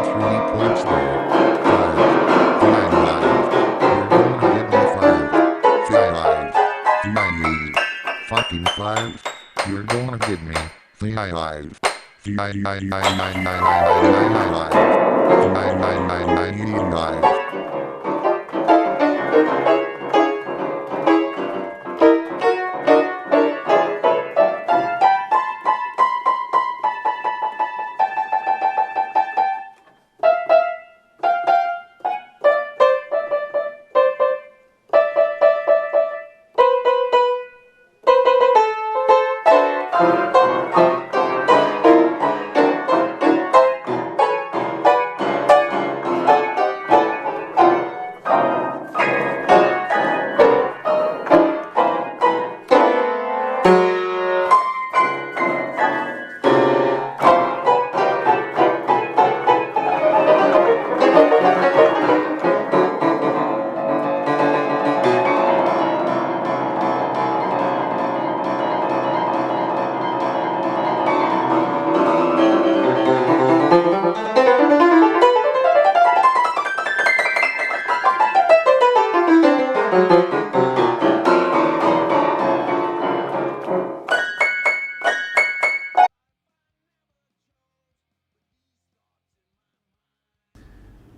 3 points there. 5. 9 live. You're gonna give me 5. 5. 9 fucking 5. You're gonna give me 5. 9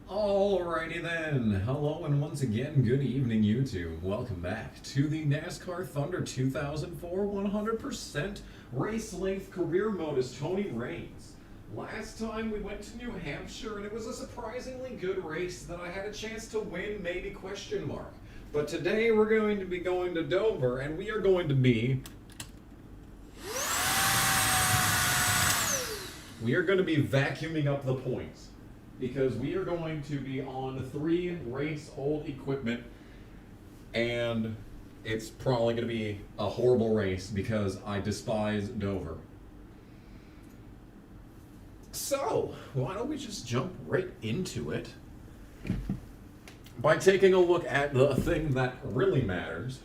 Alrighty then, hello and once again, good evening YouTube. Welcome back to the NASCAR Thunder 2004 100% race length career mode as Tony Raines. Last time we went to New Hampshire and it was a surprisingly good race that I had a chance to win, maybe question mark. But today we're going to be going to Dover and we are going to be vacuuming up the points. Because we are going to be on 3 race-old equipment, and it's probably going to be a horrible race because I despise Dover. So, why don't we just jump right into it by taking a look at the thing that really matters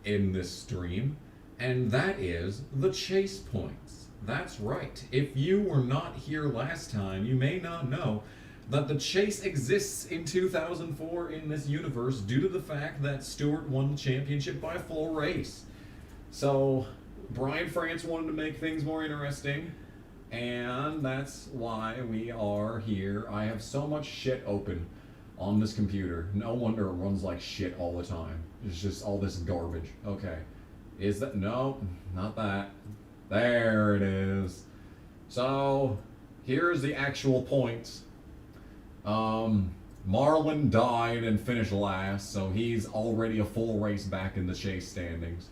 in this stream, and that is the chase points. That's right. If you were not here last time, you may not know that the chase exists in 2004 in this universe due to the fact that Stewart won the championship by a full race. So, Brian France wanted to make things more interesting, and that's why we are here. I have so much shit open on this computer. No wonder it runs like shit all the time. It's just all this garbage. Okay. Is that? No, not that. There it is. So, here's the actual points. Marlin died and finished last, so he's already a full race back in the chase standings.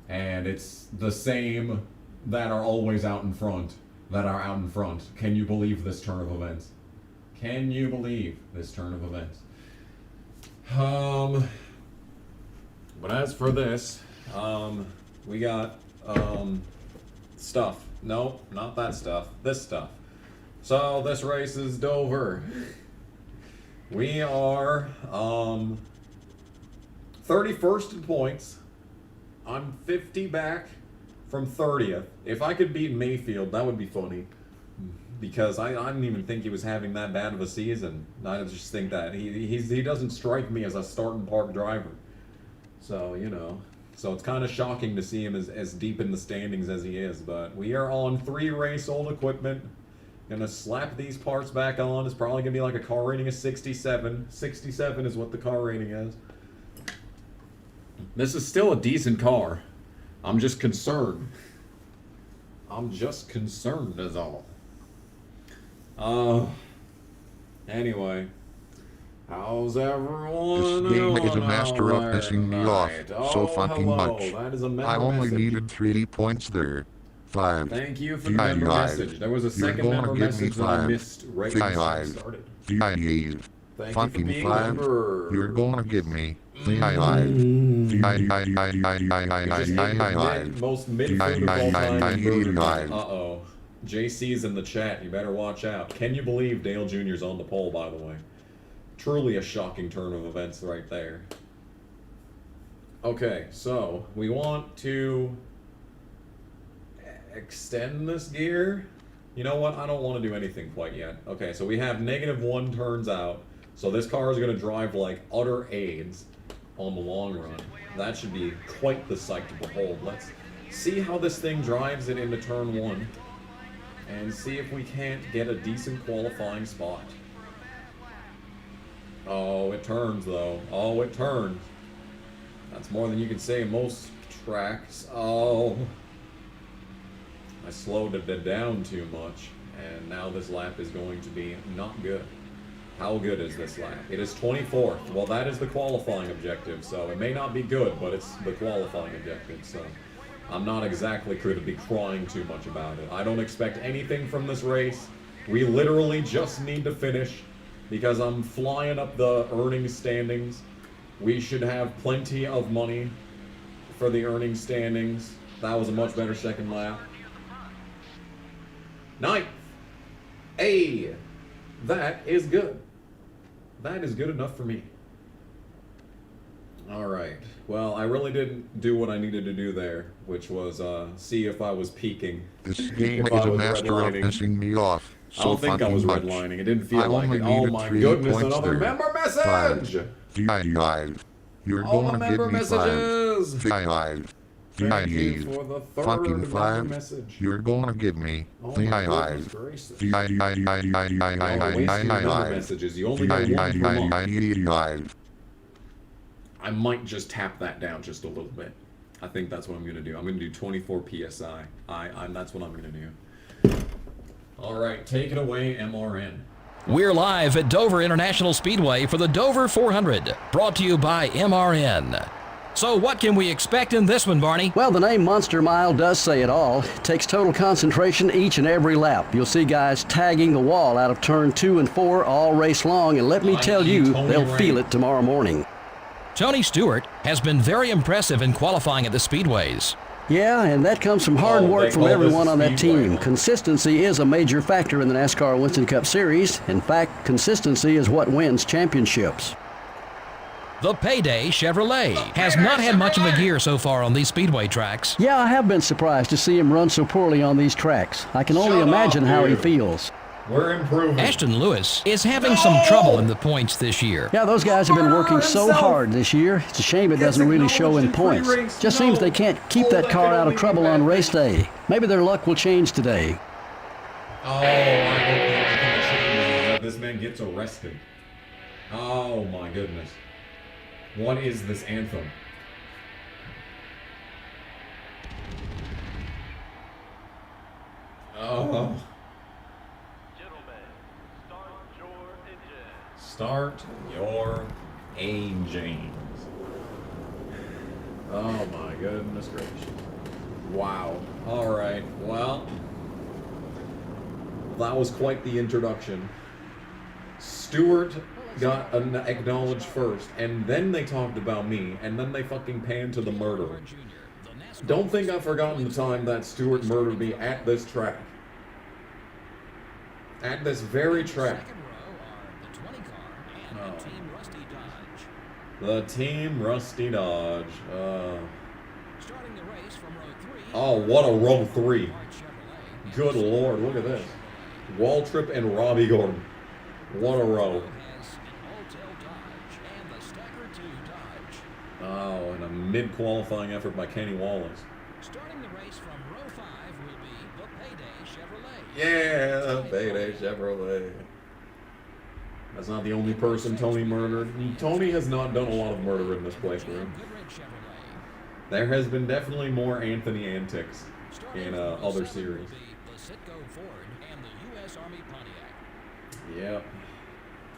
And it's the same that are always out in front, that are out in front. Can you believe this turn of events? Can you believe this turn of events? But as for this, we got, stuff. Nope, not that stuff. This stuff. So this race is Dover. We are 31st in points. I'm 50 back from 30th. If I could beat Mayfield, that would be funny. Because I didn't even think he was having that bad of a season. I just think that he doesn't strike me as a start and park driver. So, you know. So it's kind of shocking to see him as deep in the standings as he is. But we are on 3 race-old equipment. Gonna slap these parts back on. It's probably gonna be like a car rating of 67. 67 is what the car rating is. This is still a decent car. I'm just concerned. I'm just concerned is all. Anyway. How's everyone? This game is a master of pissing me off so fucking much. I only needed 3 points there. 5. Thank you for the member message. There was a second member message that I missed right before we started. 5. Fucking 5. You're gonna give me 5. Most midfield of all time. Uh-oh. JC's in the chat. You better watch out. Can you believe Dale Jr.'s on the pole, by the way? Truly a shocking turn of events right there. Okay, so we want to extend this gear You know what? I don't want to do anything quite yet. Okay, so we have -1 turns out. So this car is going to drive like utter AIDS on the long run. That should be quite the sight to behold. Let's see how this thing drives it into turn 1. And see if we can't get a decent qualifying spot. Oh, it turns though. Oh, it turns. That's more than you can say in most tracks. Oh. I slowed it down too much, and now this lap is going to be not good. How good is this lap? It is 24th. Well, that is the qualifying objective, so it may not be good, but it's the qualifying objective, so I'm not exactly going to be crying too much about it. I don't expect anything from this race. We literally just need to finish, because I'm flying up the earnings standings. We should have plenty of money for the earnings standings. That was a much better second lap. 9th. Hey, that is good. That is good enough for me. Alright, well, I really didn't do what I needed to do there, which was see if I was peaking. This game is a master of pissing me off. So I don't think I was fucking redlining. It didn't feel I like only it. Oh needed my 3 goodness, points another there. member message! 5. You're All the gonna member give me messages! 5. Thank you 5. for the third Fucking member 5. message. You're gonna give me Oh my goodness 5. gracious. Don't waste your member messages. You only get one per month. I might just tap that down just a little bit. I think that's what I'm going to do. I'm going to do 24 PSI. That's what I'm going to do. All right, take it away, MRN. We're live at Dover International Speedway for the Dover 400, brought to you by MRN. So what can we expect in this one, Barney? Well, the name Monster Mile does say it all. It takes total concentration each and every lap. You'll see guys tagging the wall out of turn 2 and 4 all race long, and let me tell you, they'll feel it tomorrow morning. Tony Stewart has been very impressive in qualifying at the speedways. Yeah, and that comes from hard work from everyone on that team. Consistency is a major factor in the NASCAR Winston Cup Series. In fact, consistency is what wins championships. The Payday Chevrolet has not had much of a year so far on these speedway tracks. Yeah, I have been surprised to see him run so poorly on these tracks. I can only imagine how he feels. We're improving. Ashton Lewis is having some trouble in the points this year. Yeah, those guys have been working so hard this year. It's a shame it doesn't really show in points. Just seems they can't keep that car out of trouble on race day. Maybe their luck will change today. Oh, I hope that this man gets arrested. Oh my goodness. What is this anthem? Oh. Start your engines. Oh my goodness gracious. Wow. Alright, well. That was quite the introduction. Stewart got acknowledged first, and then they talked about me, and then they fucking panned to the murderer. Don't think I've forgotten the time that Stewart murdered me at this track. At this very track. The Team Rusty Dodge. Oh, what a row 3. Good lord, look at this. Waltrip and Robbie Gordon. What a row. Oh, and a mid-qualifying effort by Kenny Wallace. Starting the race from row 5 will be the Payday Chevrolet. Yeah, Payday Chevrolet. That's not the only person Tony murdered. Tony has not done a lot of murder in this playthrough. There has been definitely more Anthony antics in other series. Yep.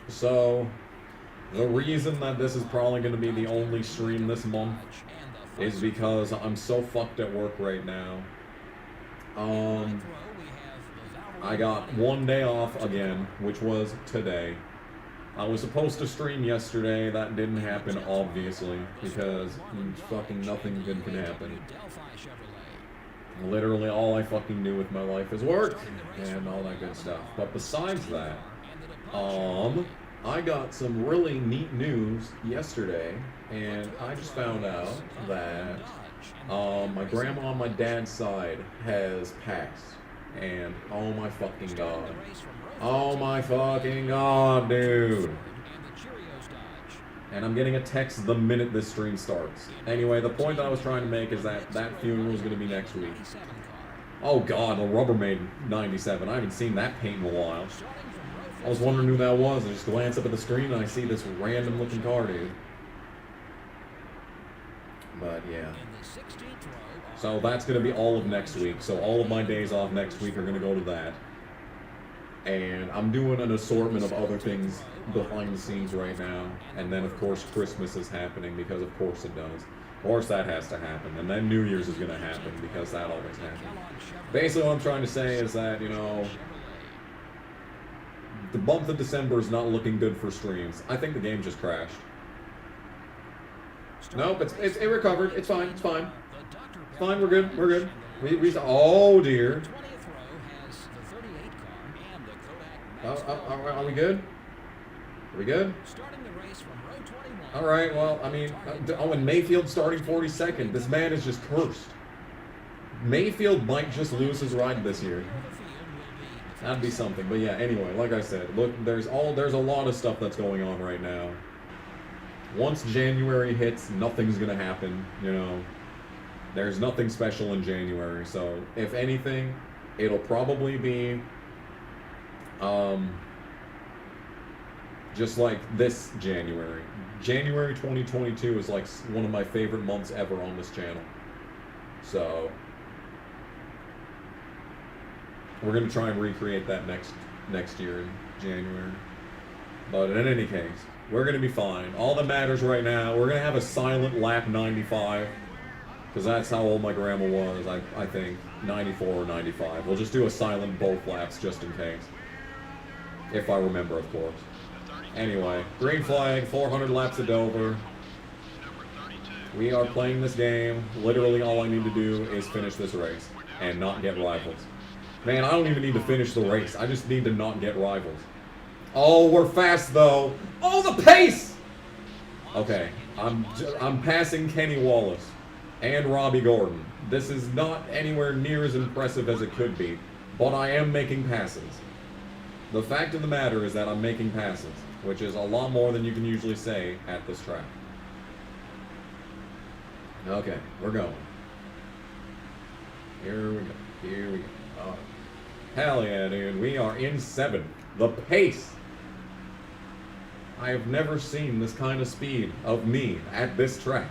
So, the reason that this is probably going to be the only stream this month is because I'm so fucked at work right now. I got one day off again, which was today. I was supposed to stream yesterday. That didn't happen, obviously, because fucking nothing good can happen. Literally all I fucking do with my life is work and all that good stuff. But besides that, I got some really neat news yesterday, and I just found out that my grandma on my dad's side has passed. And oh my fucking god. Oh my fucking god, dude. And I'm getting a text the minute this stream starts. Anyway, the point that I was trying to make is that that funeral is going to be next week. Oh god, the Rubbermaid 97. I haven't seen that paint in a while. I was wondering who that was. I just glance up at the screen and I see this random looking car, dude. But yeah. So that's going to be all of next week. So all of my days off next week are going to go to that. And I'm doing an assortment of other things behind the scenes right now. And then, of course, Christmas is happening because, of course, it does. Of course, that has to happen. And then New Year's is going to happen because that always happens. Basically, what I'm trying to say is that, you know, the month of December is not looking good for streams. I think the game just crashed. Nope, it recovered. It's fine. It's fine. It's fine. We're good. We're good. Oh, dear. Are we good? Are we good? All right, well, I mean, and Mayfield starting 42nd. This man is just cursed. Mayfield might just lose his ride this year. That'd be something. But yeah, anyway, like I said, look, there's a lot of stuff that's going on right now. Once January hits, nothing's gonna happen, you know. There's nothing special in January, so if anything, it'll probably be just like this January. January 2022 is like one of my favorite months ever on this channel. So we're gonna try and recreate that next year in January. But in any case, we're gonna be fine. All that matters right now, we're gonna have a silent lap 95. Because that's how old my grandma was, I think. 94 or 95. We'll just do a silent both laps just in case. If I remember, of course. Anyway, green flag, 400 laps of Dover. We are playing this game. Literally all I need to do is finish this race and not get rivals. Man, I don't even need to finish the race. I just need to not get rivals. Oh, we're fast though. Oh, the pace! Okay, I'm passing Kenny Wallace and Robbie Gordon. This is not anywhere near as impressive as it could be, but I am making passes. The fact of the matter is that I'm making passes, which is a lot more than you can usually say at this track. Okay, we're going. Here we go. Here we go. Oh, hell yeah, dude. We are in 7th. The pace. I have never seen this kind of speed of me at this track.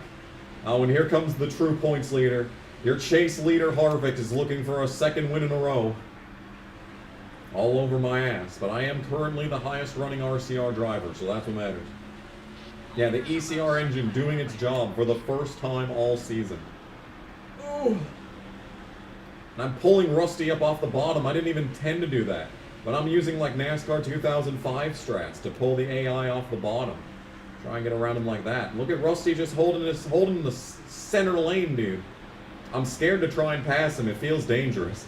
Oh, and here comes the true points leader. Your chase leader, Harvick, is looking for a 2nd win in a row. All over my ass. But I am currently the highest running RCR driver, so that's what matters. Yeah, the ECR engine doing its job for the first time all season. Ooh. And I'm pulling Rusty up off the bottom. I didn't even intend to do that. But I'm using like NASCAR 2005 strats to pull the AI off the bottom. Try and get around him like that. Look at Rusty just holding the center lane, dude. I'm scared to try and pass him. It feels dangerous.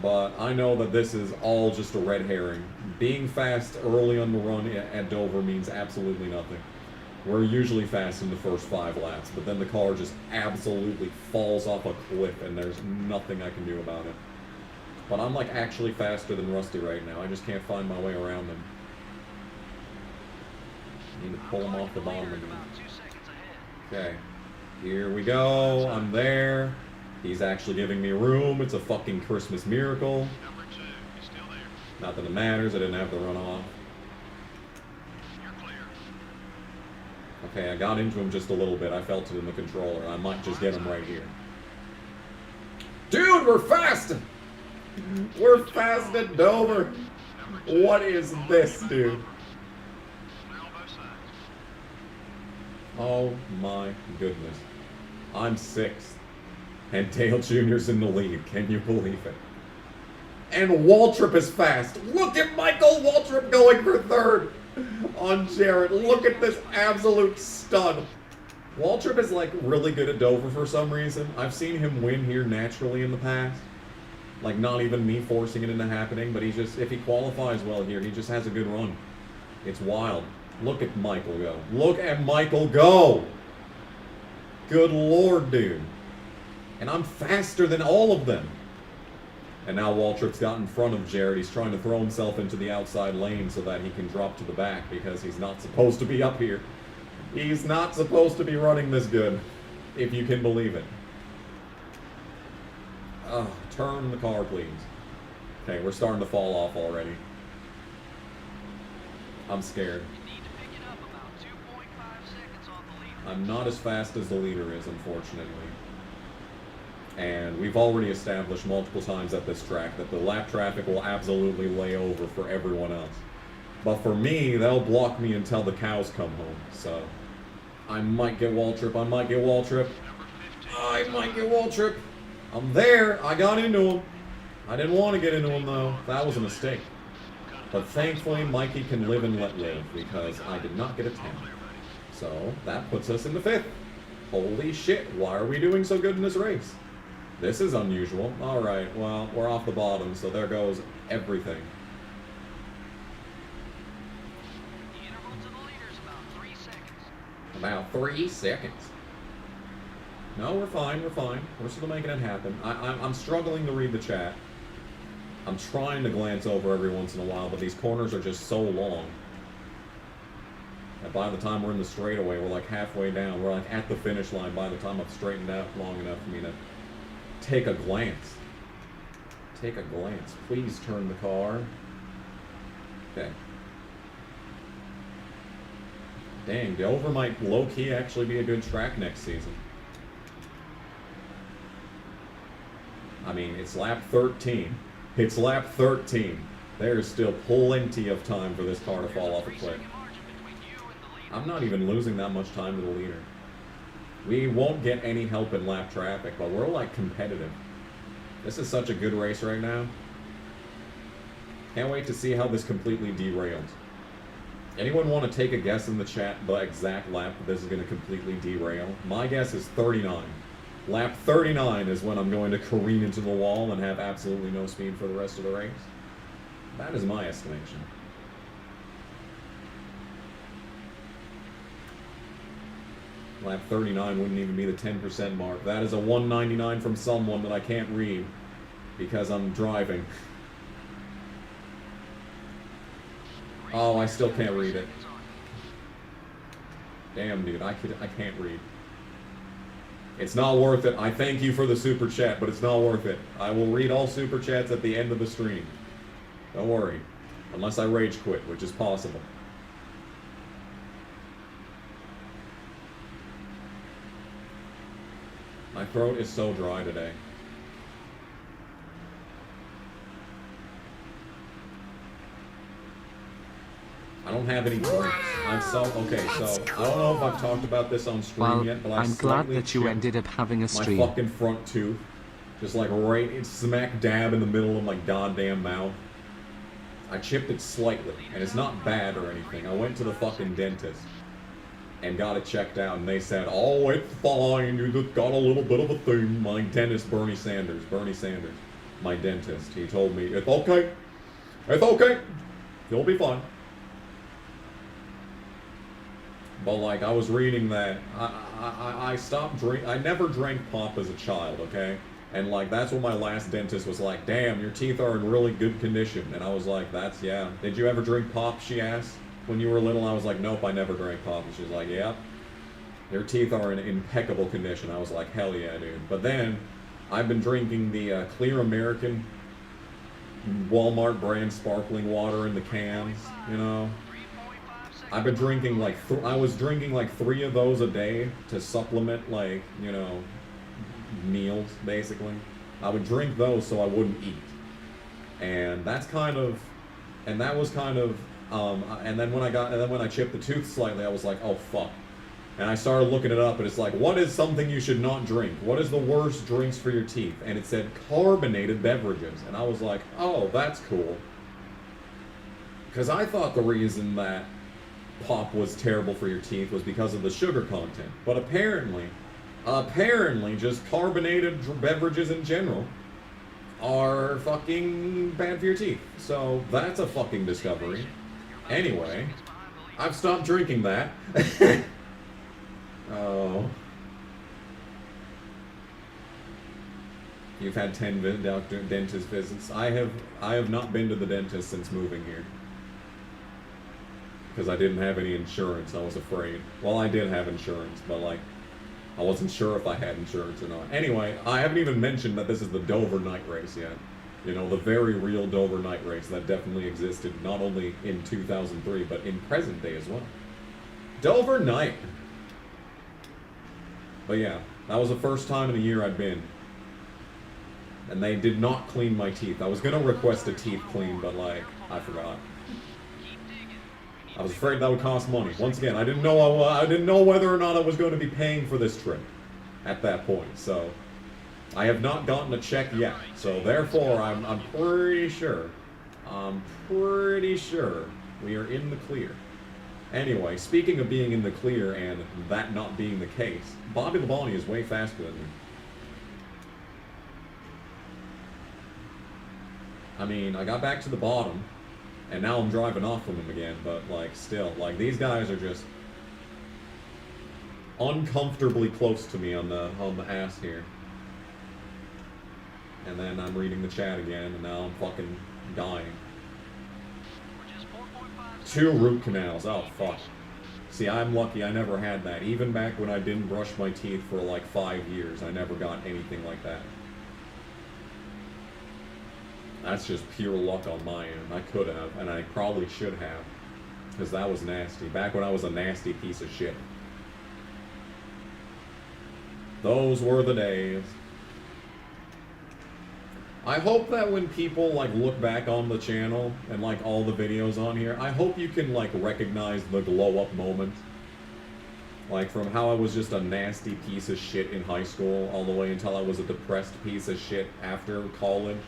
But I know that this is all just a red herring. Being fast early on the run at Dover means absolutely nothing. We're usually fast in the first 5 laps, but then the car just absolutely falls off a cliff and there's nothing I can do about it. But I'm like actually faster than Rusty right now. I just can't find my way around him. Need to pull him off the bottom again. Okay, here we go. I'm there. He's actually giving me room. It's a fucking Christmas miracle. Not that it matters. I didn't have to run off. Okay, I got into him just a little bit. I felt it in the controller. I might just get him right here. Dude, we're fast! We're fast at Dover. What is this, dude? Oh my goodness. I'm 6th. And Dale Jr.'s in the lead. Can you believe it? And Waltrip is fast. Look at Michael Waltrip going for 3rd on Jarrett. Look at this absolute stud. Waltrip is like really good at Dover for some reason. I've seen him win here naturally in the past. Like not even me forcing it into happening, but he just, if he qualifies well here, he just has a good run. It's wild. Look at Michael go. Look at Michael go. Good Lord, dude. And I'm faster than all of them. And now Waltrip's got in front of Jared. He's trying to throw himself into the outside lane so that he can drop to the back because he's not supposed to be up here. He's not supposed to be running this good, if you can believe it. Turn the car, please. Okay, we're starting to fall off already. I'm scared. I'm not as fast as the leader is, unfortunately. And we've already established multiple times at this track that the lap traffic will absolutely lay over for everyone else. But for me, they'll block me until the cows come home. So, I might get Waltrip. I might get Waltrip. I might get Waltrip. I'm there. I got into him. I didn't want to get into him, though. That was a mistake. But thankfully, Mikey can live and let live because I did not get a 10. So, that puts us in the 5th. Holy shit, why are we doing so good in this race? This is unusual. Alright, well, we're off the bottom, so there goes everything. The interval to the leader is about 3 seconds. About 3 seconds. No, we're fine, we're fine. We're still making it happen. I'm struggling to read the chat. I'm trying to glance over every once in a while, but these corners are just so long. And by the time we're in the straightaway, we're like halfway down. We're like at the finish line by the time I've straightened out long enough for me to take a glance. Take a glance. Please turn the car. Okay. Dang, Dover might low-key actually be a good track next season. I mean, it's lap 13. It's lap 13. There's still plenty of time for this car to fall off a cliff. I'm not even losing that much time to the leader. We won't get any help in lap traffic, but we're like competitive. This is such a good race right now. Can't wait to see how this completely derails. Anyone want to take a guess in the chat the exact lap that this is going to completely derail? My guess is 39. Lap 39 is when I'm going to careen into the wall and have absolutely no speed for the rest of the race. That is my estimation. Lap 39 wouldn't even be the 10% mark. That is a 199 from someone that I can't read because I'm driving. Oh, I still can't read it. Damn, dude, I can't read. It's not worth it. I thank you for the super chat, but it's not worth it. I will read all super chats at the end of the stream. Don't worry. Unless I rage quit, which is possible. My throat is so dry today. I don't have any drinks. I'm so okay. So I don't know if I've talked about this on stream yet, but I'm glad that you chipped ended up having a stream. my fucking front tooth, just like right, it's smack dab in the middle of my goddamn mouth. I chipped it slightly, and it's not bad or anything. I went to the fucking dentist and got it checked out, and they said, "Oh, it's fine. You just got a little bit of a thing." My dentist, Bernie Sanders, my dentist, he told me, "It's okay. It's okay. You'll be fine." But like, I was reading that I stopped I never drank pop as a child, okay? And like, that's what my last dentist was like, "Damn, your teeth are in really good condition." And I was like, "That's, yeah. Did you ever drink pop?" she asked. When you were little, I was like, "Nope, I never drank pop." And she's like, "Yeah, your teeth are in impeccable condition." I was like, "Hell yeah, dude." But then, I've been drinking the Clear American Walmart brand sparkling water in the cans, you know? I've been drinking like, I was drinking like 3 of those a day to supplement, like, you know, meals, basically. I would drink those so I wouldn't eat. And that's kind of, and that was kind of, and then when I chipped the tooth slightly, I was like, "Oh fuck." And I started looking it up, and it's like, what is something you should not drink? What is the worst drinks for your teeth? And it said carbonated beverages. And I was like, oh, that's cool. Because I thought the reason that pop was terrible for your teeth was because of the sugar content. But apparently just carbonated beverages in general are fucking bad for your teeth. So that's a fucking discovery. Anyway, I've stopped drinking that. Oh. You've had 10 dentist visits. I have not been to the dentist since moving here. Because I didn't have any insurance, I was afraid. Well, I did have insurance, but like, I wasn't sure if I had insurance or not. Anyway, I haven't even mentioned that this is the Dover night race yet. You know, the very real Dover night race that definitely existed not only in 2003, but in present day as well. Dover night! But yeah, that was the first time in a year I'd been. And they did not clean my teeth. I was gonna request a teeth clean, but like, I forgot. I was afraid that would cost money. Once again, I didn't know whether or not I was going to be paying for this trip at that point. So I have not gotten a check yet. So therefore, I'm pretty sure we are in the clear. Anyway, speaking of being in the clear and that not being the case, Bobby Labonte is way faster than me. I mean, I got back to the bottom. And now I'm driving off from him again, but like still, like these guys are just uncomfortably close to me on the ass here. And then I'm reading the chat again, and now I'm fucking dying. 2 root canals, oh fuck. See, I'm lucky I never had that. Even back when I didn't brush my teeth for like 5 years, I never got anything like that. That's just pure luck on my end. I could have, and I probably should have. Because that was nasty. Back when I was a nasty piece of shit. Those were the days. I hope that when people, like, look back on the channel, and, like, all the videos on here, I hope you can, like, recognize the glow-up moment. Like, from how I was just a nasty piece of shit in high school, all the way until I was a depressed piece of shit after college.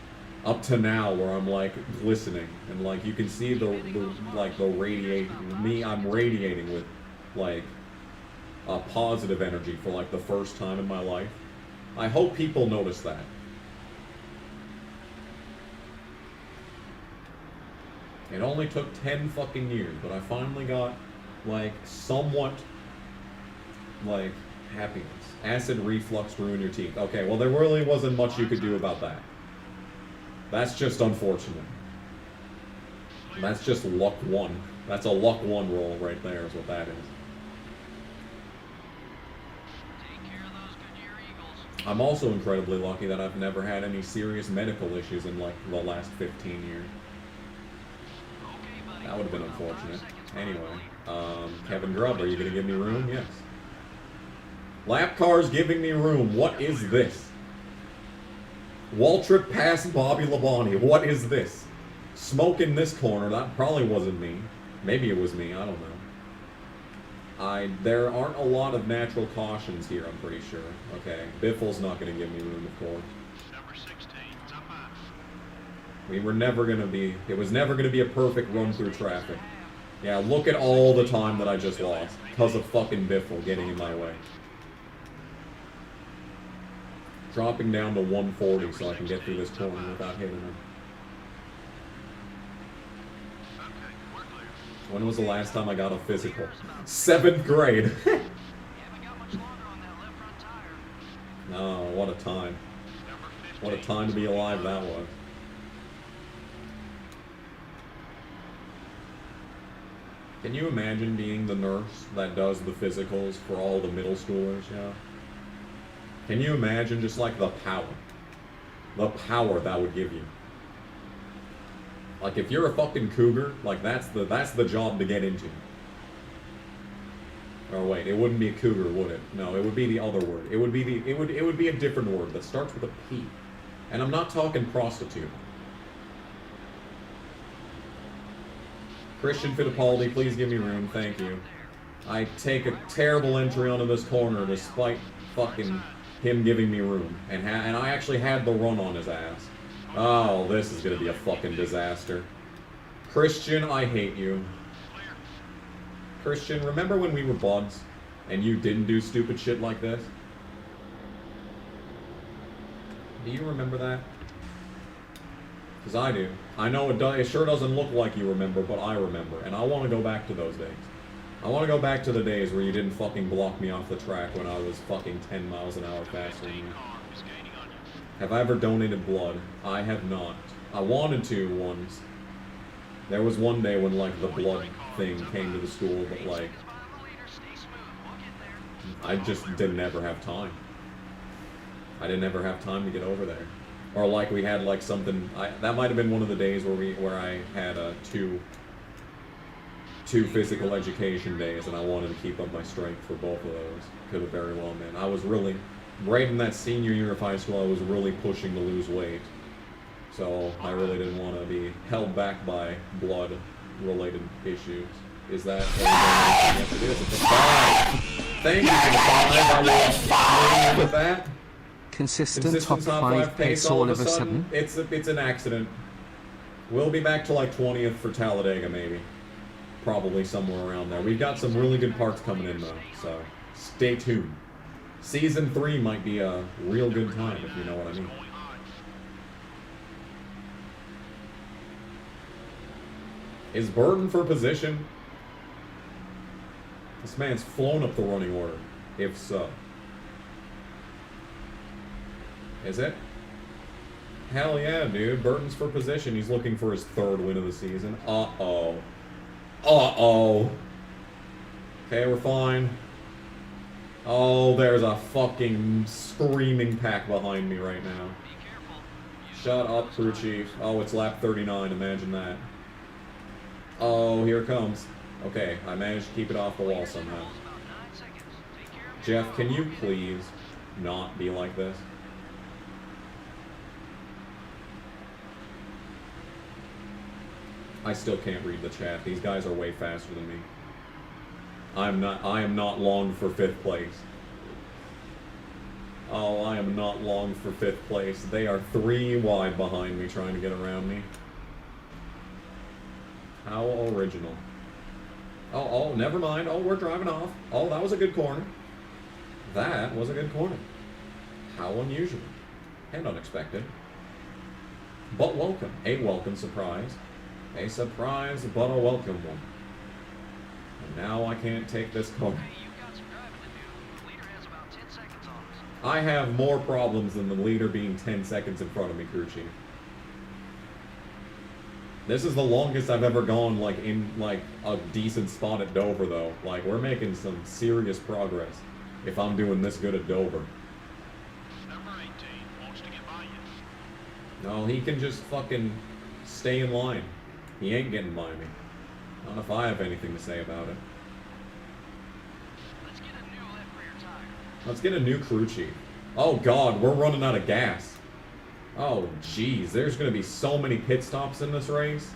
Up to now, where I'm like glistening, and like you can see the radiate me. I'm radiating with like a positive energy for like the first time in my life. I hope people notice that. It only took 10 fucking years, but I finally got like somewhat like happiness. Acid reflux ruined your teeth. Okay, well there really wasn't much you could do about that. That's just unfortunate. That's just luck 1. That's a luck 1 roll right there is what that is. I'm also incredibly lucky that I've never had any serious medical issues in like the last 15 years. That would have been unfortunate. Anyway, Kevin Grubb, are you going to give me room? Yes. Lap cars giving me room. What is this? Waltrip past Bobby Labonte. What is this? Smoke in this corner. That probably wasn't me. Maybe it was me. I don't know. There aren't a lot of natural cautions here, I'm pretty sure. Okay. Biffle's not going to give me room, of course. Number 16, up. We were never going to be... It was never going to be a perfect run through traffic. Yeah, look at all the time that I just lost. Because of fucking Biffle getting in my way. Dropping down to 140 so I can get through this corner without hitting him. When was the last time I got a physical? 7th grade. Oh, what a time. What a time to be alive that was. Can you imagine being the nurse that does the physicals for all the middle schoolers, yeah? Can you imagine just like the power that would give you? Like if you're a fucking cougar, like that's the job to get into. Or wait, it wouldn't be a cougar, would it? No, it would be the other word. It would be a different word that starts with a P. And I'm not talking prostitute. Christian Fittipaldi, please give me room, thank you. I take a terrible entry onto this corner despite fucking him giving me room, and I actually had the run on his ass. Oh, this is gonna be a fucking disaster. Christian, I hate you. Christian, remember when we were buds, and you didn't do stupid shit like this? Do you remember that? Because I do. I know it sure doesn't look like you remember, but I remember, and I want to go back to those days. I want to go back to the days where you didn't fucking block me off the track when I was fucking 10 miles an hour faster than you. Have I ever donated blood? I have not. I wanted to once. There was one day when, like, the blood thing came to the school, but, like, I just didn't ever have time. I didn't ever have time to get over there. Or, like, we had, like, something... that might have been one of the days where I had two physical education days, and I wanted to keep up my strength for both of those. Could have very well been. I was really... Right in that senior year of high school, I was really pushing to lose weight. So I really didn't want to be held back by blood-related issues. Is that everything? Yes, it is. It's a 5. Thank you for the 5. I will with that. Consistent top 5 pace all of a sudden. It's an accident. We'll be back to like 20th for Talladega, maybe. Probably somewhere around there. We've got some really good parts coming in, though, so stay tuned. Season 3 might be a real good time, if you know what I mean. Is Burton for position? This man's flown up the running order. If so. Is it? Hell yeah, dude. Burton's for position. He's looking for his 3rd win of the season. Uh-oh. Uh-oh. Okay, we're fine. Oh, there's a fucking screaming pack behind me right now. Shut up, crew chief. Oh, it's lap 39. Imagine that. Oh, here it comes. Okay, I managed to keep it off the wall somehow. Jeff, can you please not be like this? I still can't read the chat. These guys are way faster than me. I am not long for 5th place. Oh, I am not long for 5th place. They are 3 wide behind me trying to get around me. How original. Oh, never mind. Oh, we're driving off. Oh, that was a good corner. That was a good corner. How unusual. And unexpected. But welcome. A welcome surprise. A surprise, but a welcome one. And now I can't take this corner. I have more problems than the leader being 10 seconds in front of me, crew chief. This is the longest I've ever gone, like, in, like, a decent spot at Dover, though. Like, we're making some serious progress if I'm doing this good at Dover. Number 18 wants to get by you. No, he can just fucking stay in line. He ain't getting by me. I don't know if I have anything to say about it. Let's get a new left rear tire. Let's get a new crew chief. Oh, God, we're running out of gas. Oh, jeez, there's going to be so many pit stops in this race.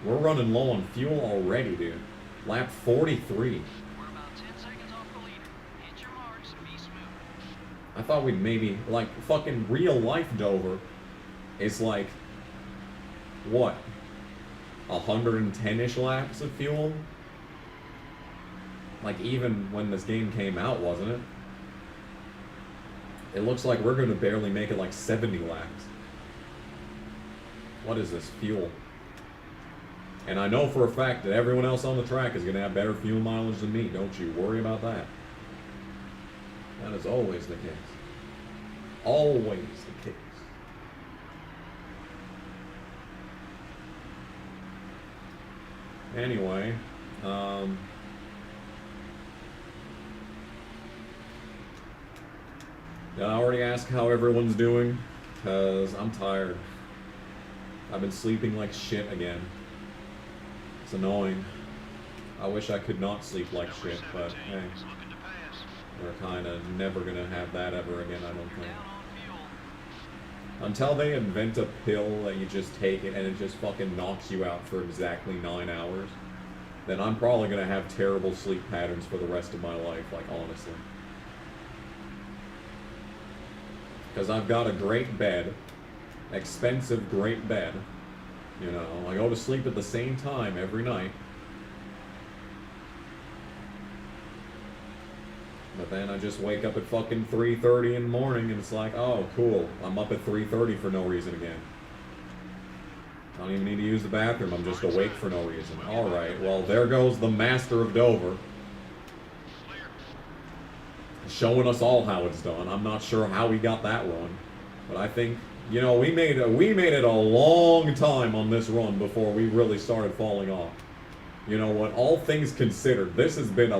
We're running low on fuel already, dude. Lap 43. We're about 10 seconds off the leader. Hit your marks and be smooth. I thought we'd maybe, like, fucking real life Dover is like, what? 110-ish laps of fuel? Like, even when this game came out, wasn't it? It looks like we're going to barely make it like 70 laps. What is this? Fuel. And I know for a fact that everyone else on the track is going to have better fuel mileage than me. Don't you worry about that. That is always the case. Always the case. Anyway, did I already ask how everyone's doing? Because I'm tired. I've been sleeping like shit again. It's annoying. I wish I could not sleep like shit, but hey. We're kind of never going to have that ever again, I don't think. Until they invent a pill that you just take it and it just fucking knocks you out for exactly 9 hours, then I'm probably going to have terrible sleep patterns for the rest of my life, like, honestly. Because I've got a great bed, expensive great bed, you know, I go to sleep at the same time every night. But then I just wake up at fucking 3:30 in the morning and it's like, oh, cool, I'm up at 3:30 for no reason again. I don't even need to use the bathroom, I'm just awake for no reason. Alright, well, there goes the master of Dover. showing us all how it's done. I'm not sure how he got that run, but I think, you know, we made it a long time on this run before we really started falling off. You know what? All things considered, this has been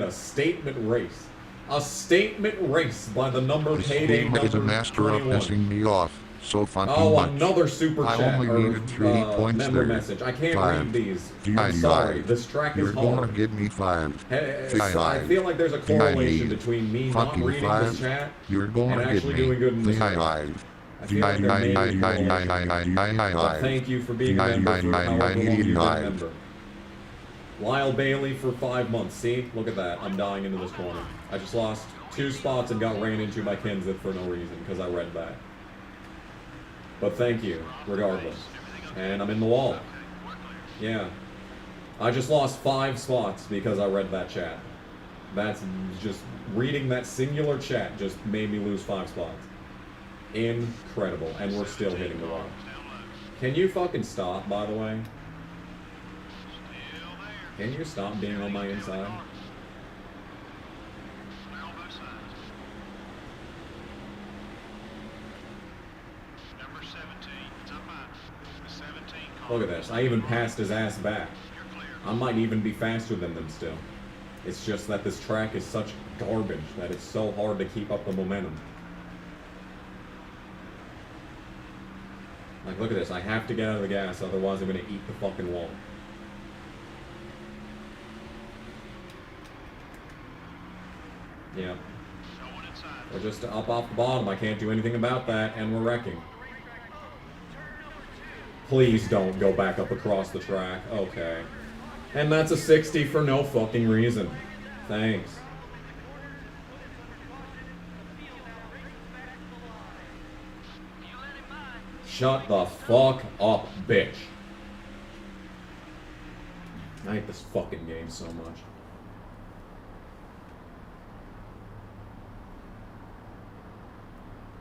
a statement race. A statement race by the number This payday game is a number master of 21. pissing me off so fucking Oh, much. another super I chat only or needed 3 points member there. message. I can't 5. read these. You're I'm sorry. This track is You're gonna hard. give me 5. I feel like there's a correlation between me not fucking reading 5. this chat You're gonna and give actually me doing good in this race. 5. I feel like there may be a correlation. But thank you for being a member for however long you've been a member. Lyle Bailey for 5 months. See? Look at that. I'm dying into this corner. I just lost 2 spots and got ran into by Kenseth for no reason because I read that. But thank you, regardless. And I'm in the wall. Yeah. I just lost 5 spots because I read that chat. That's just, reading that singular chat just made me lose 5 spots. Incredible. And we're still hitting the wall. Can you fucking stop, by the way? Can you stop being on my inside? Look at this. I even passed his ass back. I might even be faster than them still. It's just that this track is such garbage that it's so hard to keep up the momentum. Like, look at this. I have to get out of the gas, otherwise I'm going to eat the fucking wall. Yeah. We're just up off the bottom. I can't do anything about that, and we're wrecking. Please don't go back up across the track. Okay. And that's a 60 for no fucking reason. Thanks. Shut the fuck up, bitch. I hate this fucking game so much.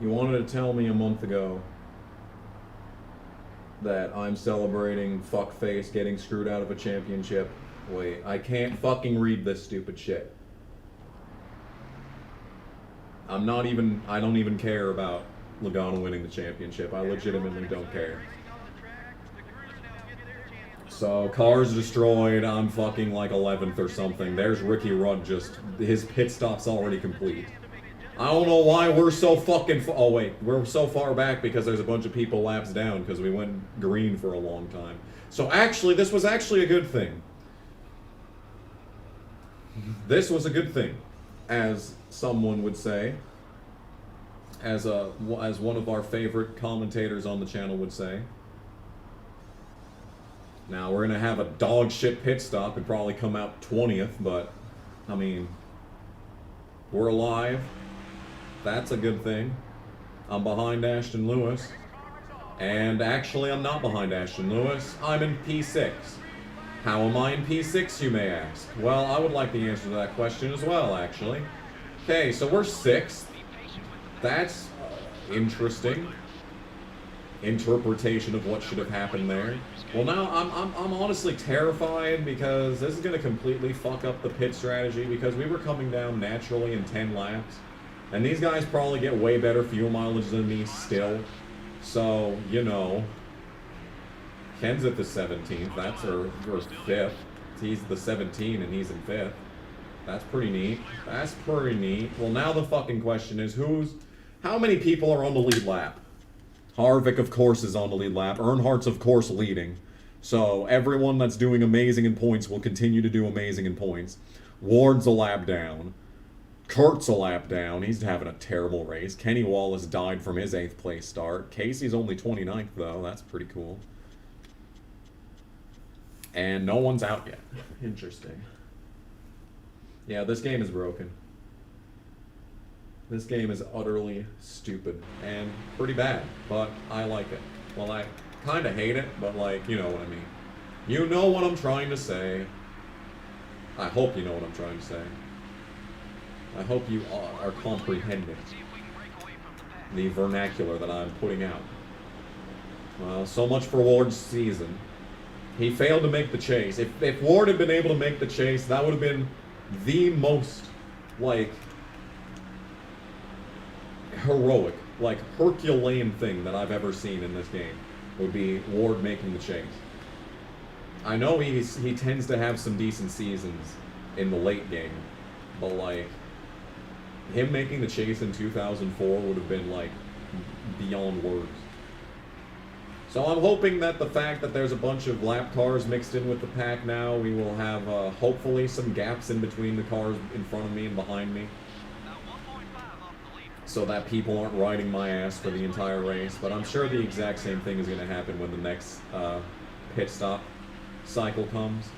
You wanted to tell me a month ago that I'm celebrating fuckface getting screwed out of a championship. Wait, I can't fucking read this stupid shit. I don't even care about Logano winning the championship. I legitimately don't care. So, car's destroyed, I'm fucking like 11th or something. There's Ricky Rudd his pit stop's already complete. I don't know why we're so fucking oh wait, we're so far back because there's a bunch of people laps down because we went green for a long time. So actually, this was actually a good thing. This was a good thing, as someone would say. As one of our favorite commentators on the channel would say. Now we're gonna have a dog shit pit stop and probably come out 20th, but I mean, we're alive. That's a good thing. I'm behind Ashton Lewis. And actually, I'm not behind Ashton Lewis. I'm in P6. How am I in P6, you may ask? Well, I would like the answer to that question as well, actually. Okay, so we're 6th. That's interesting. Interpretation of what should have happened there. Well, now I'm honestly terrified because this is going to completely fuck up the pit strategy because we were coming down naturally in 10 laps. And these guys probably get way better fuel mileage than me still. So, you know, Kenseth is 17th. That's or 5th. He's the 17 and he's in 5th. That's pretty neat. That's pretty neat. Well, now the fucking question is how many people are on the lead lap? Harvick, of course, is on the lead lap. Earnhardt's, of course, leading. So everyone that's doing amazing in points will continue to do amazing in points. Ward's a lap down. Kurt's a lap down. He's having a terrible race. Kenny Wallace died from his 8th place start. Casey's only 29th, though. That's pretty cool. And no one's out yet. Interesting. Yeah, this game is broken. This game is utterly stupid and pretty bad, but I like it. Well, I kind of hate it, but like, you know what I mean. You know what I'm trying to say. I hope you know what I'm trying to say. I hope you are comprehending the vernacular that I'm putting out. Well, so much for Ward's season. He failed to make the chase. If Ward had been able to make the chase, that would have been the most, like, heroic, like Herculean thing that I've ever seen in this game would be Ward making the chase. I know he tends to have some decent seasons in the late game, but like him making the chase in 2004 would have been like beyond words. So I'm hoping that the fact that there's a bunch of lap cars mixed in with the pack now, we will have hopefully some gaps in between the cars in front of me and behind me, so that people aren't riding my ass for the entire race. But I'm sure the exact same thing is going to happen when the next pit stop cycle comes.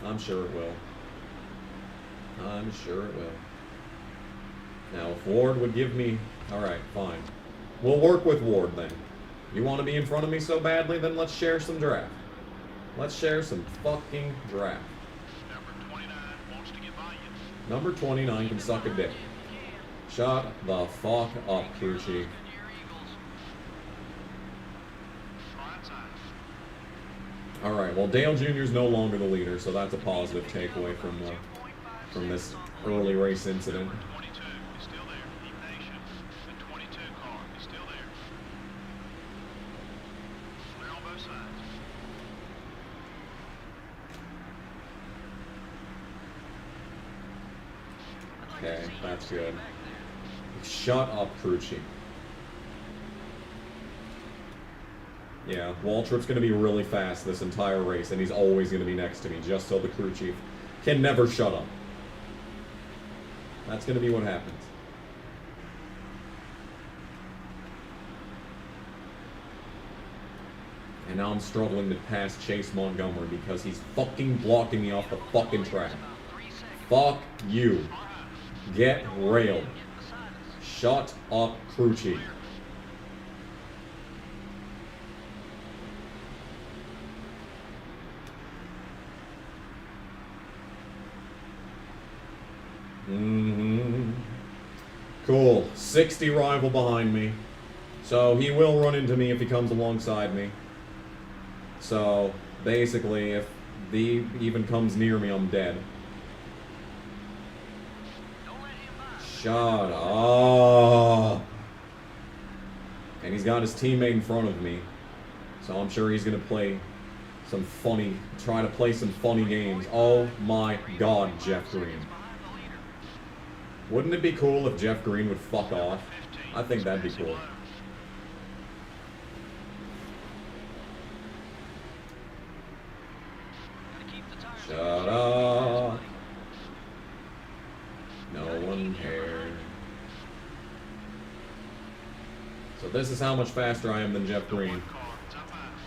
I'm sure it will. I'm sure it will. Now, if Ward would give me... Alright, fine. We'll work with Ward, then. You want to be in front of me so badly? Then let's share some draft. Let's share some fucking draft. Number 29 wants to get by you. Number 29 can suck a dick. Shut the fuck up, crew chief. Alright, well, Dale Jr. is no longer the leader, so that's a positive takeaway from this early race incident. 22 is still there. Be patient. The 22 car is still there. Clear on both sides. Okay, that's good. Shut up, crew chief. Yeah, Waltrip's going to be really fast this entire race, and he's always going to be next to me, just so the crew chief can never shut up. That's going to be what happens. And now I'm struggling to pass Chase Montgomery because he's fucking blocking me off the fucking track. Fuck you. Get railed. Shut up, crew chief. Cool. 60 rival behind me. So he will run into me if he comes alongside me. So basically, if he even comes near me, I'm dead. Shut up. And he's got his teammate in front of me. So I'm sure he's going to try to play some funny games. Oh my god, Jeff Green. Wouldn't it be cool if Jeff Green would fuck off? I think that'd be cool. Shut up. No one cares. So this is how much faster I am than Jeff Green.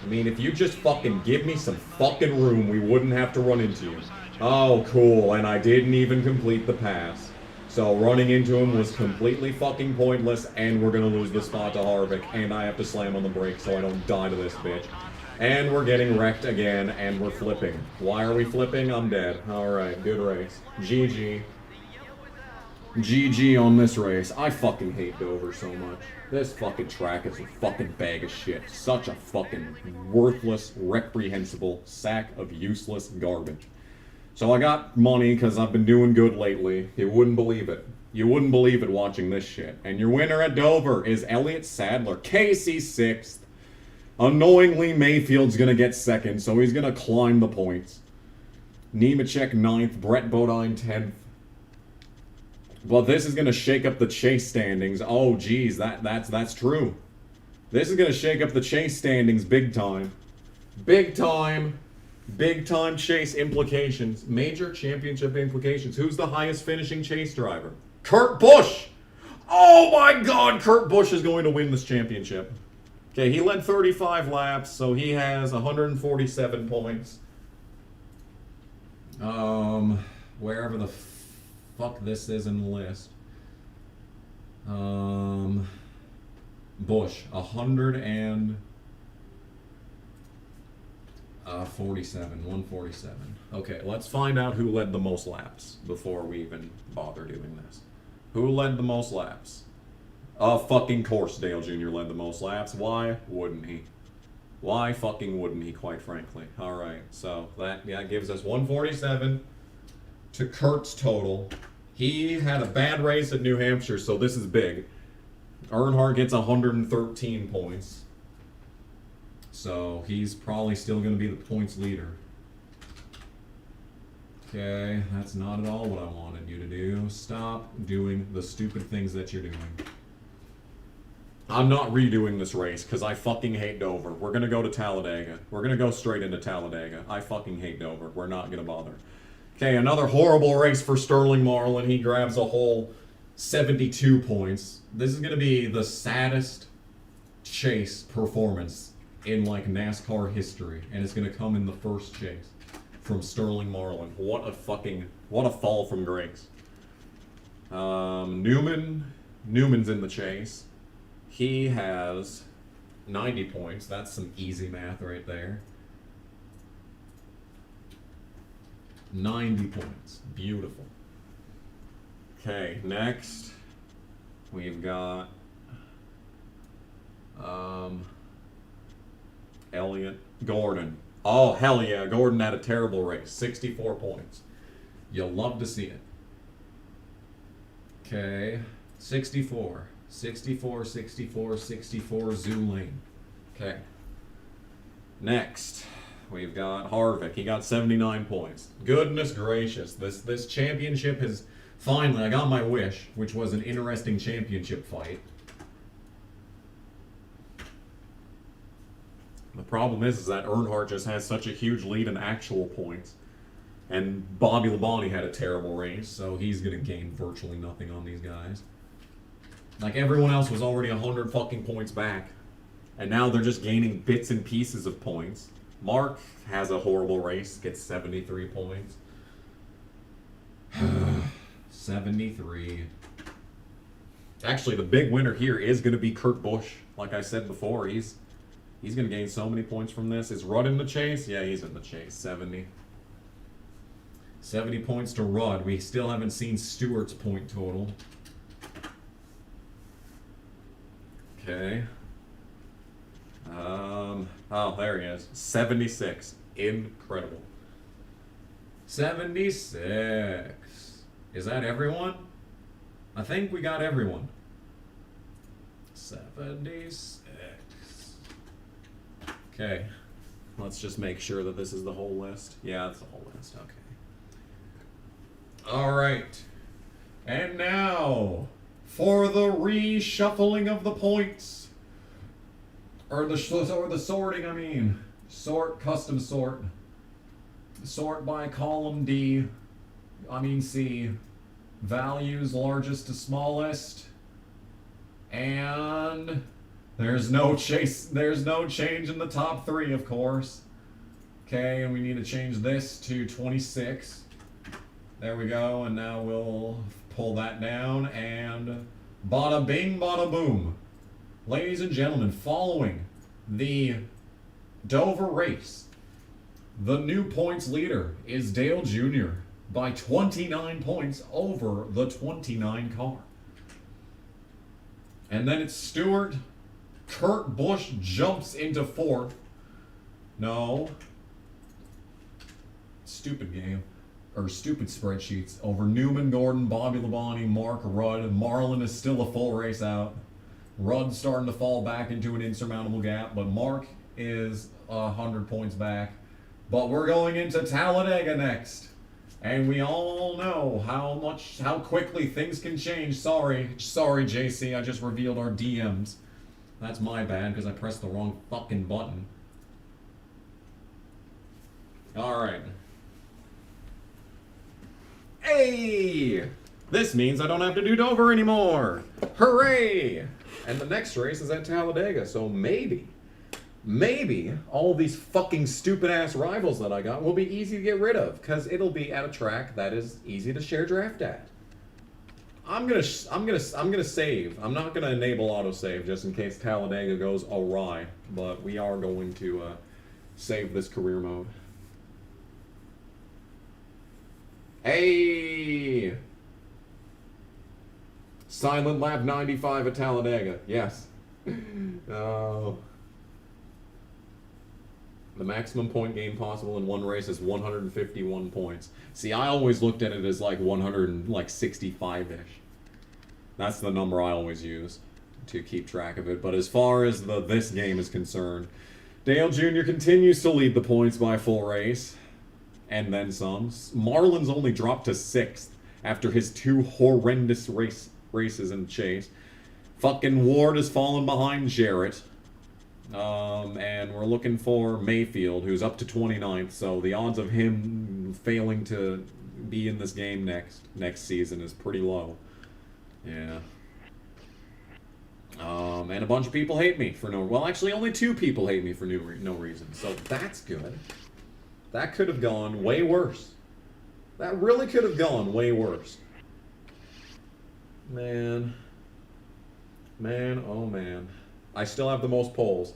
I mean, if you just fucking give me some fucking room, we wouldn't have to run into you. Oh, cool, and I didn't even complete the pass. So running into him was completely fucking pointless, and we're gonna lose the spot to Harvick, and I have to slam on the brakes so I don't die to this bitch. And we're getting wrecked again, and we're flipping. Why are we flipping? I'm dead. Alright, good race. GG. GG on this race. I fucking hate Dover so much. This fucking track is a fucking bag of shit. Such a fucking worthless, reprehensible sack of useless garbage. So I got money because I've been doing good lately. You wouldn't believe it. You wouldn't believe it watching this shit. And your winner at Dover is Elliott Sadler. Casey 6th. Annoyingly, Mayfield's going to get 2nd, so he's going to climb the points. Nemechek 9th. Brett Bodine 10th. Well, this is going to shake up the chase standings. Oh, geez, that's true. This is going to shake up the chase standings big time. Big time. Big time chase implications. Major championship implications. Who's the highest finishing chase driver? Kurt Busch! Oh my god, Kurt Busch is going to win this championship. Okay, he led 35 laps, so he has 147 points. Wherever the fuck this is in the list. Busch, 147. Okay, let's find out who led the most laps before we even bother doing this. Who led the most laps? Of fucking course Dale Jr. led the most laps. Why wouldn't he? Why fucking wouldn't he, quite frankly? Alright, so that gives us 147 to to Kurt's total. He had a bad race at New Hampshire, so this is big. Earnhardt gets 113 points. So he's probably still going to be the points leader. Okay, that's not at all what I wanted you to do. Stop doing the stupid things that you're doing. I'm not redoing this race because I fucking hate Dover. We're going to go to Talladega. We're going to go straight into Talladega. I fucking hate Dover. We're not going to bother. Okay, another horrible race for Sterling Marlin. He grabs a whole 72 points. This is going to be the saddest chase performance in like NASCAR history. And it's going to come in the first chase from Sterling Marlin. What a fall from grace. Newman's in the chase. He has 90 points. That's some easy math right there. 90 points. Beautiful. Okay, next we've got Elliott Gordon. Oh, hell yeah. Gordon had a terrible race. 64 points. You'll love to see it. Okay. 64. 64, 64, 64, Zoo Lane. Okay. Next, we've got Harvick. He got 79 points. Goodness gracious. This championship has... Finally, I got my wish, which was an interesting championship fight. The problem is that Earnhardt just has such a huge lead in actual points. And Bobby Labonte had a terrible race, so he's going to gain virtually nothing on these guys. Like, everyone else was already 100 fucking points back. And now they're just gaining bits and pieces of points. Mark has a horrible race, gets 73 points. 73. Actually, the big winner here is going to be Kurt Busch. Like I said before, he's going to gain so many points from this. Is Rudd in the chase? Yeah, he's in the chase. 70. 70 points to Rudd. We still haven't seen Stewart's point total. Okay. Oh, there he is. 76. Incredible. 76. Is that everyone? I think we got everyone. 76. Okay. Let's just make sure that this is the whole list. Yeah, that's the whole list. Okay. All right. And now, for the reshuffling of the points. Or the sorting, I mean. Custom sort. Sort by column D. C. Values largest to smallest. And there's no change in the top three, of course. Okay, and we need to change this to 26. There we go, and now we'll pull that down, and bada bing, bada boom. Ladies and gentlemen, following the Dover race, the new points leader is Dale Jr. by 29 points over the 29 car. And then it's Stewart. Kurt Busch jumps into fourth. No. Stupid game. Or stupid spreadsheets. Over Newman, Gordon, Bobby Labonte, Mark, Rudd. Marlin is still a full race out. Rudd's starting to fall back into an insurmountable gap, but Mark is 100 points back. But we're going into Talladega next. And we all know how quickly things can change. Sorry, JC, I just revealed our DMs. That's my bad, because I pressed the wrong fucking button. Alright. Hey! This means I don't have to do Dover anymore! Hooray! And the next race is at Talladega, so maybe all these fucking stupid-ass rivals that I got will be easy to get rid of, because it'll be at a track that is easy to share draft at. I'm gonna save. I'm not gonna enable autosave just in case Talladega goes awry, but we are going to save this career mode. Hey! Silent lap 95 at Talladega. Yes. Oh. The maximum point gain possible in one race is 151 points. See, I always looked at it as like 165-ish. That's the number I always use to keep track of it. But as far as this game is concerned, Dale Jr. continues to lead the points by a full race. And then some. Marlin's only dropped to 6th after his 2 horrendous races in chase. Fucking Ward has fallen behind Jarrett. And we're looking for Mayfield, who's up to 29th, so the odds of him failing to be in this game next season is pretty low. Yeah. And a bunch of people hate me for well, actually only 2 people hate me for no reason, so that's good. That could have gone way worse. That really could have gone way worse. Man, oh man. I still have the most polls.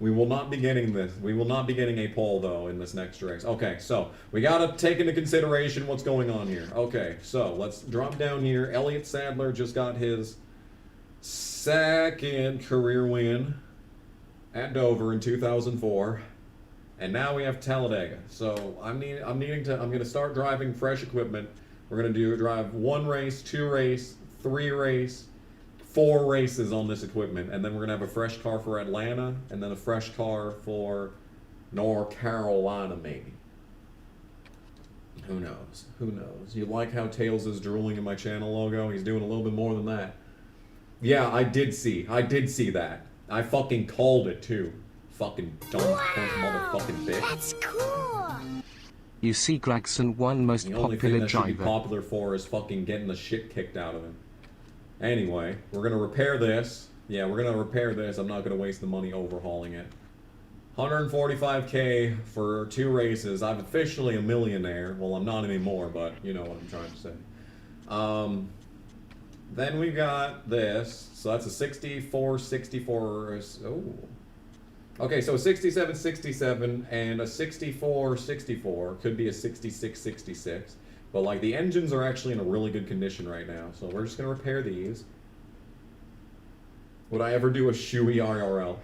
We will not be getting this. We will not be getting a poll, though, in this next race. Okay, so we got to take into consideration what's going on here. Okay, so let's drop down here. Elliott Sadler just got his 2nd career win at Dover in 2004. And now we have Talladega. So I'm going to start driving fresh equipment. We're going to drive 1 race, 2 race, 3 race, 4 races on this equipment, and then we're gonna have a fresh car for Atlanta, and then a fresh car for North Carolina, maybe. Who knows? Who knows? You like how Tails is drooling in my channel logo? He's doing a little bit more than that. Yeah, I did see that. I fucking called it too. Fucking dumb motherfucking bitch. That's cool. You see, Gregson won most the only popular thing that should be driver. popular for is fucking getting the shit kicked out of him. Anyway, we're going to repair this. Yeah, we're going to repair this. I'm not going to waste the money overhauling it. 145K for 2 races. I'm officially a millionaire. Well, I'm not anymore, but you know what I'm trying to say. Then we got this. So that's a 64, 64. Oh. Okay, so a 67, 67 and a 64, 64. Could be a 66, 66. But, like, the engines are actually in a really good condition right now. So we're just going to repair these. Would I ever do a shoey IRL?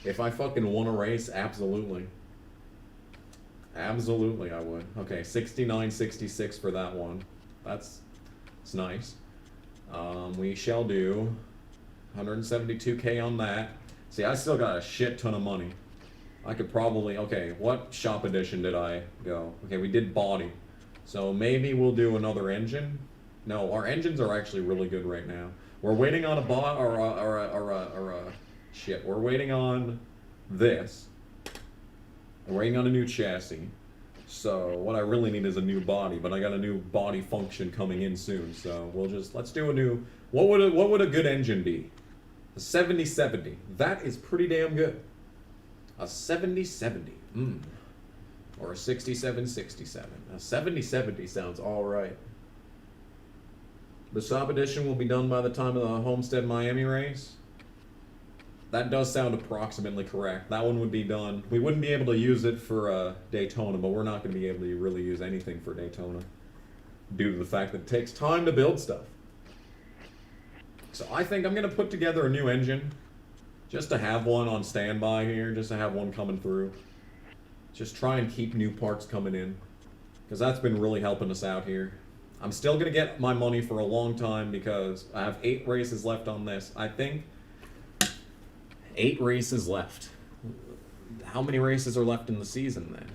If I fucking won a race, absolutely. Absolutely, I would. Okay, 69, 66 for that one. It's nice. We shall do 172K on that. See, I still got a shit ton of money. I could probably... Okay, what shop edition did I go? Okay, we did body. So maybe we'll do another engine. No, our engines are actually really good right now. We're waiting on shit. We're waiting on this. We're waiting on a new chassis. So what I really need is a new body, but I got a new body function coming in soon. So let's do a new. What would a good engine be? A 7070. That is pretty damn good. A 7070. Or a 6767. A 7070 sounds alright. The shop edition will be done by the time of the Homestead Miami race. That does sound approximately correct. That one would be done. We wouldn't be able to use it for Daytona, but we're not going to be able to really use anything for Daytona due to the fact that it takes time to build stuff. So I think I'm going to put together a new engine just to have one on standby here, just to have one coming through. Just try and keep new parts coming in, because that's been really helping us out here. I'm still going to get my money for a long time because I have 8 races left on this. I think 8 races left. How many races are left in the season then?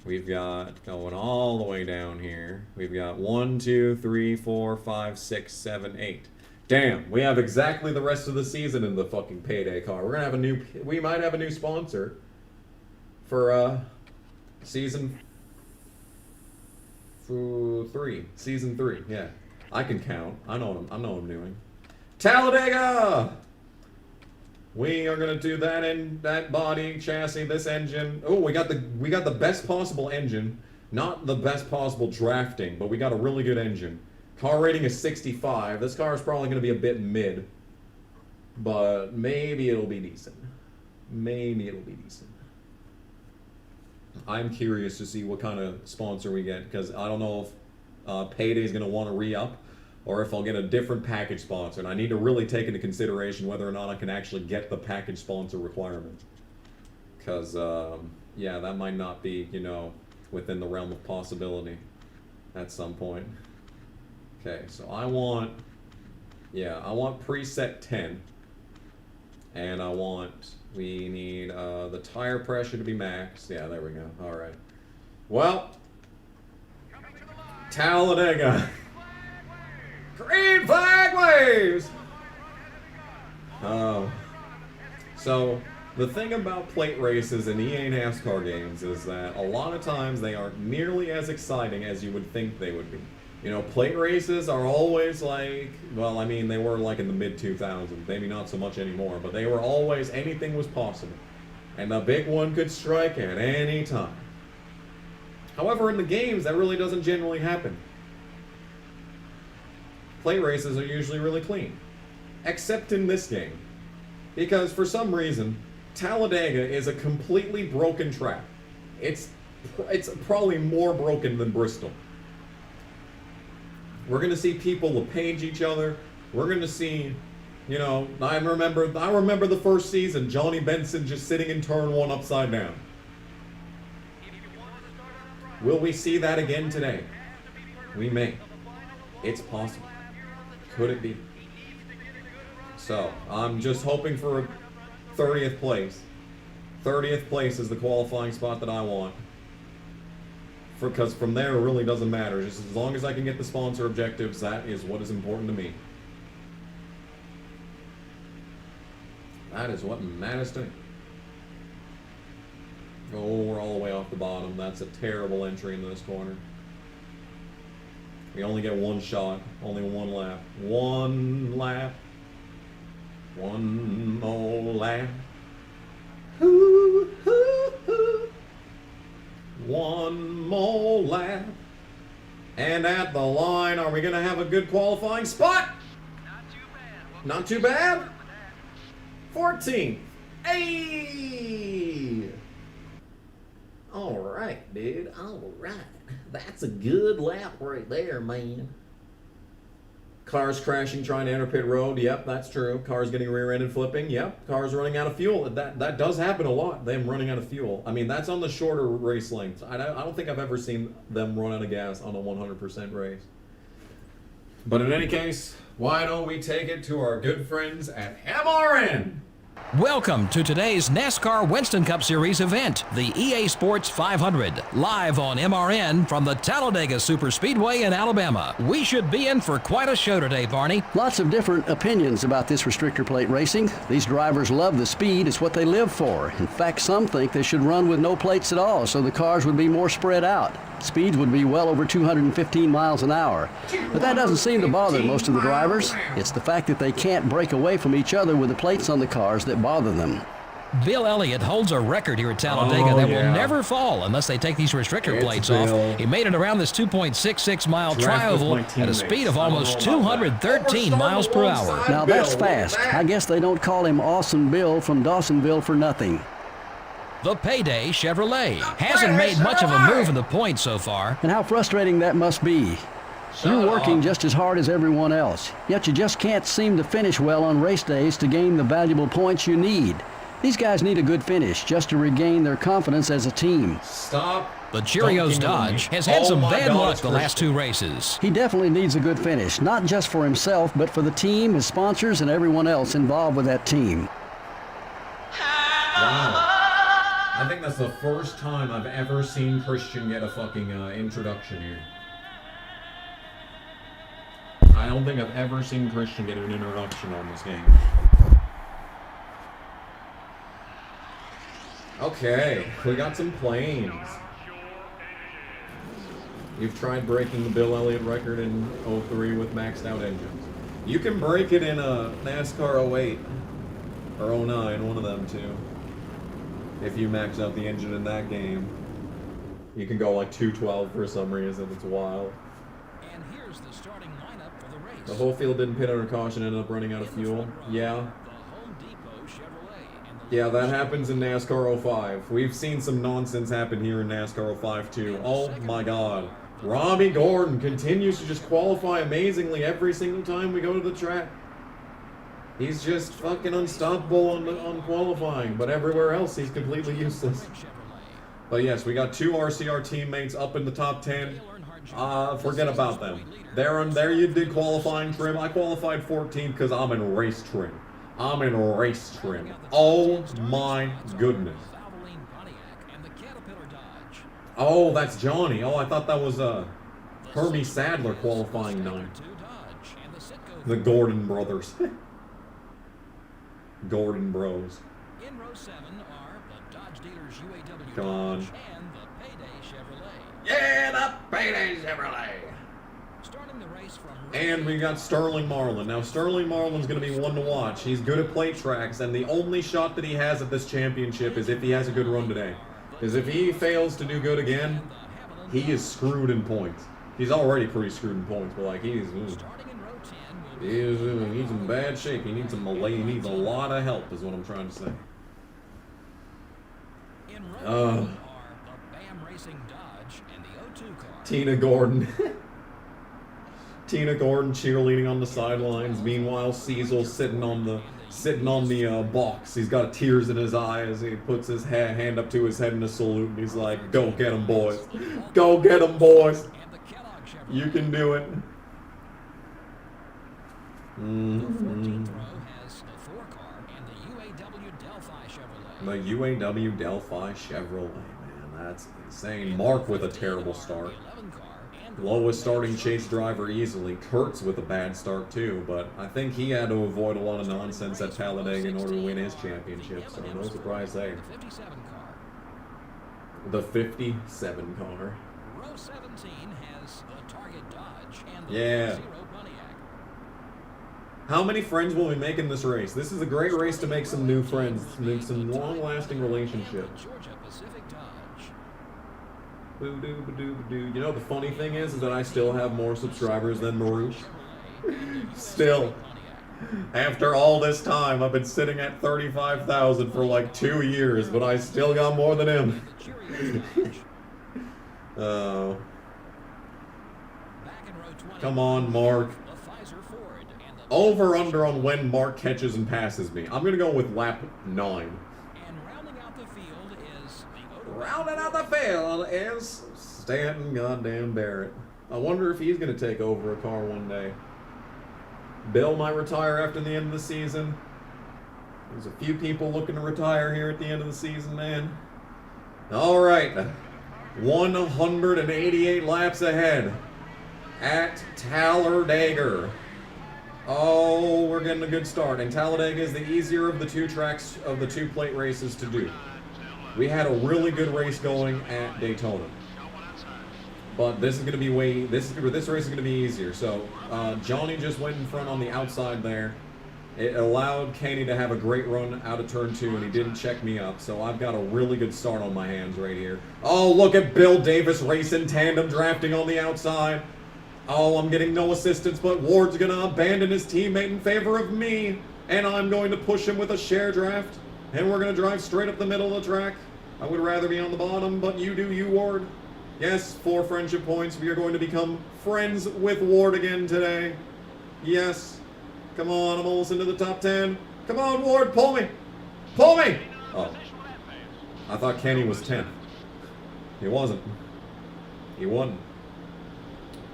We've got, going all the way down here, we've got 1, 2, 3, 4, 5, 6, 7, 8. Damn, we have exactly the rest of the season in the fucking payday car. We're going to have we might have a new sponsor for season 3. Season 3, yeah. I can count. I know what I'm doing. Talladega! We are gonna do that in that body, chassis, this engine. Oh, we got the best possible engine. Not the best possible drafting, but we got a really good engine. Car rating is 65. This car is probably gonna be a bit mid. But maybe it'll be decent. Maybe it'll be decent. I'm curious to see what kind of sponsor we get, because I don't know if Payday's going to want to re-up, or if I'll get a different package sponsor, and I need to really take into consideration whether or not I can actually get the package sponsor requirement. Because, yeah, that might not be, you know, within the realm of possibility at some point. Okay, so I want preset 10. And we need the tire pressure to be max. Yeah, there we go. Alright. Well, Talladega. Green flag waves! So, the thing about plate races in EA NASCAR games is that a lot of times they aren't nearly as exciting as you would think they would be. You know, plate races are always like, well, I mean, they were like in the mid-2000s, maybe not so much anymore, but they were always, anything was possible. And the big one could strike at any time. However, in the games, that really doesn't generally happen. Plate races are usually really clean. Except in this game. Because for some reason, Talladega is a completely broken track. It's probably more broken than Bristol. We're gonna see people page each other. We're gonna see, you know, I remember the first season, Johnny Benson just sitting in turn 1 upside down. Will we see that again today? We may. It's possible. Could it be? So, I'm just hoping for a 30th place. 30th place is the qualifying spot that I want. Because from there, it really doesn't matter. Just as long as I can get the sponsor objectives, that is what is important to me. That is what matters to me. Oh, we're all the way off the bottom. That's a terrible entry into this corner. We only get one shot. Only one lap. One lap. One more lap. Hoo, hoo, hoo. One more lap. And at the line, are we going to have a good qualifying spot? Not too bad. 14th. Hey! Alright, dude. Alright. That's a good lap right there, man. Cars crashing trying to enter pit road. Yep, that's true. Cars getting rear-ended flipping. Yep. Cars running out of fuel. That does happen a lot, them running out of fuel. I mean, that's on the shorter race lengths. I don't think I've ever seen them run out of gas on a 100% race. But in any case, why don't we take it to our good friends at MRN? Welcome to today's NASCAR Winston Cup Series event, the EA Sports 500, live on MRN from the Talladega Superspeedway in Alabama. We should be in for quite a show today, Barney. Lots of different opinions about this restrictor plate racing. These drivers love the speed. It's what they live for. In fact, some think they should run with no plates at all so the cars would be more spread out. Speeds would be well over 215 miles an hour. But that doesn't seem to bother most of the drivers. It's the fact that they can't break away from each other with the plates on the cars that bother them. Bill Elliott holds a record here at Talladega that will never fall unless they take these restrictor plates off. He made it around this 2.66 mile tri-oval at a speed of almost 213 miles per hour. Now that's fast. I guess they don't call him Awesome Bill from Dawsonville for nothing. The Payday Chevrolet hasn't made much of a move in the points so far. And how frustrating that must be. You're working just as hard as everyone else, yet you just can't seem to finish well on race days to gain the valuable points you need. These guys need a good finish just to regain their confidence as a team. Stop. The Cheerios Dodge has had some bad luck the last 2 races. He definitely needs a good finish, not just for himself, but for the team, his sponsors, and everyone else involved with that team. Wow. I think that's the first time I've ever seen Christian get a fucking introduction here. I don't think I've ever seen Christian get an introduction on this game. Okay, we got some planes. You've tried breaking the Bill Elliott record in 03 with maxed out engines. You can break it in a NASCAR 08 or 09, one of them two. If you max out the engine in that game, you can go like 212 for some reason. It's wild. And here's the starting lineup for the race. The whole field didn't pit under caution, ended up running out of fuel. Yeah. Yeah, that happens in NASCAR 05. We've seen some nonsense happen here in NASCAR 05 too. Oh my god. Robbie Gordon continues to just qualify amazingly every single time we go to the track. He's just fucking unstoppable on qualifying, but everywhere else he's completely useless. But yes, we got 2 RCR teammates up in the top 10. Forget about them. There you did qualifying trim. I qualified 14th because I'm in race trim. I'm in race trim. Oh my goodness. Oh, that's Johnny. Oh, I thought that was Hermie Sadler qualifying 9. The Gordon brothers. Gordon bros. In row 7 are the Dodge dealers UAW Come on. Dodge and the Payday Chevrolet. Yeah, the Payday Chevrolet. Starting the race from And we got Sterling Marlin. Now, Sterling Marlin's going to be one to watch. He's good at plate tracks, and the only shot that he has at this championship is if he has a good run today. Because if he fails to do good again, he is screwed in points. He's already pretty screwed in points, but like he's in bad shape. He needs he needs a lot of help, is what I'm trying to say. Tina Gordon. Tina Gordon cheerleading on the sidelines. Meanwhile, Cecil sitting on the box. He's got tears in his eyes. He puts his hand up to his head in a salute, and he's like, "Go get 'em, boys! Go get 'em, boys! You can do it." The UAW Delphi Chevrolet, man, that's insane. Mark with a terrible start. Lowest starting chase driver easily. Kurtz with a bad start too, but I think he had to avoid a lot of nonsense at Talladega in order to win his championship, so no surprise there. The 57 car. Row 17 has the Target Dodge and the Yeah. Zero Pontiac. How many friends will we make in this race? This is a great race to make some new friends, make some long-lasting relationships. Georgia Pacific Dodge. You know, the funny thing is that I still have more subscribers than Marouche. Still. After all this time, I've been sitting at 35,000 for like 2 years, but I still got more than him. Oh. Come on, Mark. Over under on when Mark catches and passes me. I'm going to go with lap 9. Rounding out the field is Stanton goddamn Barrett. I wonder if he's going to take over a car one day. Bill might retire after the end of the season. There's a few people looking to retire here at the end of the season, man. All right. 188 laps ahead at Talladega. Oh, we're getting a good start. And Talladega is the easier of the 2 tracks of the 2 plate races to do. We had a really good race going at Daytona, but this is going to be this race is going to be easier. So Johnny just went in front on the outside there. It allowed Kenny to have a great run out of turn 2, and he didn't check me up. So I've got a really good start on my hands right here. Oh, look at Bill Davis racing tandem drafting on the outside. Oh, I'm getting no assistance, but Ward's going to abandon his teammate in favor of me, and I'm going to push him with a share draft. And we're going to drive straight up the middle of the track. I would rather be on the bottom, but you do you, Ward. Yes, 4 friendship points. We are going to become friends with Ward again today. Yes. Come on, I'm almost into the top 10. Come on, Ward, pull me. Pull me! Oh. I thought Kenny was 10th. He wasn't. He wasn't.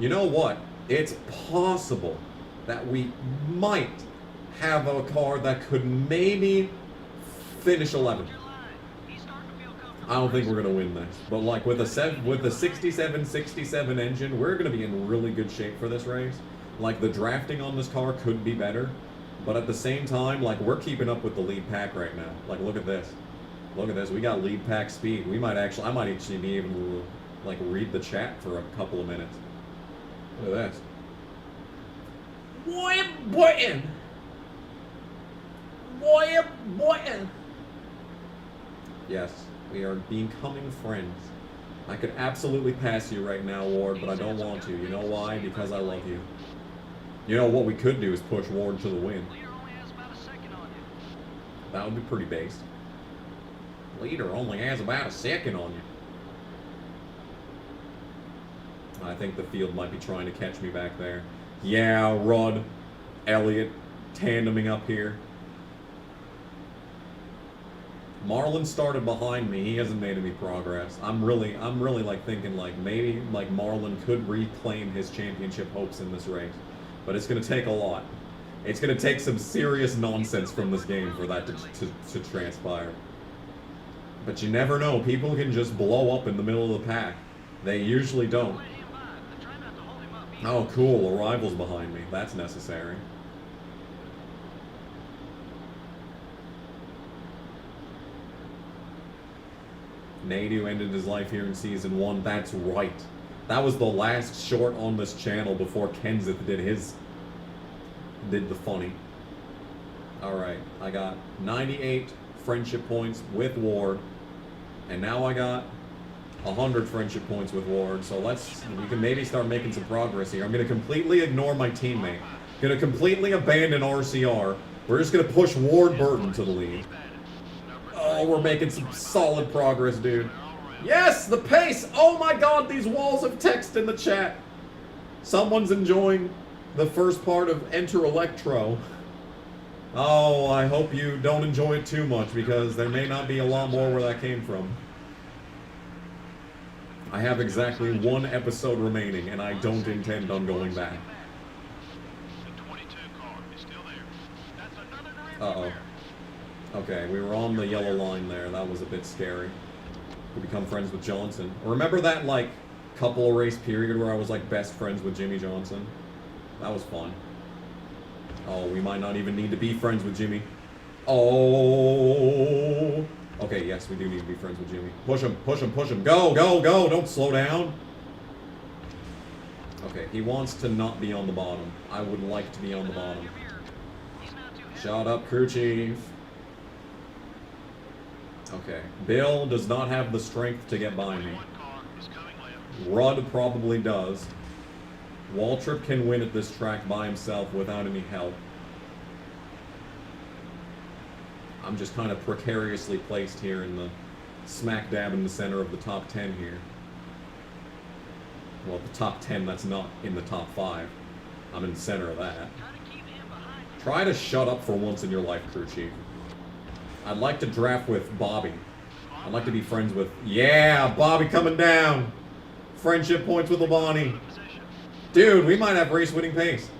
You know what? It's possible that we might have a car that could maybe finish 11th. I don't think we're going to win this, but like with the 67 engine, we're going to be in really good shape for this race. Like the drafting on this car could be better, but at the same time, like we're keeping up with the lead pack right now. Like look at this. Look at this. We got lead pack speed. I might actually be able to like read the chat for a couple of minutes. Look at this. Boy. Yes. We are becoming friends. I could absolutely pass you right now, Ward, but I don't want to. You know why? Because I love you. You know what we could do is push Ward to the win. That would be pretty based. Leader only has about a second on you. I think the field might be trying to catch me back there. Yeah, Rudd, Elliott, tandeming up here. Marlon started behind me. He hasn't made any progress. I'm really like thinking like maybe like Marlon could reclaim his championship hopes in this race, but it's gonna take a lot. It's gonna take some serious nonsense from this game for that to transpire. But you never know. People can just blow up in the middle of the pack. They usually don't. Oh, cool. A rival's behind me. That's necessary. Nadu ended his life here in Season 1. That's right. That was the last short on this channel before Kenseth did the funny. Alright, I got 98 friendship points with Ward. And now I got 100 friendship points with Ward. So we can maybe start making some progress here. I'm going to completely ignore my teammate. Going to completely abandon RCR. We're just going to push Ward Burton to the lead. Oh, we're making some solid progress, dude. Yes, the pace! Oh my god, these walls of text in the chat. Someone's enjoying the first part of Enter Electro. Oh, I hope you don't enjoy it too much, because there may not be a lot more where that came from. I have exactly one episode remaining, and I don't intend on going back. Uh-oh. Okay, we were on the yellow line there. That was a bit scary. We become friends with Johnson. Remember that, like, couple race period where I was, like, best friends with Jimmy Johnson? That was fun. Oh, we might not even need to be friends with Jimmy. Oh. Okay, yes, we do need to be friends with Jimmy. Push him, push him, push him. Go, go, go. Don't slow down. Okay, he wants to not be on the bottom. I would like to be on the bottom. Shut up, crew chief. Okay, Bill does not have the strength to get by me. Rudd probably does. Waltrip can win at this track by himself without any help. I'm just kind of precariously placed here in the smack dab in the center of the top 10 here. Well, the top 10 that's not in the top 5. I'm in the center of that. Try to shut up for once in your life, crew chief. I'd like to draft with Bobby. I'd like to be friends with... Yeah, Bobby coming down. Friendship points with Labonte. Dude, we might have race-winning pace.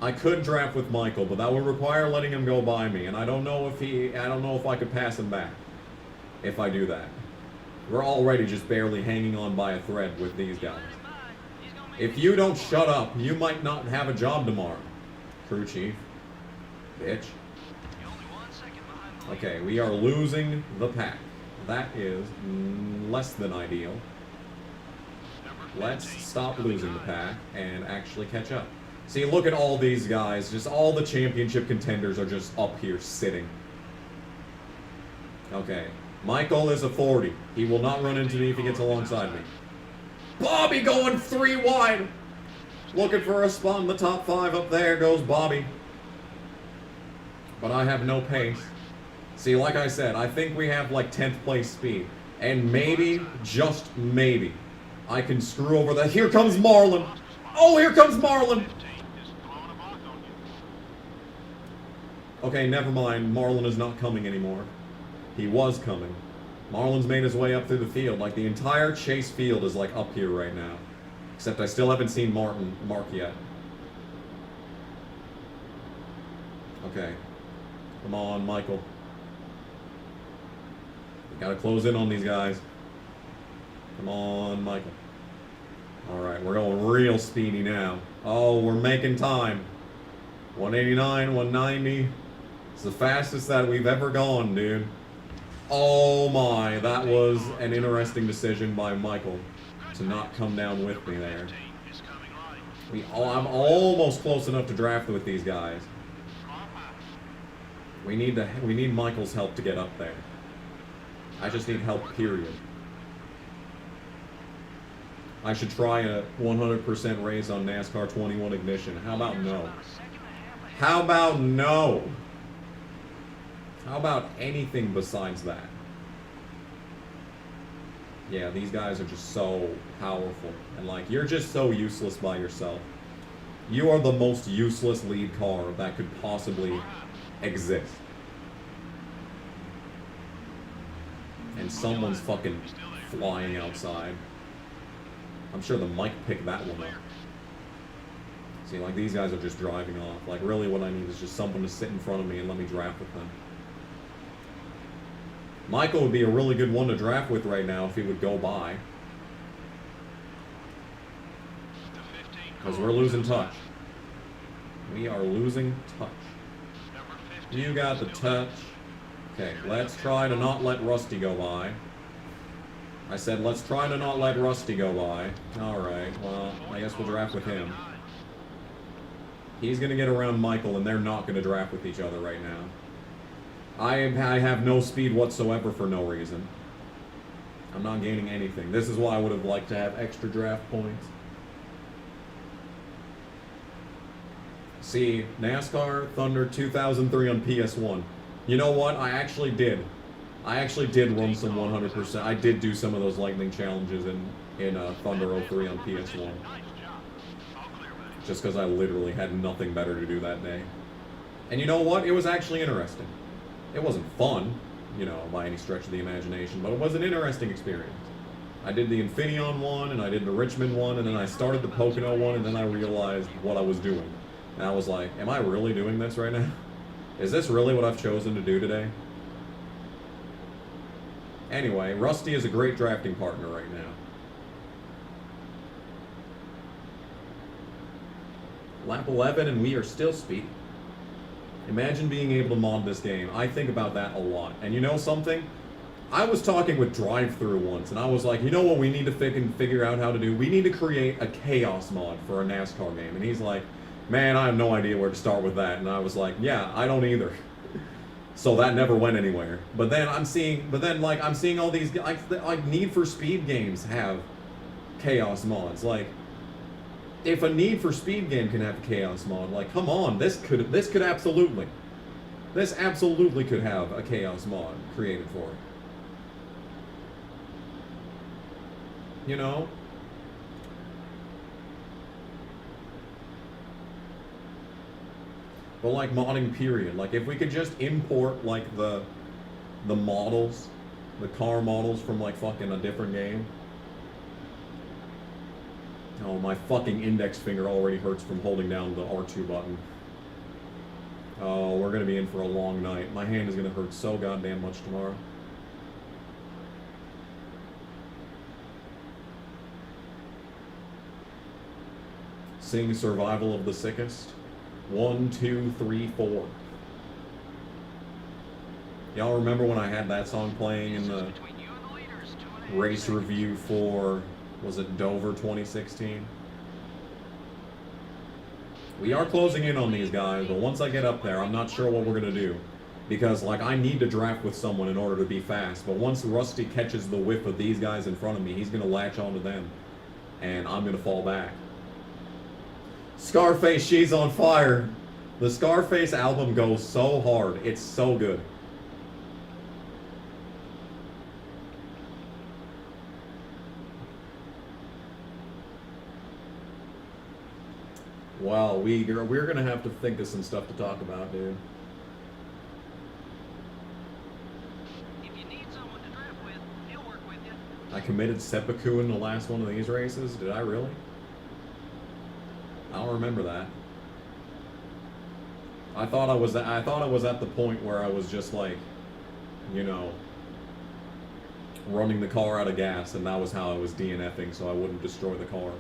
I could draft with Michael, but that would require letting him go by me, and I don't know if I could pass him back if I do that. We're already just barely hanging on by a thread with these guys. If you don't shut up, you might not have a job tomorrow. Crew chief. Bitch. Okay, we are losing the pack. That is less than ideal. Let's stop losing the pack and actually catch up. See, look at all these guys. Just all the championship contenders are just up here sitting. Okay. Michael is a 40. He will not run into me if he gets alongside me. Bobby going 3 wide. Looking for a spot in the top 5. Up there goes Bobby. But I have no pace. See, like I said, I think we have like 10th place speed. And maybe, just maybe, I can screw over that. Here comes Marlon. Oh, here comes Marlon. Okay, never mind. Marlon is not coming anymore. He was coming. Marlon's made his way up through the field. Like, the entire chase field is, like, up here right now. Except I still haven't seen Mark yet. Okay. Come on, Michael. We gotta close in on these guys. Come on, Michael. Alright, we're going real speedy now. Oh, we're making time. 189, 190. It's the fastest that we've ever gone, dude. Oh my, that was an interesting decision by Michael to not come down with me there. I'm almost close enough to draft with these guys. We need Michael's help to get up there. I just need help, period. I should try a 100% race on NASCAR 21 Ignition. How about no? How about no? How about anything besides that? Yeah, these guys are just so powerful. And, like, you're just so useless by yourself. You are the most useless lead car that could possibly exist. And someone's fucking flying outside. I'm sure the mic picked that one up. See, like, these guys are just driving off. Like, really what I need is just someone to sit in front of me and let me draft with them. Michael would be a really good one to draft with right now if he would go by. Because we're losing touch. We are losing touch. You got the touch. Okay, let's try to not let Rusty go by. I said, let's try to not let Rusty go by. Alright, well, I guess we'll draft with him. He's going to get around Michael, and they're not going to draft with each other right now. I have no speed whatsoever for no reason. I'm not gaining anything. This is why I would have liked to have extra draft points. See, NASCAR Thunder 2003 on PS1. You know what? I actually did. I actually did run some 100%. I did do some of those lightning challenges in Thunder 03 on PS1. Just because I literally had nothing better to do that day. And you know what? It was actually interesting. It wasn't fun, you know, by any stretch of the imagination, but it was an interesting experience. I did the Infineon one, and I did the Richmond one, and then I started the Pocono one, and then I realized what I was doing. And I was like, am I really doing this right now? Is this really what I've chosen to do today? Anyway, Rusty is a great drafting partner right now. Lap 11 and we are still speeding. Imagine being able to mod this game. I think about that a lot. And you know something? I was talking with Drive-Thru once, and I was like, you know what we need to figure out how to do? We need to create a chaos mod for a NASCAR game. And he's like, man, I have no idea where to start with that. And I was like, yeah, I don't either. So that never went anywhere. But then I'm seeing all these, like Need for Speed games have chaos mods. Like, if a Need for Speed game can have a chaos mod, like, come on, this absolutely could have a chaos mod created for it. You know? But like modding period, like if we could just import like the models, the car models from like fucking a different game. Oh, my fucking index finger already hurts from holding down the R2 button. Oh, we're gonna be in for a long night. My hand is gonna hurt so goddamn much tomorrow. Sing Survival of the Sickest. 1, 2, 3, 4. Y'all remember when I had that song playing in the race review for, was it Dover 2016? We are closing in on these guys, but once I get up there, I'm not sure what we're going to do. Because, like, I need to draft with someone in order to be fast, but once Rusty catches the whiff of these guys in front of me, he's going to latch onto them, and I'm going to fall back. Scarface, She's on Fire. The Scarface album goes so hard. It's so good. Wow, we're going to have to think of some stuff to talk about, dude. If you need someone to draft with, he'll work with you. I committed seppuku in the last one of these races. Did I really? I don't remember that. I thought I was at the point where I was just like, you know, running the car out of gas, and that was how I was DNFing so I wouldn't destroy the car.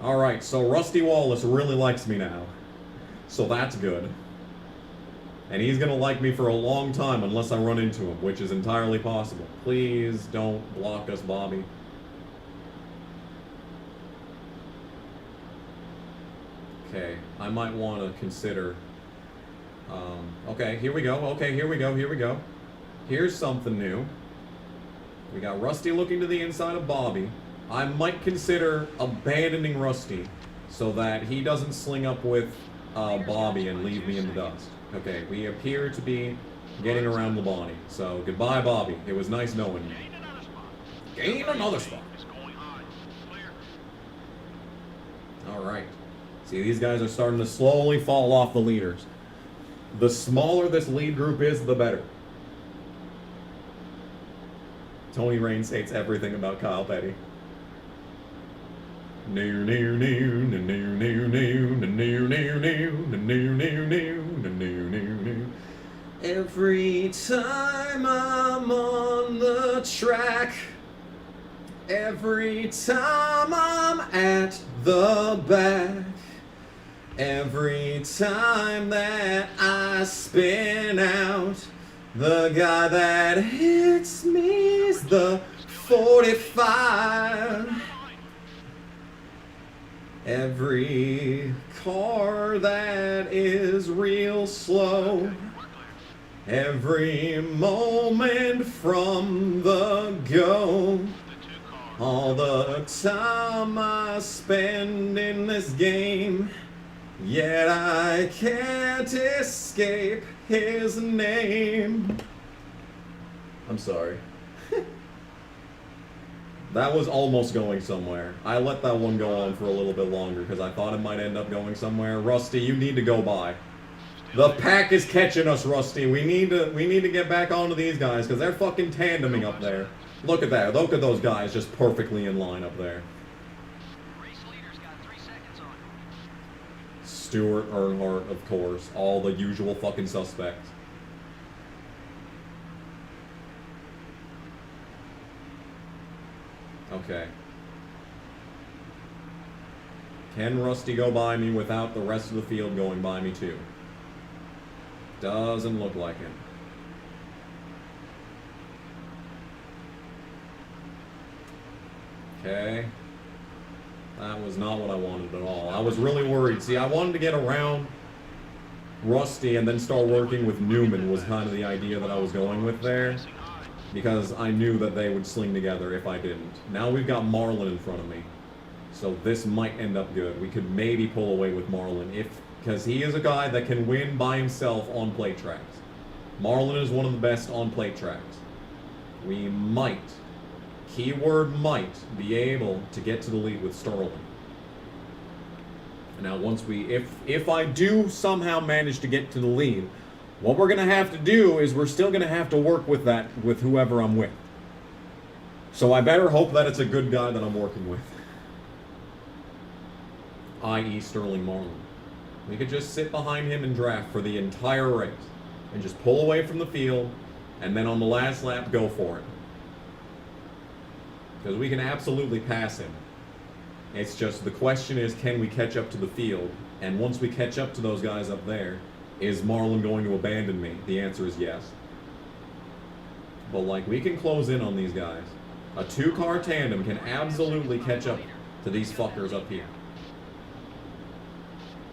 Alright, so Rusty Wallace really likes me now. So that's good. And he's gonna like me for a long time unless I run into him, which is entirely possible. Please don't block us, Bobby. Okay, I might want to consider... okay, here we go. Okay, here we go. Here's something new. We got Rusty looking to the inside of Bobby. I might consider abandoning Rusty so that he doesn't sling up with Bobby and leave me in the dust. Okay, we appear to be getting around Labonte. So, goodbye, Bobby. It was nice knowing you. gain another spot. All right. See, these guys are starting to slowly fall off the leaders. The smaller this lead group is, the better. Tony Raines hates everything about Kyle Petty. Every time I'm on the track, every time I'm at the back, every time that I spin out, the guy that hits me is the 45. Every car that is real slow, every moment from the go, all the time I spend in this game, yet I can't escape his name. I'm sorry. That was almost going somewhere. I let that one go on for a little bit longer because I thought it might end up going somewhere. Rusty, you need to go by. The pack is catching us, Rusty. We need to get back onto these guys because they're fucking tandeming up there. Look at that. Look at those guys just perfectly in line up there. Race leader's got 3 seconds on him. Stewart, Earnhardt, of course. All the usual fucking suspects. Okay. Can Rusty go by me without the rest of the field going by me too? Doesn't look like it. Okay. That was not what I wanted at all. I was really worried. See, I wanted to get around Rusty and then start working with Newman was kind of the idea that I was going with there. Because I knew that they would sling together if I didn't. Now we've got Marlin in front of me. So this might end up good. We could maybe pull away with Marlin because he is a guy that can win by himself on plate tracks. Marlin is one of the best on plate tracks. We might, keyword might, be able to get to the lead with Sterling. Now once if I do somehow manage to get to the lead, what we're going to have to do is we're still going to have to work with that with whoever I'm with. So I better hope that it's a good guy that I'm working with. I.e. Sterling Marlin. We could just sit behind him and draft for the entire race. And just pull away from the field. And then on the last lap, go for it. Because we can absolutely pass him. It's just the question is, can we catch up to the field? And once we catch up to those guys up there, is Marlin going to abandon me? The answer is yes. But like, we can close in on these guys. A 2-car tandem can absolutely catch up to these fuckers up here.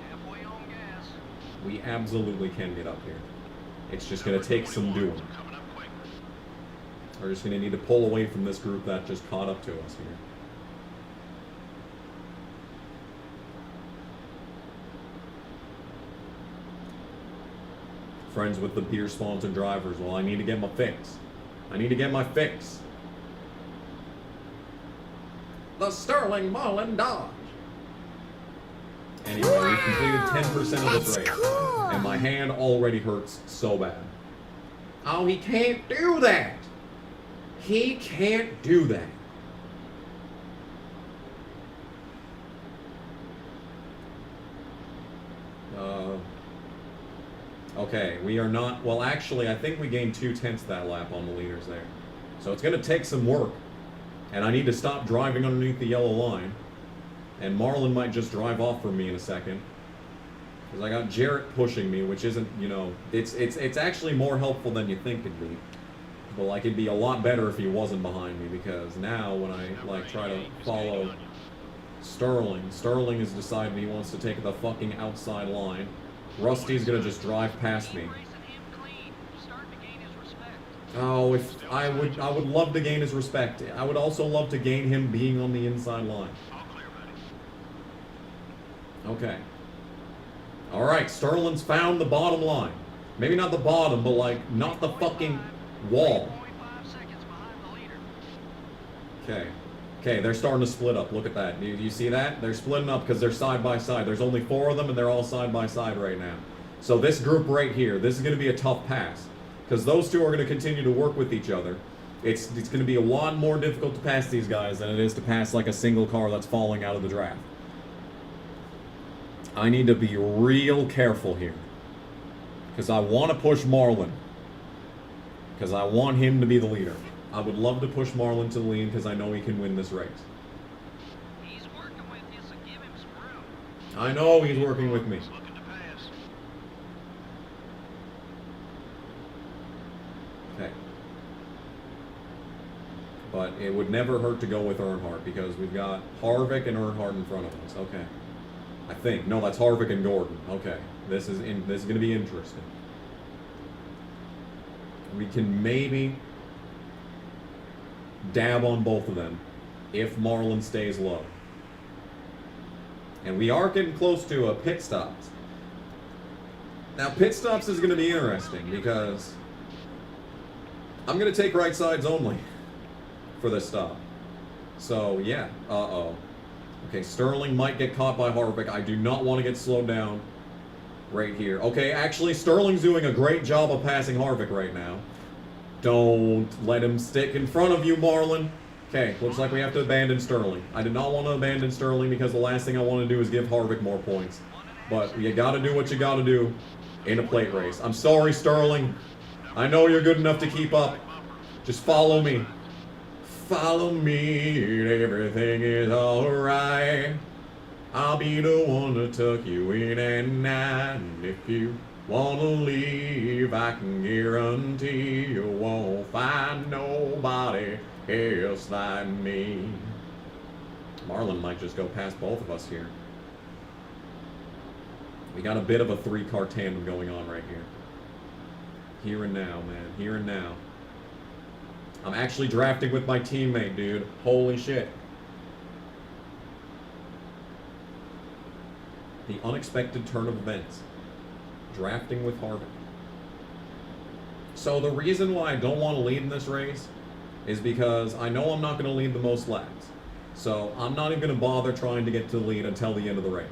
Halfway on gas. We absolutely can get up here. It's just going to take some doing. We're just going to need to pull away from this group that just caught up to us here. Friends with the beer sponsored drivers. Well, I need to get my fix. I need to get my fix. The Sterling Marlin Dodge. Anyway, we've completed 10% of this race. Cool. And my hand already hurts so bad. Oh, he can't do that. He can't do that. Okay, we are not... Well, actually, I think we gained 2/10 that lap on the leaders there. So it's going to take some work. And I need to stop driving underneath the yellow line. And Marlin might just drive off from me in a second. Because I got Jarrett pushing me, which isn't, you know... It's actually more helpful than you think it'd be. But, like, it'd be a lot better if he wasn't behind me. Because now, when I, like, try to follow Sterling has decided he wants to take the fucking outside line. Rusty's gonna just drive past me. Oh, if I would love to gain his respect. I would also love to gain him being on the inside line. Okay. Alright, Sterling's found the bottom line. Maybe not the bottom, but like, not the fucking wall. Okay. Okay, they're starting to split up. Look at that. You see that? They're splitting up because they're side by side. There's only 4 of them, and they're all side by side right now. So this group right here, this is going to be a tough pass because those two are going to continue to work with each other. It's going to be a lot more difficult to pass these guys than it is to pass like a single car that's falling out of the draft. I need to be real careful here because I want to push Marlin because I want him to be the leader. I would love to push Marlin to the lead because I know he can win this race. He's working with you, so give him some room. I know he's working with me. He's looking to pass. Okay. But it would never hurt to go with Earnhardt because we've got Harvick and Earnhardt in front of us. Okay. I think. No, that's Harvick and Gordon. Okay. This is going to be interesting. We can maybe dab on both of them if Marlin stays low. And we are getting close to a pit stops. Now, pit stops is going to be interesting because I'm going to take right sides only for this stop. So, yeah. Uh-oh. Okay, Sterling might get caught by Harvick. I do not want to get slowed down right here. Okay, actually, Sterling's doing a great job of passing Harvick right now. Don't let him stick in front of you, Marlin. Okay, looks like we have to abandon Sterling. I did not want to abandon Sterling because the last thing I want to do is give Harvick more points. But you got to do what you got to do in a plate race. I'm sorry, Sterling. I know you're good enough to keep up. Just follow me. Follow me, and everything is alright. I'll be the one to tuck you in at night. And if you wanna leave, I can guarantee you won't find nobody else like me. Marlin might just go past both of us here. We got a bit of a 3-car tandem going on right here. Here and now, man. Here and now. I'm actually drafting with my teammate, dude. Holy shit. The unexpected turn of events. Drafting with Harvick. So the reason why I don't want to lead in this race is because I know I'm not going to lead the most laps. So I'm not even going to bother trying to get to the lead until the end of the race.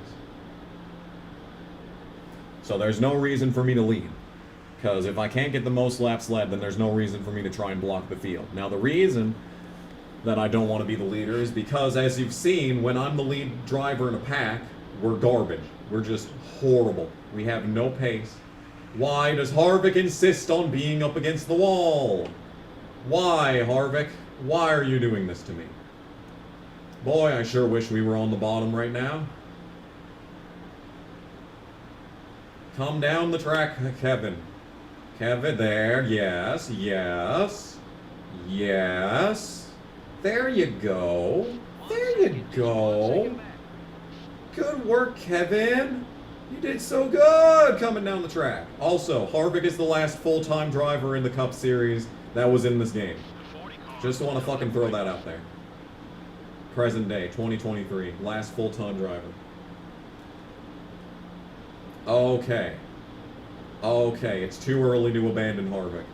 So there's no reason for me to lead. Because if I can't get the most laps led, then there's no reason for me to try and block the field. Now the reason that I don't want to be the leader is because, as you've seen, when I'm the lead driver in a pack, we're garbage. We're just horrible. We have no pace. Why does Harvick insist on being up against the wall? Why, Harvick? Why are you doing this to me? Boy, I sure wish we were on the bottom right now. Come down the track, Kevin. Kevin, there. Yes, yes, yes. There you go. There you go. Good work, Kevin. You did so good coming down the track. Also, Harvick is the last full-time driver in the Cup Series that was in this game. Just want to fucking throw that out there. Present day, 2023. Last full-time driver. Okay. Okay, it's too early to abandon Harvick.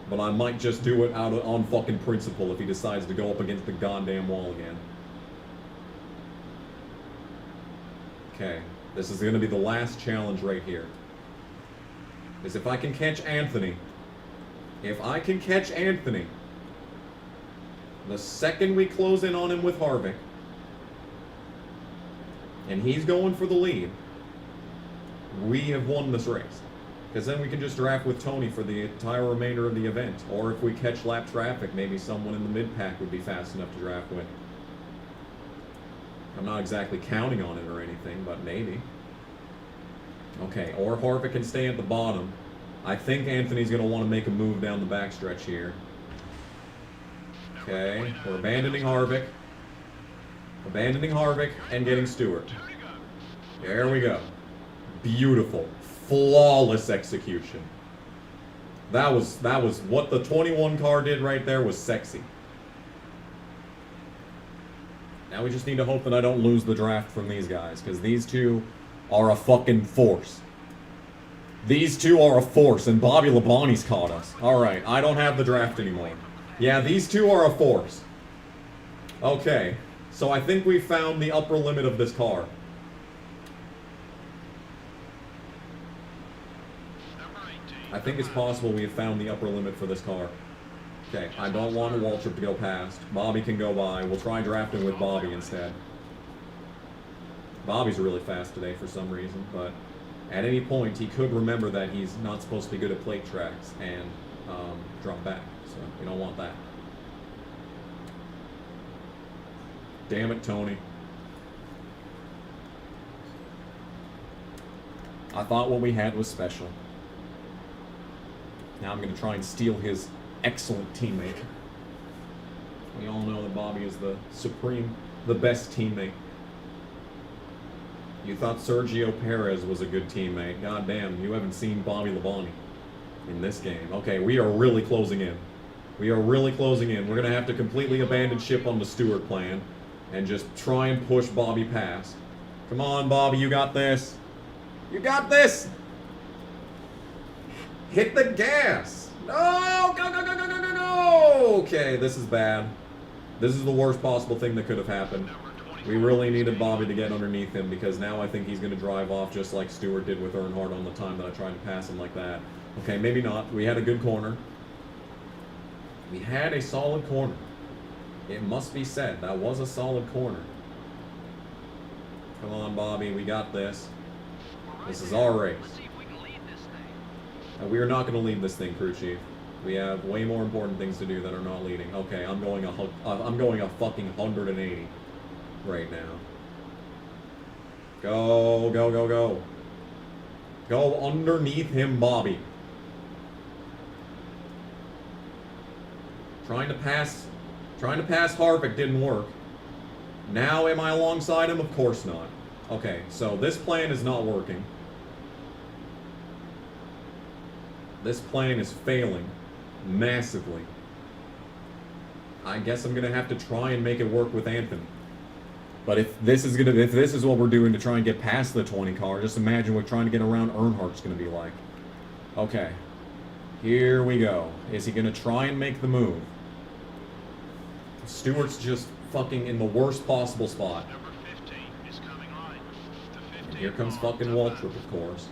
But I might just do it on fucking principle if he decides to go up against the goddamn wall again. Okay, this is going to be the last challenge right here. Is if I can catch Anthony. If I can catch Anthony, the second we close in on him with Harvick, and he's going for the lead, we have won this race. Because then we can just draft with Tony for the entire remainder of the event. Or if we catch lap traffic, maybe someone in the mid-pack would be fast enough to draft with. I'm not exactly counting on it or anything, but maybe. Okay, or Harvick can stay at the bottom. I think Anthony's going to want to make a move down the backstretch here. Okay, we're abandoning Harvick. Abandoning Harvick and getting Stewart. There we go. Beautiful. Flawless execution. That was what the 21 car did right there was sexy. Now we just need to hope that I don't lose the draft from these guys, because these two are a fucking force. These two are a force, and Bobby Labonte's caught us. Alright, I don't have the draft anymore. Yeah, these two are a force. Okay, so I think we found the upper limit of this car. I think it's possible we have found the upper limit for this car. Okay, I don't want Waltrip to go past. Bobby can go by. We'll try drafting with Bobby instead. Bobby's really fast today for some reason, but at any point he could remember that he's not supposed to be good at plate tracks and drop back. So we don't want that. Damn it, Tony. I thought what we had was special. Now I'm going to try and steal his excellent teammate. We all know that Bobby is the best teammate. You thought Sergio Perez was a good teammate. God damn, you haven't seen Bobby Labonte in this game. Okay, we are really closing in. We are really closing in. We're going to have to completely abandon ship on the Stewart plan and just try and push Bobby past. Come on, Bobby, you got this. You got this! Hit the gas! No! Go, go, go, go, go, go, go! Okay, this is bad. This is the worst possible thing that could have happened. We really needed Bobby to get underneath him because now I think he's going to drive off just like Stewart did with Earnhardt on the time that I tried to pass him like that. Okay, maybe not. We had a good corner. We had a solid corner. It must be said, that was a solid corner. Come on, Bobby, we got this. This is our race. We are not going to lead this thing, crew chief. We have way more important things to do that are not leading. Okay, I'm going a fucking 180 right now. Go, go, go, go. Go underneath him, Bobby. Trying to pass Harvick didn't work. Now am I alongside him? Of course not. Okay, so this plan is not working. This plan is failing massively. I guess I'm gonna have to try and make it work with Anthony. But if this is what we're doing to try and get past the 20 car, just imagine what trying to get around Earnhardt's gonna be like. Okay. Here we go. Is he gonna try and make the move? Stewart's just fucking in the worst possible spot. And here comes fucking Waltrip, of course.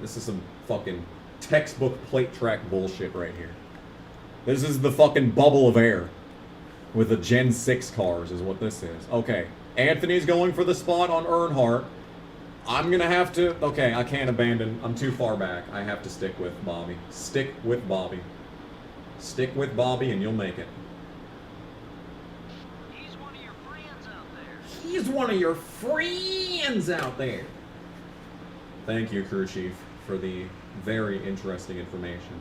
This is some fucking textbook plate track bullshit right here. This is the fucking bubble of air with the Gen 6 cars is what this is. Okay, Anthony's going for the spot on Earnhardt. I'm gonna have to... Okay, I can't abandon. I'm too far back. I have to stick with Bobby. Stick with Bobby. Stick with Bobby and you'll make it. He's one of your friends out there. He's one of your friends out there. Thank you, crew chief, for the very interesting information.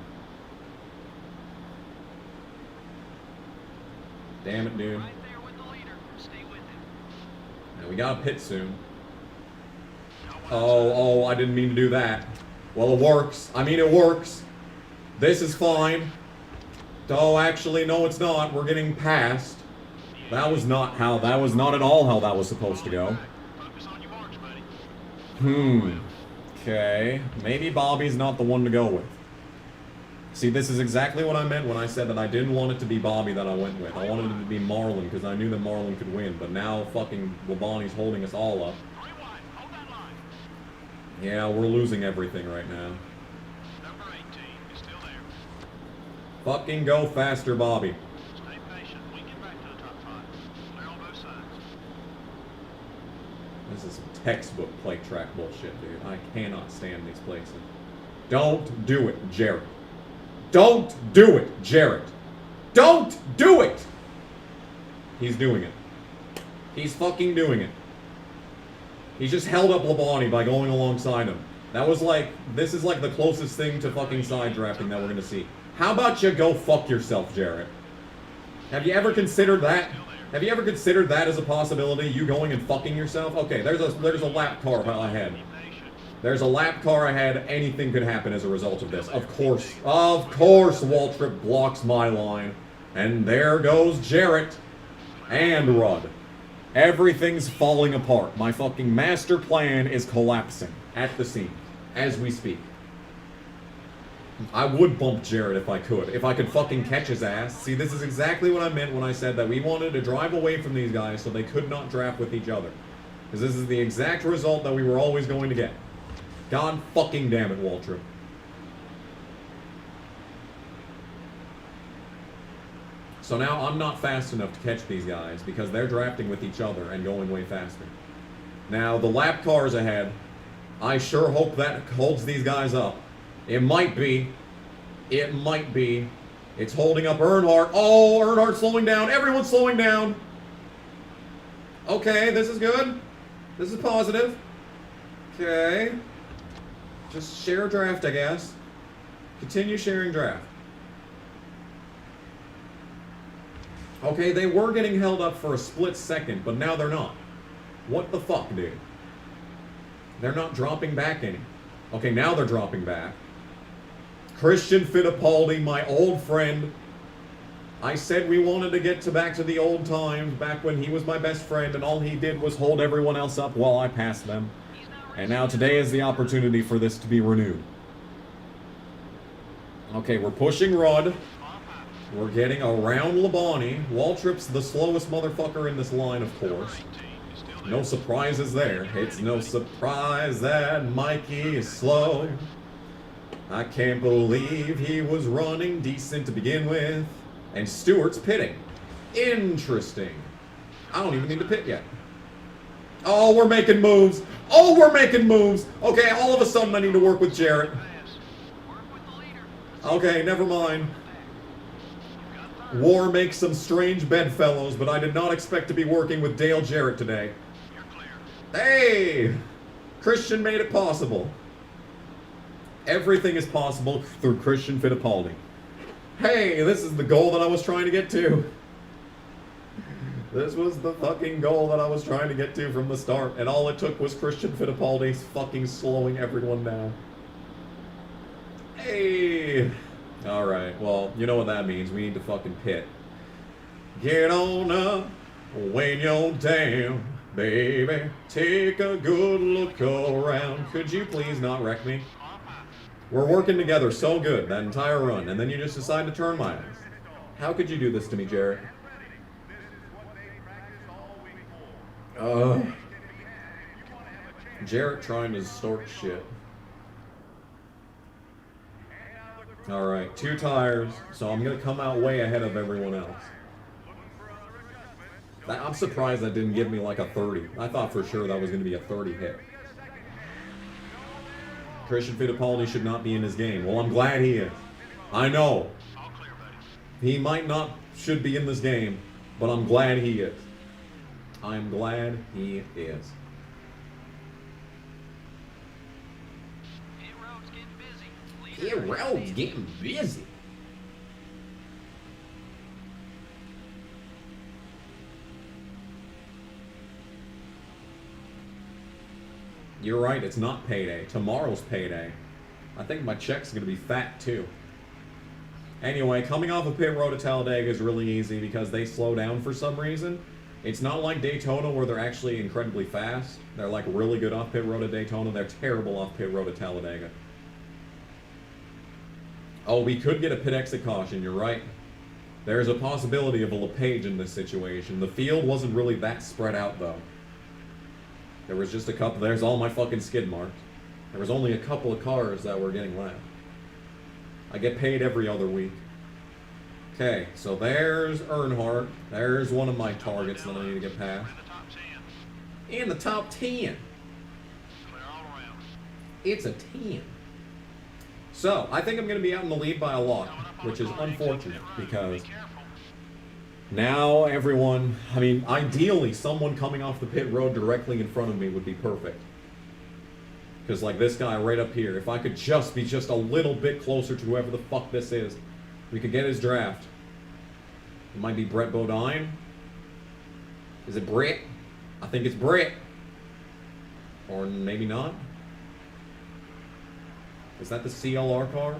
Damn it, dude. Right there with the leader. Stay with him. Now we got a pit soon. Oh, I didn't mean to do that. Well, it works. I mean, it works. This is fine. Oh, actually, no, it's not. We're getting passed. That was not at all how that was supposed to go. Okay. Maybe Bobby's not the one to go with. See, this is exactly what I meant when I said that I didn't want it to be Bobby that I went with. I wanted it to be Marlon because I knew that Marlon could win, but now fucking Labonte's holding us all up. Yeah, we're losing everything right now. Number 18 is still there. Fucking go faster, Bobby. Stay patient. We get back to the top 5. Clear on both sides. This is some textbook plate track bullshit, dude. I cannot stand these places. Don't do it, Jarrett. Don't do it, Jarrett. Don't do it! He's doing it. He's fucking doing it. He just held up Labonte by going alongside him. That was like, this is like the closest thing to fucking side drafting that we're gonna see. How about you go fuck yourself, Jarrett? Have you ever considered that? Have you ever considered that as a possibility? You going and fucking yourself? Okay, there's a lap car ahead. There's a lap car ahead. Anything could happen as a result of this. Of course, Waltrip blocks my line. And there goes Jarrett and Rudd. Everything's falling apart. My fucking master plan is collapsing at the seams as we speak. I would bump Jarrett if I could. If I could fucking catch his ass. See, this is exactly what I meant when I said that we wanted to drive away from these guys so they could not draft with each other. Because this is the exact result that we were always going to get. God fucking damn it, Waltrip. So now I'm not fast enough to catch these guys because they're drafting with each other and going way faster. Now, the lap cars ahead, I sure hope that holds these guys up. It might be. It might be. It's holding up Earnhardt. Oh, Earnhardt slowing down. Everyone's slowing down. Okay, this is good. This is positive. Okay. Just share draft, I guess. Continue sharing draft. Okay, they were getting held up for a split second, but now they're not. What the fuck, dude? They're not dropping back any. Okay, now they're dropping back. Christian Fittipaldi, my old friend. I said we wanted to get back to the old times, back when he was my best friend, and all he did was hold everyone else up while I passed them. And now today is the opportunity for this to be renewed. Okay, we're pushing Rudd. We're getting around Labonte. Waltrip's the slowest motherfucker in this line, of course. No surprises there. It's no surprise that Mikey is slow. I can't believe he was running decent to begin with. And Stewart's pitting. Interesting. I don't even need to pit yet. Oh, we're making moves. Oh, we're making moves. Okay, all of a sudden I need to work with Jarrett. Okay, never mind. War makes some strange bedfellows, but I did not expect to be working with Dale Jarrett today. Hey! Christian made it possible. Everything is possible through Christian Fittipaldi. Hey, this is the goal that I was trying to get to. This was the fucking goal that I was trying to get to from the start, and all it took was Christian Fittipaldi fucking slowing everyone down. Hey! Alright, well, you know what that means. We need to fucking pit. Get on up when you're down, baby. Take a good look around. Could you please not wreck me? We're working together so good that entire run, and then you just decide to turn my ass. How could you do this to me, Jarrett? Jarrett trying to start shit. Alright, 2 tires, so I'm going to come out way ahead of everyone else. I'm surprised that didn't give me like a 30. I thought for sure that was going to be a 30 hit. Christian Fittipaldi should not be in his game. Well, I'm glad he is. I know. He might not should be in this game, but I'm glad he is. I'm glad he is. Pit road's getting busy. You're right, it's not payday. Tomorrow's payday. I think my check's gonna be fat too. Anyway, coming off of pit road at Talladega is really easy because they slow down for some reason. It's not like Daytona where they're actually incredibly fast. They're like really good off pit road at Daytona. They're terrible off pit road at Talladega. Oh, we could get a pit exit caution, you're right. There's a possibility of a LePage in this situation. The field wasn't really that spread out though. There was just a couple. There's all my fucking skid marks. There was only a couple of cars that were getting left. I get paid every other week. Okay, so there's Earnhardt. There's one of my targets that I need to get past. In the top 10. It's a 10. So, I think I'm going to be out in the lead by a lot, which is unfortunate because now everyone, I mean, ideally someone coming off the pit road directly in front of me would be perfect. Because like this guy right up here, if I could just be just a little bit closer to whoever the fuck this is, we could get his draft. It might be Brett Bodine. Is it Brett? I think it's Brett. Or maybe not. Is that the CLR car?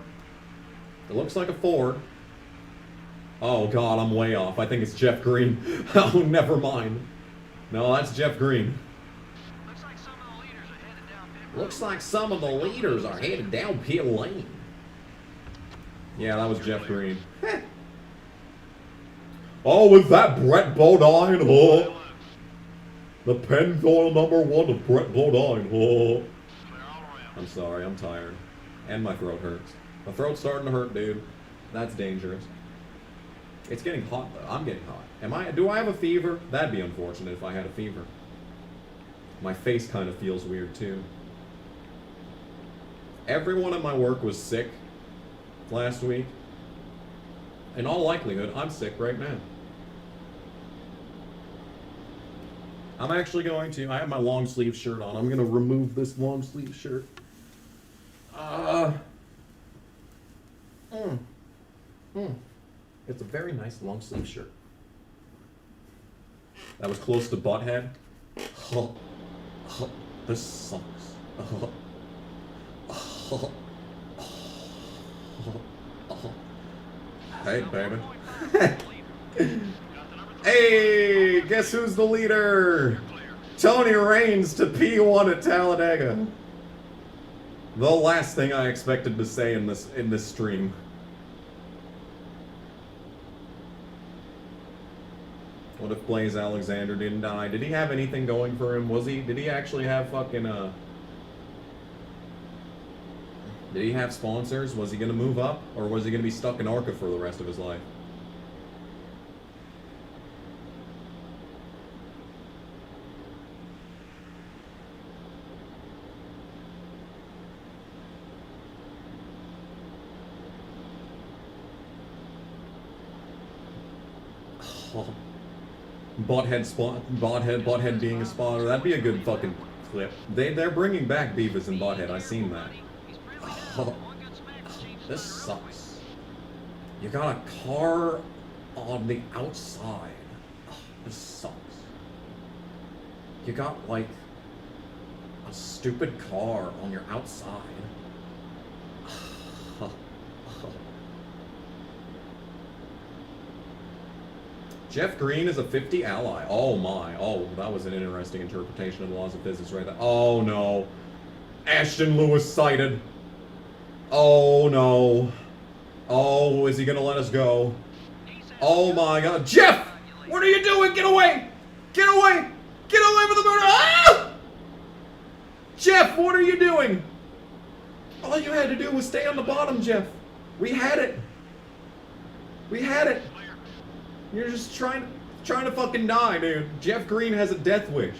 It looks like a Ford. Oh god, I'm way off. I think it's Jeff Green. Oh, never mind. No, that's Jeff Green. Looks like some of the leaders are headed down pit lane. Looks like some of the leaders are headed down pit lane. Yeah, that was Jeff Green. Oh, was that Brett Bodine? Oh. The Pennzoil #1 of Brett Bodine. Oh. I'm sorry, I'm tired. And my throat hurts. My throat's starting to hurt, dude. That's dangerous. It's getting hot, though. I'm getting hot. Do I have a fever? That'd be unfortunate if I had a fever. My face kind of feels weird, too. Everyone at my work was sick last week. In all likelihood, I'm sick right now. I'm actually going to... I have my long sleeve shirt on. I'm going to remove this long sleeve shirt. It's a very nice long sleeve shirt. That was close to butthead. This sucks. Hey, baby. Hey, guess who's the leader? Tony Raines to P1 at Talladega. The last thing I expected to say in this stream. What if Blaze Alexander didn't die? Did he have anything going for him? Did he actually have fucking, did he have sponsors? Was he gonna move up? Or was he gonna be stuck in ARCA for the rest of his life? Butthead being a spotter. That'd be a good fucking clip. They're bringing back Beavis and Butthead. I've seen that. Oh, this sucks. You got a car on the outside. Oh, this sucks. You got like a stupid car on your outside. Jeff Green is a 50 ally. Oh my. Oh, that was an interesting interpretation of the laws of physics right there. Oh no. Ashton Lewis sighted. Oh no. Oh, is he gonna let us go? Oh my god. Jeff! What are you doing? Get away! Get away! Get away from the murder! Ah! Jeff, what are you doing? All you had to do was stay on the bottom, Jeff. We had it. We had it. You're just trying to fucking die, dude. Jeff Green has a death wish.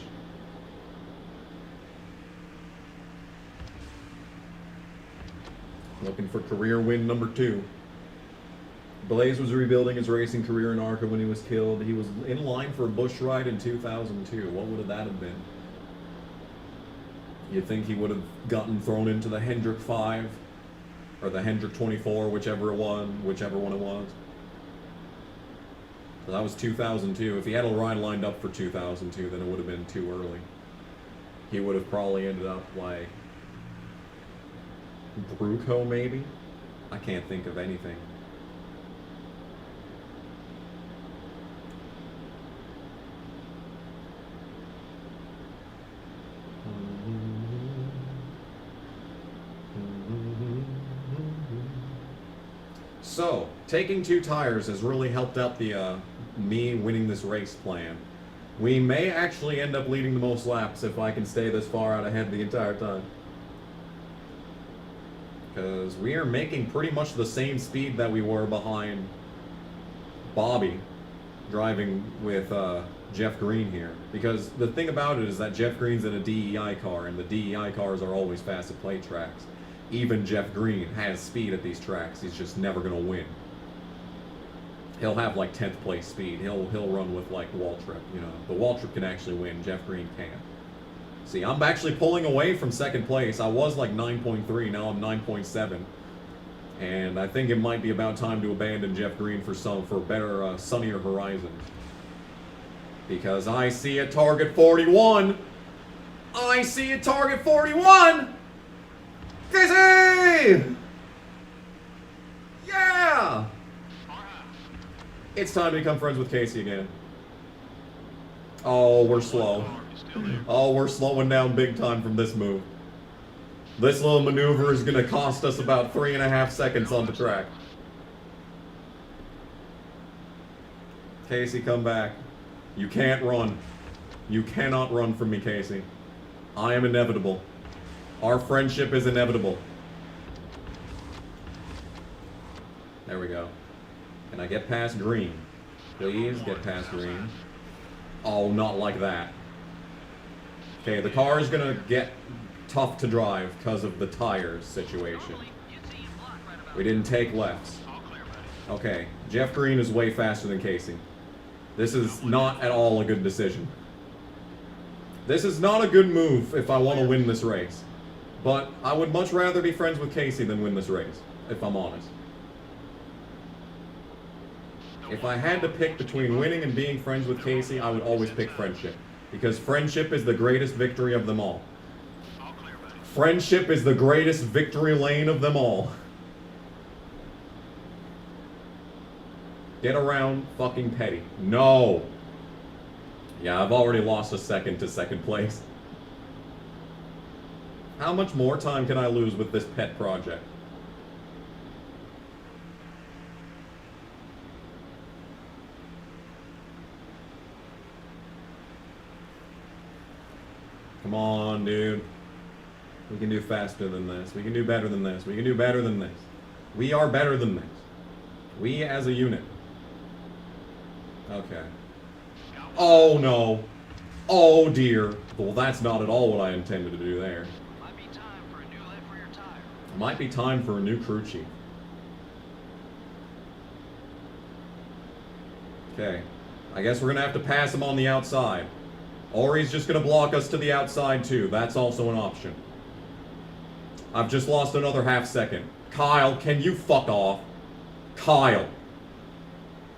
Looking for career win number 2. Blaze was rebuilding his racing career in ARCA when he was killed. He was in line for a Busch ride in 2002. What would that have been? You'd think he would have gotten thrown into the Hendrick 5 or the Hendrick 24, whichever one it was. So that was 2002. If he had a ride lined up for 2002, then it would have been too early. He would have probably ended up like Bruco, maybe? I can't think of anything. So, taking 2 tires has really helped out the me winning this race plan. We may actually end up leading the most laps if I can stay this far out ahead the entire time. Because we are making pretty much the same speed that we were behind Bobby driving with Jeff Green here. Because the thing about it is that Jeff Green's in a DEI car, and the DEI cars are always fast at play tracks. Even Jeff Green has speed at these tracks. He's just never going to win. He'll have like 10th place speed. He'll run with like Waltrip, you know. But Waltrip can actually win. Jeff Green can't. See, I'm actually pulling away from 2nd place. I was like 9.3. Now I'm 9.7. And I think it might be about time to abandon Jeff Green for better, sunnier horizons. Because I see a target 41. I see a target 41. Casey! Yeah! It's time to become friends with Casey again. Oh, we're slow. Oh, we're slowing down big time from this move. This little maneuver is going to cost us about 3.5 seconds on the track. Casey, come back. You can't run. You cannot run from me, Casey. I am inevitable. Our friendship is inevitable. There we go. Can I get past green? Please get past green. Oh, not like that. Okay, the car is gonna get tough to drive because of the tires situation. We didn't take lefts. Okay, Jeff Green is way faster than Casey. This is not at all a good decision. This is not a good move if I want to win this race. But I would much rather be friends with Casey than win this race, if I'm honest. If I had to pick between winning and being friends with Casey, I would always pick friendship. Because friendship is the greatest victory of them all. Friendship is the greatest victory lane of them all. Get around fucking Petty. No! Yeah, I've already lost a second to second place. How much more time can I lose with this pet project? Come on, dude. We can do faster than this. We can do better than this. We can do better than this. We are better than this. We as a unit. Okay. Oh, no. Oh, dear. Well, that's not at all what I intended to do there. Might be time for a new left rear tire. Might be time for a new crew chief. Okay. I guess we're going to have to pass him on the outside. Or he's just going to block us to the outside, too. That's also an option. I've just lost another half second. Kyle, can you fuck off? Kyle.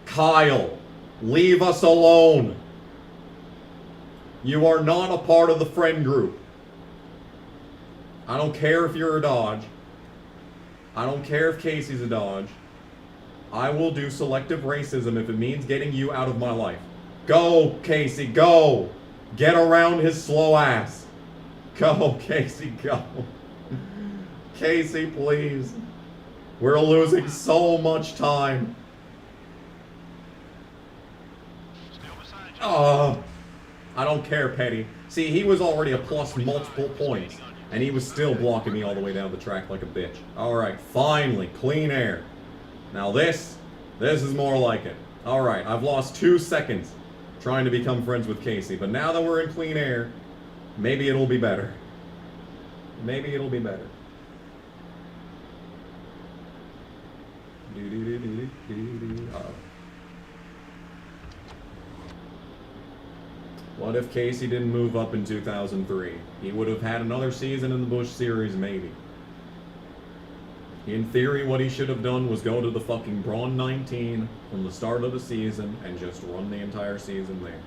Kyle. Leave us alone. You are not a part of the friend group. I don't care if you're a Dodge. I don't care if Casey's a Dodge. I will do selective racism if it means getting you out of my life. Go, Casey, go. Get around his slow ass. Go, Casey, go. Casey, please. We're losing so much time. I don't care, Petty. See, he was already a plus multiple points, and he was still blocking me all the way down the track like a bitch. Alright, finally, clean air. Now this is more like it. Alright, I've lost 2 seconds trying to become friends with Casey, but now that we're in clean air, maybe it'll be better. Maybe it'll be better. Uh-oh. What if Casey didn't move up in 2003? He would have had another season in the Busch Series, maybe. In theory, what he should have done was go to the fucking Braun 19 from the start of the season and just run the entire season there.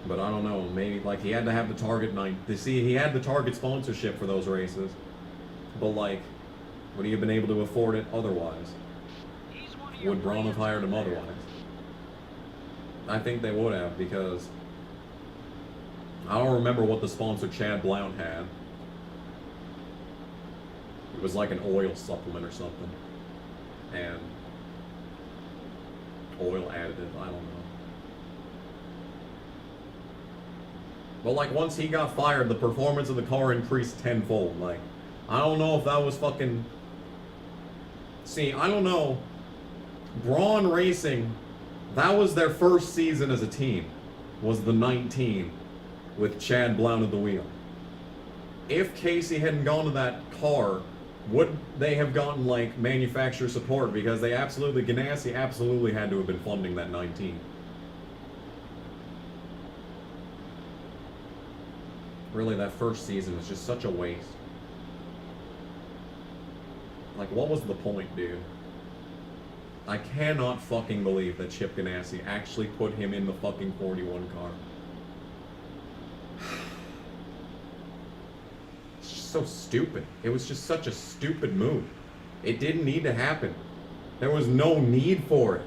But I don't know, maybe, like, he had to have the Target 9. See, he had the Target sponsorship for those races. But, like, would he have been able to afford it otherwise? Would Braun have hired him otherwise? I think they would have, because I don't remember what the sponsor Chad Blount had. It was like an oil supplement or something. And oil additive, I don't know. But like once he got fired, the performance of the car increased tenfold. Like, I don't know if that was fucking... See, I don't know. Braun Racing... That was their first season as a team, was the 19 with Chad Blount at the wheel. If Casey hadn't gone to that car, would they have gotten, like, manufacturer support? Because they absolutely, Ganassi absolutely had to have been funding that 19. Really, that first season was just such a waste. Like, what was the point, dude? I cannot fucking believe that Chip Ganassi actually put him in the fucking 41 car. It's just so stupid. It was just such a stupid move. It didn't need to happen. There was no need for it.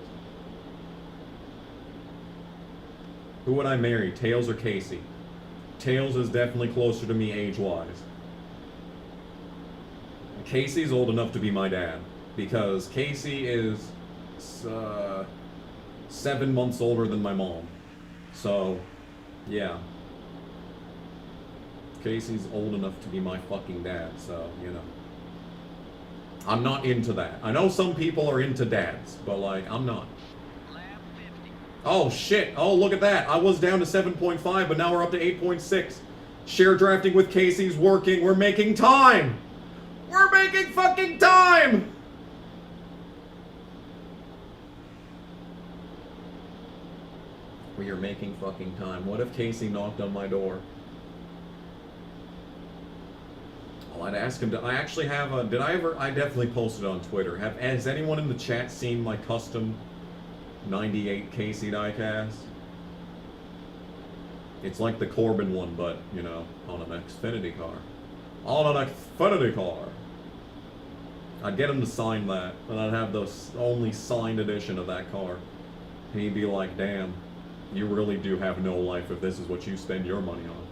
Who would I marry, Tails or Casey? Tails is definitely closer to me age-wise. Casey's old enough to be my dad, because Casey is... 7 months older than my mom. So, yeah. Casey's old enough to be my fucking dad, so, you know. I'm not into that. I know some people are into dads, but, like, I'm not. Lap 50. Oh, shit. Oh, look at that. I was down to 7.5, but now we're up to 8.6. Share drafting with Casey's working. We're making time. We're making fucking time. We are making fucking time. What if Casey knocked on my door? Well, I'd ask him to. I actually have a. Did I ever? I definitely posted on Twitter. Has anyone in the chat seen my custom 98 Casey diecast? It's like the Corbin one, but, you know, on an Xfinity car. On an Xfinity car. I'd get him to sign that, and I'd have the only signed edition of that car. And he'd be like, damn, you really do have no life if this is what you spend your money on.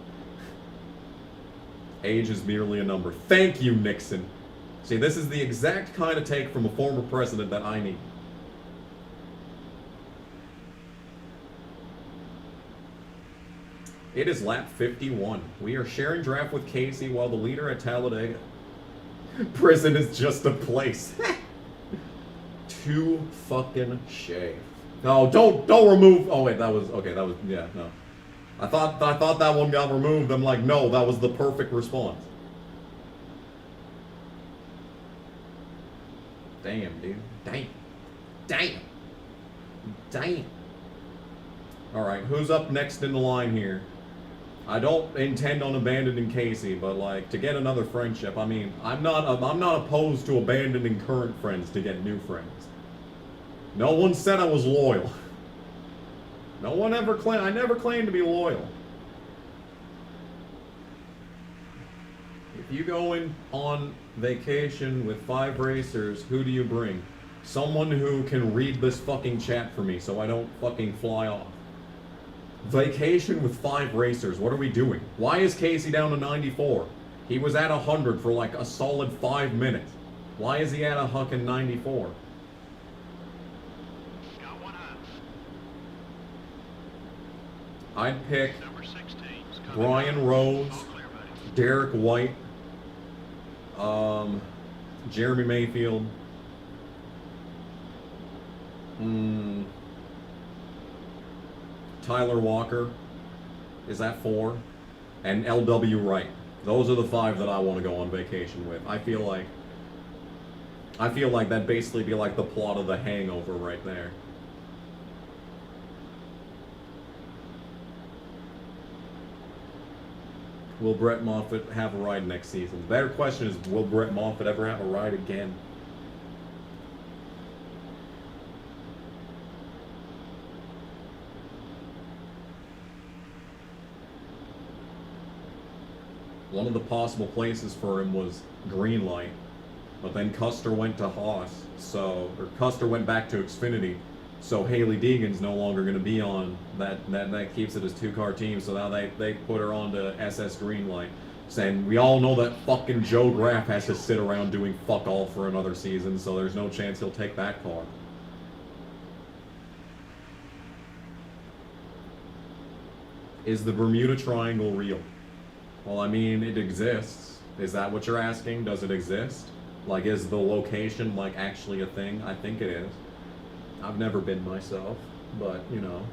Age is merely a number. Thank you, Nixon. See, this is the exact kind of take from a former president that I need. It is lap 51. We are sharing draft with Casey while the leader at Talladega. Prison is just a place. Too fucking shave. No, don't remove. Oh wait, that was okay. That was yeah. No, I thought that one got removed. I'm like, no, that was the perfect response. Damn, dude. Damn. All right, who's up next in the line here? I don't intend on abandoning Casey, but like to get another friendship. I mean, I'm not opposed to abandoning current friends to get new friends. No one said I was loyal. No one ever claimed. I never claimed to be loyal. If you go on vacation with 5 racers, who do you bring? Someone who can read this fucking chat for me so I don't fucking fly off. Vacation with 5 racers. What are we doing? Why is Casey down to 94? He was at 100 for like a solid 5 minutes. Why is he at a fucking 94? Got one up. I'd pick Number 16. 's coming Brian up. Rose, All clear, buddy. Derek White, Jeremy Mayfield, Tyler Walker, is that 4? And LW Wright. Those are the 5 that I want to go on vacation with. I feel like that'd basically be like the plot of The Hangover right there. Will Brett Moffitt have a ride next season? The better question is, will Brett Moffitt ever have a ride again? One of the possible places for him was Greenlight, but then Custer went to Haas, or Custer went back to Xfinity, so Haley Deegan's no longer going to be on that keeps it as 2-car team, so now they put her on to SS Greenlight, saying we all know that fucking Joe Graff has to sit around doing fuck all for another season, so there's no chance he'll take that car. Is the Bermuda Triangle real? Well, I mean, it exists. Is that what you're asking? Does it exist? Like, is the location, like, actually a thing? I think it is. I've never been myself, but, you know.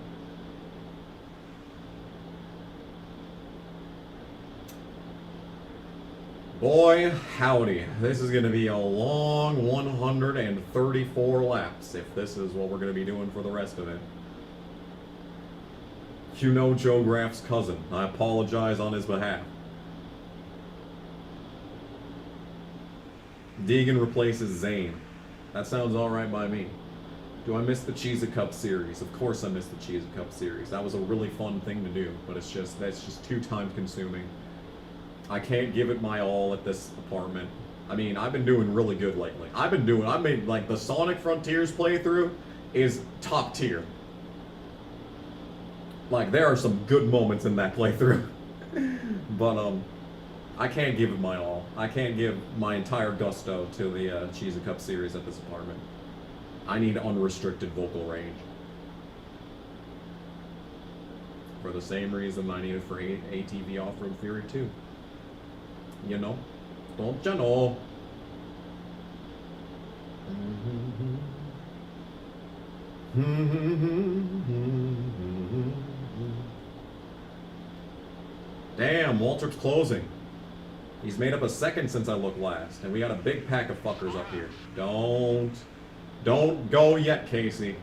Boy, howdy. This is going to be a long 134 laps, if this is what we're going to be doing for the rest of it. You know Joe Graff's cousin. I apologize on his behalf. Deegan replaces Zane. That sounds alright by me. Do I miss the Cheez-It Cup series? Of course I miss the Cheez-It Cup series. That was a really fun thing to do, but that's just too time consuming. I can't give it my all at this apartment. I mean, I've been doing really good lately. I mean, like, the Sonic Frontiers playthrough is top tier. Like, there are some good moments in that playthrough. But, I can't give it my all. I can't give my entire gusto to the Cheez-It Cup series at this apartment. I need unrestricted vocal range. For the same reason I need it for ATV Off-Road Theory 2. You know? Don't you know? Damn, Walter's closing. He's made up a second since I looked last, and we got a big pack of fuckers up here. Don't go yet, Casey.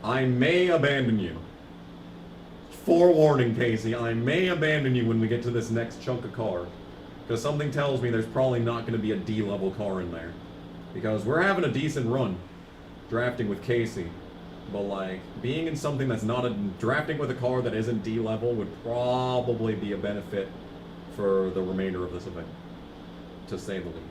I may abandon you. Forewarning, Casey, I may abandon you when we get to this next chunk of cars. Because something tells me there's probably not going to be a D-level car in there. Because we're having a decent run drafting with Casey. But, like, being in something that's not a... Drafting with a car that isn't D-level would probably be a benefit for the remainder of this event. To say the least.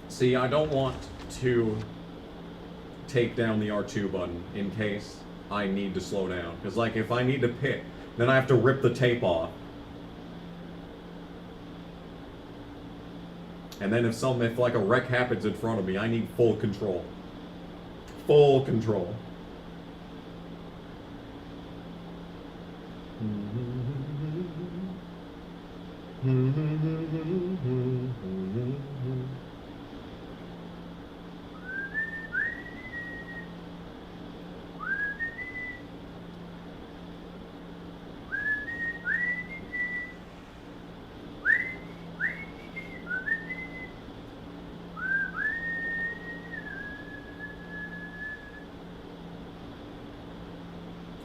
See, I don't want to take down the R2 button in case I need to slow down. Because, like, if I need to pit, then I have to rip the tape off. And then if like a wreck happens in front of me, I need full control. Full control.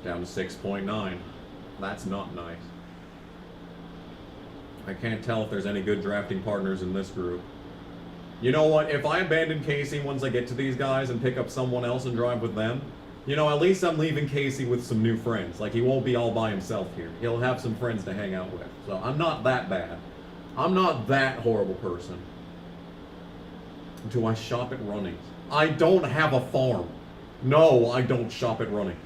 Down to 6.9. That's not nice. I can't tell if there's any good drafting partners in this group. You know what? If I abandon Casey once I get to these guys and pick up someone else and drive with them, you know, at least I'm leaving Casey with some new friends. Like, he won't be all by himself here. He'll have some friends to hang out with. So I'm not that bad. I'm not that horrible person. Do I shop at Runnings? I don't have a farm. No, I don't shop at Runnings.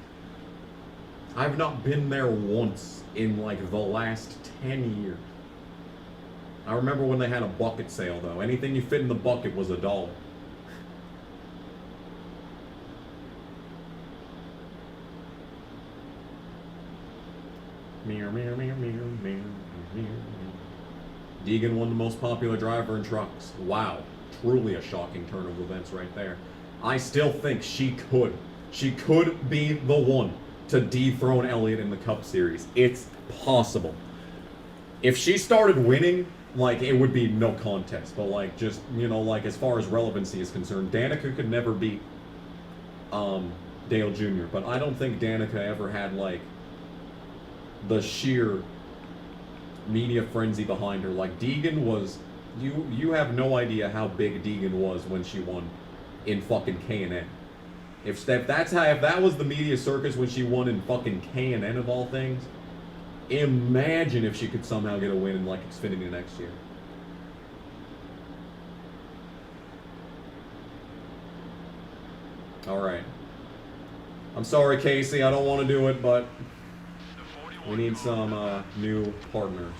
I've not been there once in, like, the last 10 years. I remember when they had a bucket sale, though. Anything you fit in the bucket was $1. Mirror, mirror, mirror, mirror, mirror, mirror. Deegan won the most popular driver in trucks. Wow. Truly a shocking turn of events right there. I still think she could be the one to dethrone Elliott in the Cup Series. It's possible. If she started winning, like, it would be no contest. But, like, just, you know, like, as far as relevancy is concerned, Danica could never beat Dale Jr. But I don't think Danica ever had, like, the sheer media frenzy behind her. Like, Deegan was... You have no idea how big Deegan was when she won in fucking K&N. If that was the media circus when she won in fucking K&N of all things, imagine if she could somehow get a win in, like, Xfinity next year. Alright. I'm sorry, Casey, I don't want to do it, but we need some new partners.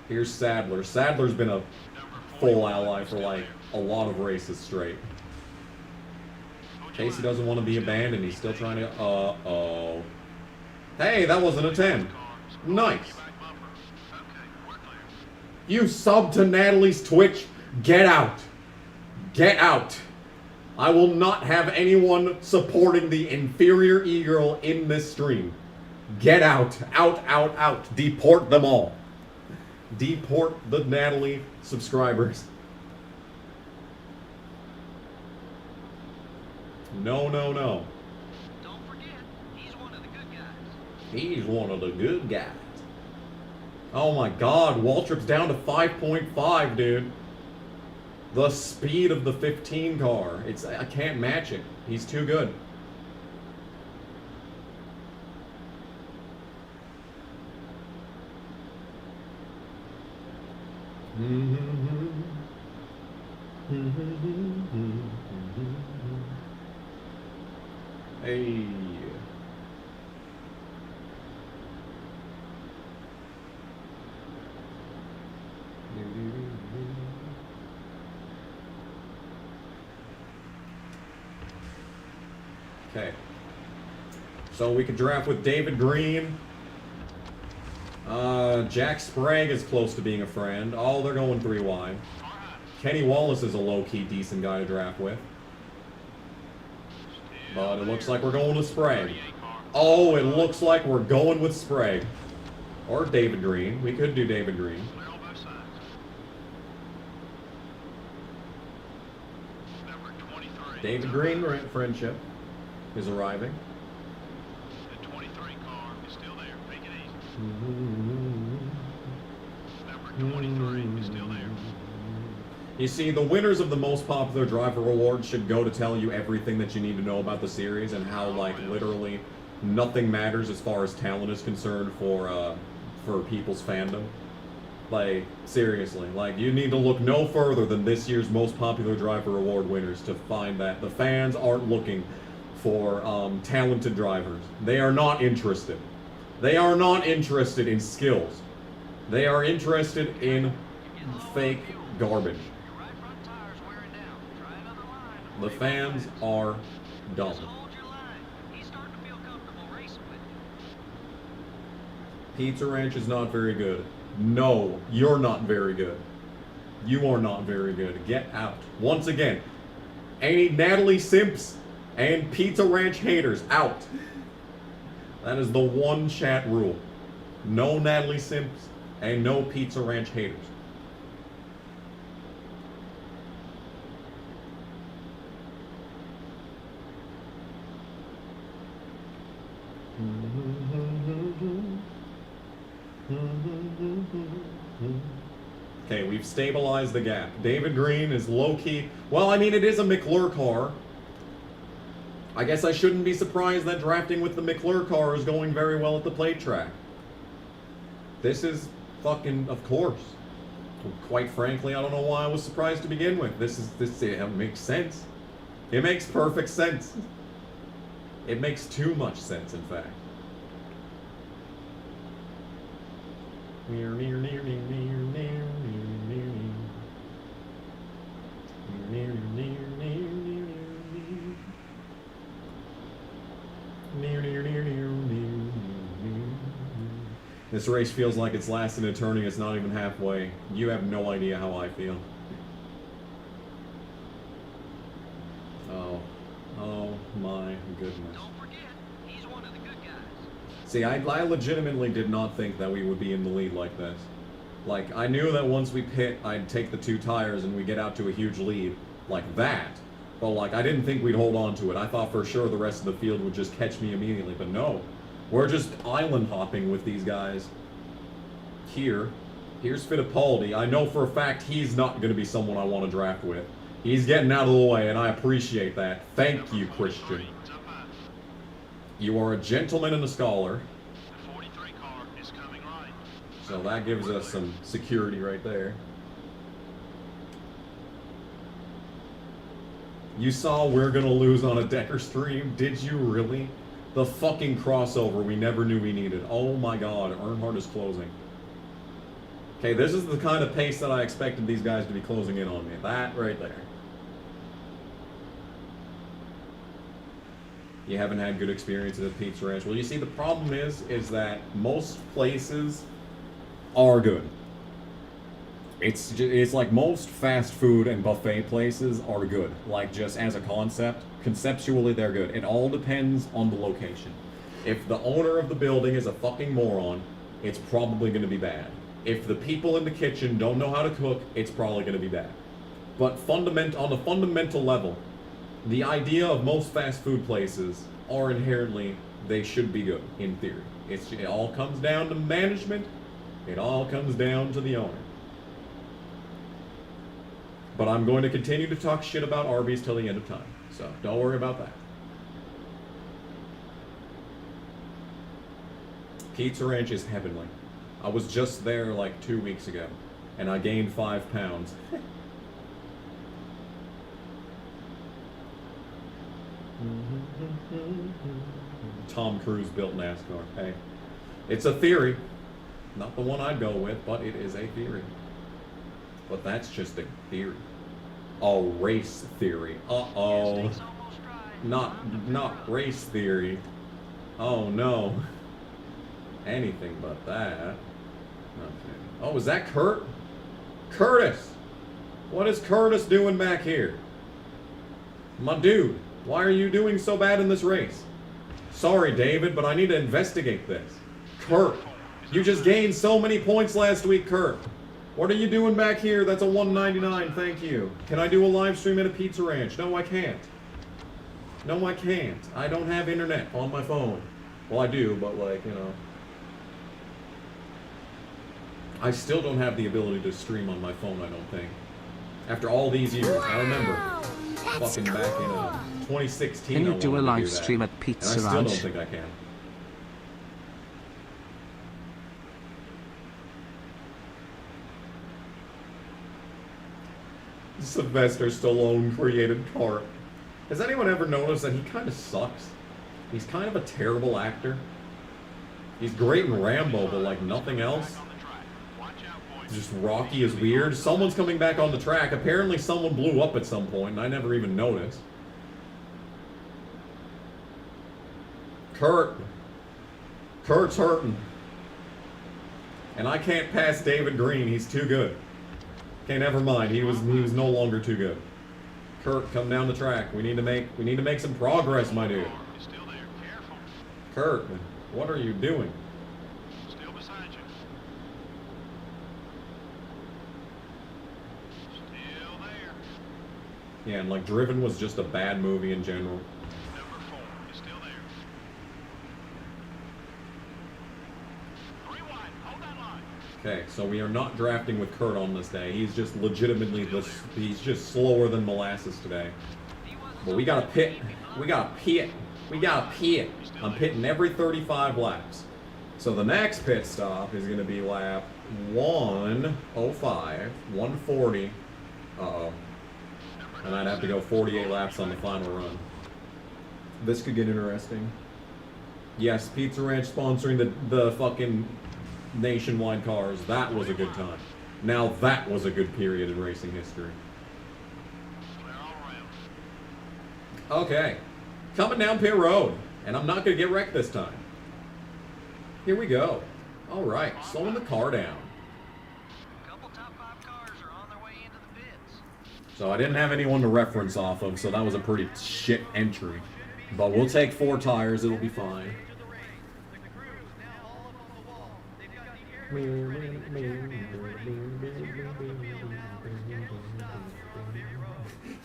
Here's Sadler. Sadler's been a full ally for, like, a lot of races straight. Casey doesn't want to be abandoned. He's still trying to... Uh-oh. Hey, that wasn't a 10. Nice. You sub to Natalie's Twitch. Get out. Get out. I will not have anyone supporting the inferior e-girl in this stream. Get out. Out, out, out. Deport them all. Deport the Natalie subscribers. No, no, no. Don't forget, he's one of the good guys. He's one of the good guys. Oh my god, Waltrip's down to 5.5, dude. The speed of the 15 car. I can't match it. He's too good. Hey. Okay. So we could draft with David Green. Jack Sprague is close to being a friend. Oh, they're going 3 wide. Kenny Wallace is a low-key decent guy to draft with. But it looks like we're going with Sprague. Oh, it looks like we're going with Sprague. Or David Green. We could do David Green. David Green, friendship, is arriving. The 23 car is still there. Take it easy. Number 23 is still there. You see, the winners of the most popular driver award should go to tell you everything that you need to know about the series and how, like, literally nothing matters as far as talent is concerned for people's fandom. Like, seriously, like, you need to look no further than this year's most popular driver award winners to find that the fans aren't looking for talented drivers. They are not interested. They are not interested in skills. They are interested in fake garbage. Your right front tire's wearing down. Try another line. The fans are dumb. Just hold your line. He's starting to feel comfortable racing with you. Pizza Ranch is not very good. No, you're not very good. You are not very good. Get out. Once again, any Natalie Simps and Pizza Ranch haters, out. That is the one chat rule. No Natalie Simps and no Pizza Ranch haters. Okay, we've stabilized the gap. David Green is low-key. Well, I mean, it is a McClure car. I guess I shouldn't be surprised that drafting with the McClure car is going very well at the plate track. This is fucking, of course. Quite frankly, I don't know why I was surprised to begin with. It makes sense. It makes perfect sense. It makes too much sense, in fact. This race feels like it's lasted an eternity. It's not even halfway. You have no idea how I feel. Oh my goodness. Don't forget, he's one of the good guys. See, I legitimately did not think that we would be in the lead like this. Like, I knew that once we pit, I'd take the 2 tires and we get out to a huge lead like that. But, like, I didn't think we'd hold on to it. I thought for sure the rest of the field would just catch me immediately. But no, we're just island hopping with these guys. Here's Fittipaldi. I know for a fact he's not going to be someone I want to draft with. He's getting out of the way, and I appreciate that. Thank you, Christian. You are a gentleman and a scholar. The 43 car is coming right. So that gives us some security right there. You saw we're gonna lose on a Decker stream? Did you really? The fucking crossover we never knew we needed. Oh my god, Earnhardt is closing. Okay, this is the kind of pace that I expected these guys to be closing in on me. That right there. You haven't had good experiences at Pizza Ranch. Well, you see, the problem is that most places are good. It's like most fast food and buffet places are good. Like, just as a concept, conceptually they're good. It all depends on the location. If the owner of the building is a fucking moron, it's probably going to be bad. If the people in the kitchen don't know how to cook, it's probably going to be bad. But on a fundamental level, the idea of most fast food places are inherently, they should be good, in theory. It all comes down to management. It all comes down to the owner. But I'm going to continue to talk shit about Arby's till the end of time. So don't worry about that. Pizza Ranch is heavenly. I was just there like 2 weeks ago, and I gained 5 pounds. Tom Cruise built NASCAR. Hey, it's a theory. Not the one I'd go with, but it is a theory. But that's just a theory. A race theory. Uh-oh. Instincts almost right. Not race theory. Oh no. Anything but that. Okay. Oh, is that Kurt? Curtis! What is Curtis doing back here? My dude, why are you doing so bad in this race? Sorry, David, but I need to investigate this. Kurt, you just gained so many points last week, Kurt. What are you doing back here? That's a 199, thank you. Can I do a live stream at a pizza ranch? No, I can't. No, I can't. I don't have internet on my phone. Well, I do, but like, you know. I still don't have the ability to stream on my phone, I don't think. After all these years, I remember fucking back in 2016. Can you I do a wanted to live that. stream at And Pizza I still Ranch? don't think I can. Sylvester Stallone created Kurt. Has anyone ever noticed that he kind of sucks? He's kind of a terrible actor. He's great in Rambo, but like nothing else. Just Rocky is weird. Someone's coming back on the track. Apparently someone blew up at some point, and I never even noticed. Kurt's hurting. And I can't pass David Green. He's too good. Okay, never mind. He was no longer too good. Kurt, come down the track. We need to make some progress, my dude. Still there. Careful. Kurt, what are you doing? Still beside you. Still there. Yeah, and like Driven was just a bad movie in general. Number 4 is still there. Rewind. Hold that line. Okay, so we are not drafting with Kurt on this day. He's just legitimately he's just slower than molasses today. But we gotta pit. We gotta pit. We gotta pit. I'm pitting every 35 laps. So the next pit stop is gonna be lap 105, 140. Uh-oh. And I'd have to go 48 laps on the final run. This could get interesting. Yes, Pizza Ranch sponsoring the fucking nationwide cars. That was a good time. Now that was a good period in racing history. Clear all around. Okay, coming down pit road, and I'm not gonna get wrecked this time. Here we go. All right, slowing the car down. Couple top 5 cars are on their way into the pits. So I didn't have anyone to reference off of, so that was a pretty shit entry. But we'll take 4 tires, it'll be fine.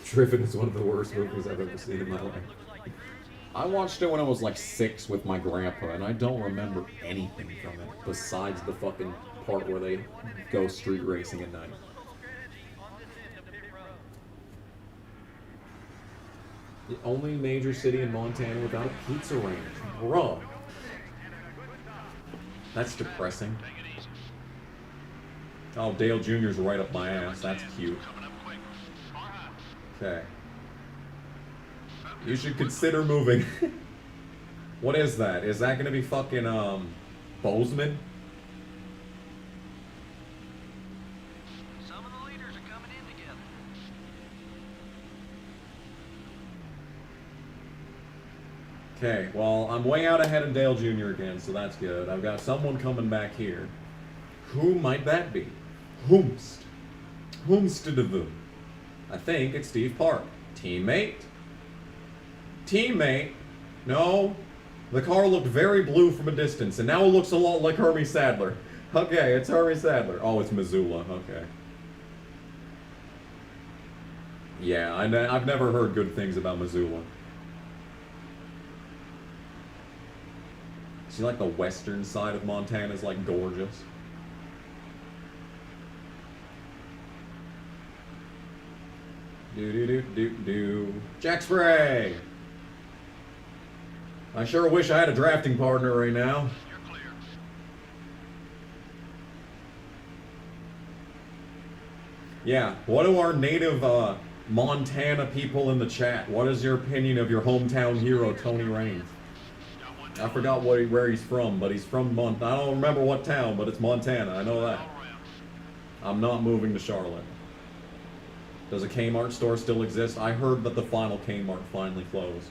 Driven is one of the worst movies I've ever seen in my life. I watched it when I was like 6 with my grandpa, and I don't remember anything from it besides the fucking part where they go street racing at night. The only major city in Montana without a pizza ranch. Bro. That's depressing. Oh, Dale Jr.'s right up my ass. That's cute. Okay. You should consider moving. What is that? Is that gonna be fucking, Bozeman? Some of the leaders are coming in together. Okay, well, I'm way out ahead of Dale Jr. again, so that's good. I've got someone coming back here. Who might that be? Whomst to the I think it's Steve Park. Teammate? Teammate? No. The car looked very blue from a distance, and now it looks a lot like Hermie Sadler. Okay, it's Hermie Sadler. Oh, it's Missoula. Okay. Yeah, I've never heard good things about Missoula. See, like the western side of Montana is like gorgeous. Do. Jack Spray! I sure wish I had a drafting partner right now. You're clear. Yeah, what do our native Montana people in the chat? What is your opinion of your hometown hero, Tony Raines? I forgot where he's from, but he's from Montana. I don't remember what town, but it's Montana. I know that. I'm not moving to Charlotte. Does a Kmart store still exist? I heard that the final Kmart finally closed.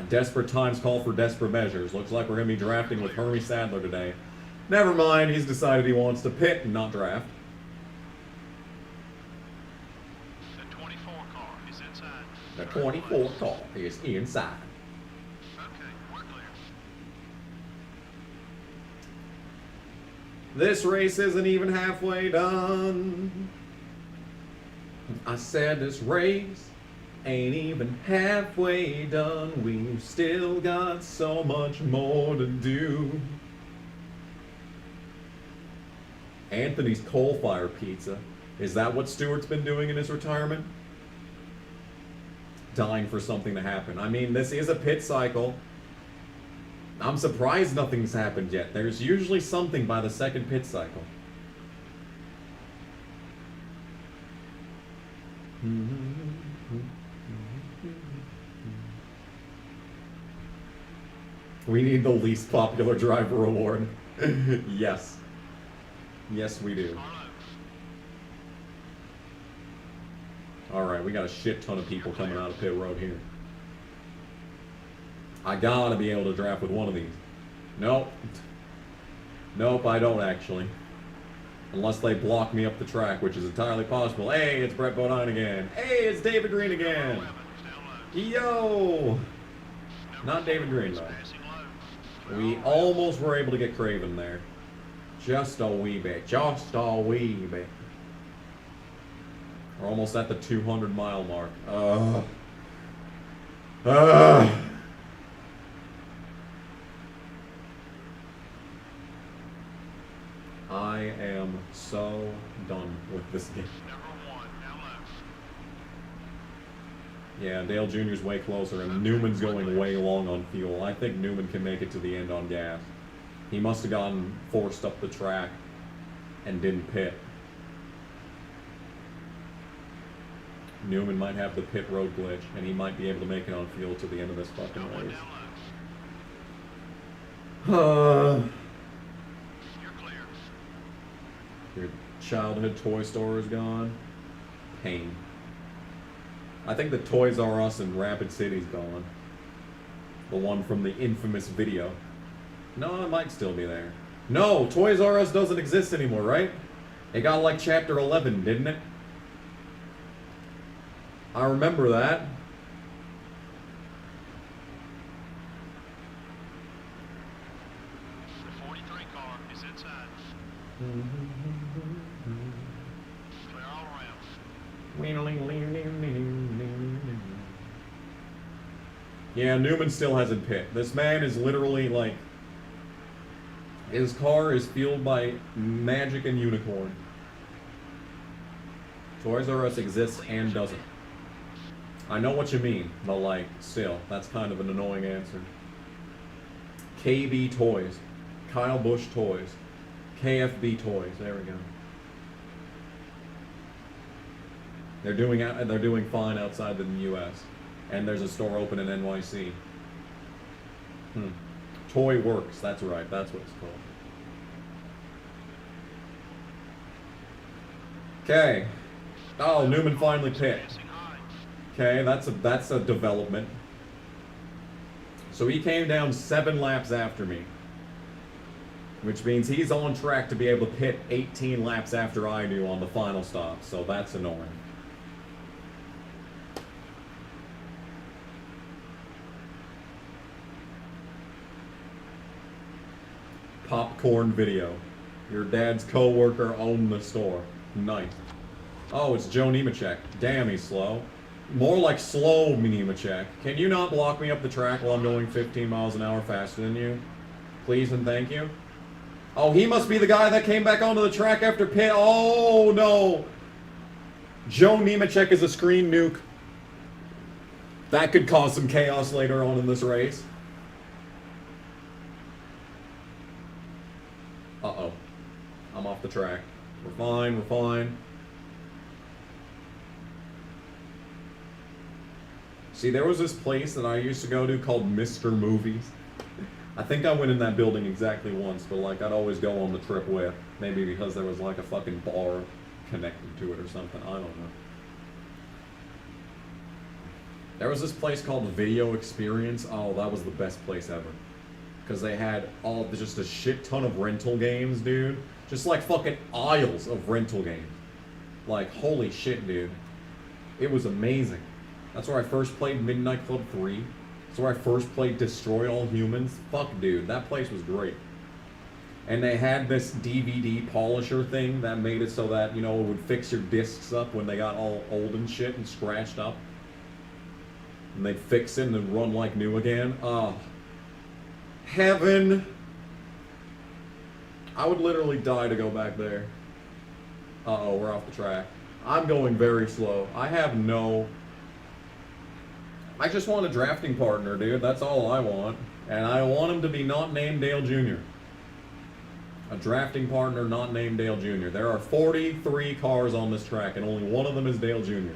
Desperate times call for desperate measures. Looks like we're going to be drafting with Hermie Sadler today. Never mind, he's decided he wants to pit and not draft. The 24 car is inside. The 24 car is inside. Okay, we're clear. This race isn't even halfway done. I said this race ain't even halfway done. We've still got so much more to do. Anthony's coal-fired pizza. Is that what Stewart's been doing in his retirement? Dying for something to happen. I mean, this is a pit cycle. I'm surprised nothing's happened yet. There's usually something by the second pit cycle. We need the least popular driver award. Yes. Yes, we do. Alright, we got a shit ton of people coming out of pit road here. I gotta be able to draft with one of these. Nope. Nope, I don't actually. Unless they block me up the track, which is entirely possible. Hey, it's Brett Bodine again. Hey, it's David Green again. Yo! Not David Green, though. We almost were able to get Craven there. Just a wee bit. Just a wee bit. We're almost at the 200-mile mark. I am so done with this game. Yeah, Dale Jr.'s way closer, and Newman's going way long on fuel. I think Newman can make it to the end on gas. He must have gotten forced up the track and didn't pit. Newman might have the pit road glitch, and he might be able to make it on fuel to the end of this fucking race. Your childhood toy store is gone. Pain. I think the Toys R Us in Rapid City's gone. The one from the infamous video. No, it might still be there. No, Toys R Us doesn't exist anymore, right? It got like Chapter 11, didn't it? I remember that. The 43 car is inside. Clear all around. Yeah, Newman still hasn't pit. This man is literally like... His car is fueled by magic and unicorn. Toys R Us exists and doesn't. I know what you mean, but like, still, that's kind of an annoying answer. KB Toys. Kyle Busch Toys. KFB Toys. There we go. They're doing fine outside the U.S. And there's a store open in NYC. Toy Works. That's right. That's what it's called. Okay. Oh, Newman finally pit. Okay, that's a development. So he came down 7 laps after me. Which means he's on track to be able to pit 18 laps after I do on the final stop. So that's annoying. Popcorn video. Your dad's co-worker owned the store. Nice. Oh, it's Joe Nemechek. Damn, he's slow. More like slow Nemechek. Can you not block me up the track while I'm going 15 miles an hour faster than you? Please and thank you. Oh, he must be the guy that came back onto the track after pit. Oh, no. Joe Nemechek is a screen nuke. That could cause some chaos later on in this race. Uh-oh. I'm off the track. We're fine, we're fine. See, there was this place that I used to go to called Mr. Movies. I think I went in that building exactly once, but like I'd always go on the trip with. Maybe because there was like a fucking bar connected to it or something. I don't know. There was this place called Video Experience. Oh, that was the best place ever. Because they had just a shit ton of rental games, dude. Just like fucking aisles of rental games. Like, holy shit, dude. It was amazing. That's where I first played Midnight Club 3. That's where I first played Destroy All Humans. Fuck, dude. That place was great. And they had this DVD polisher thing that made it so that, you know, it would fix your discs up when they got all old and shit and scratched up. And they'd fix it and it'd run like new again. Oh. Heaven. I would literally die to go back there. Uh-oh, we're off the track. I'm going very slow. I just want a drafting partner, dude. That's all I want. And I want him to be not named Dale Jr. A drafting partner not named Dale Jr. There are 43 cars on this track, and only one of them is Dale Jr.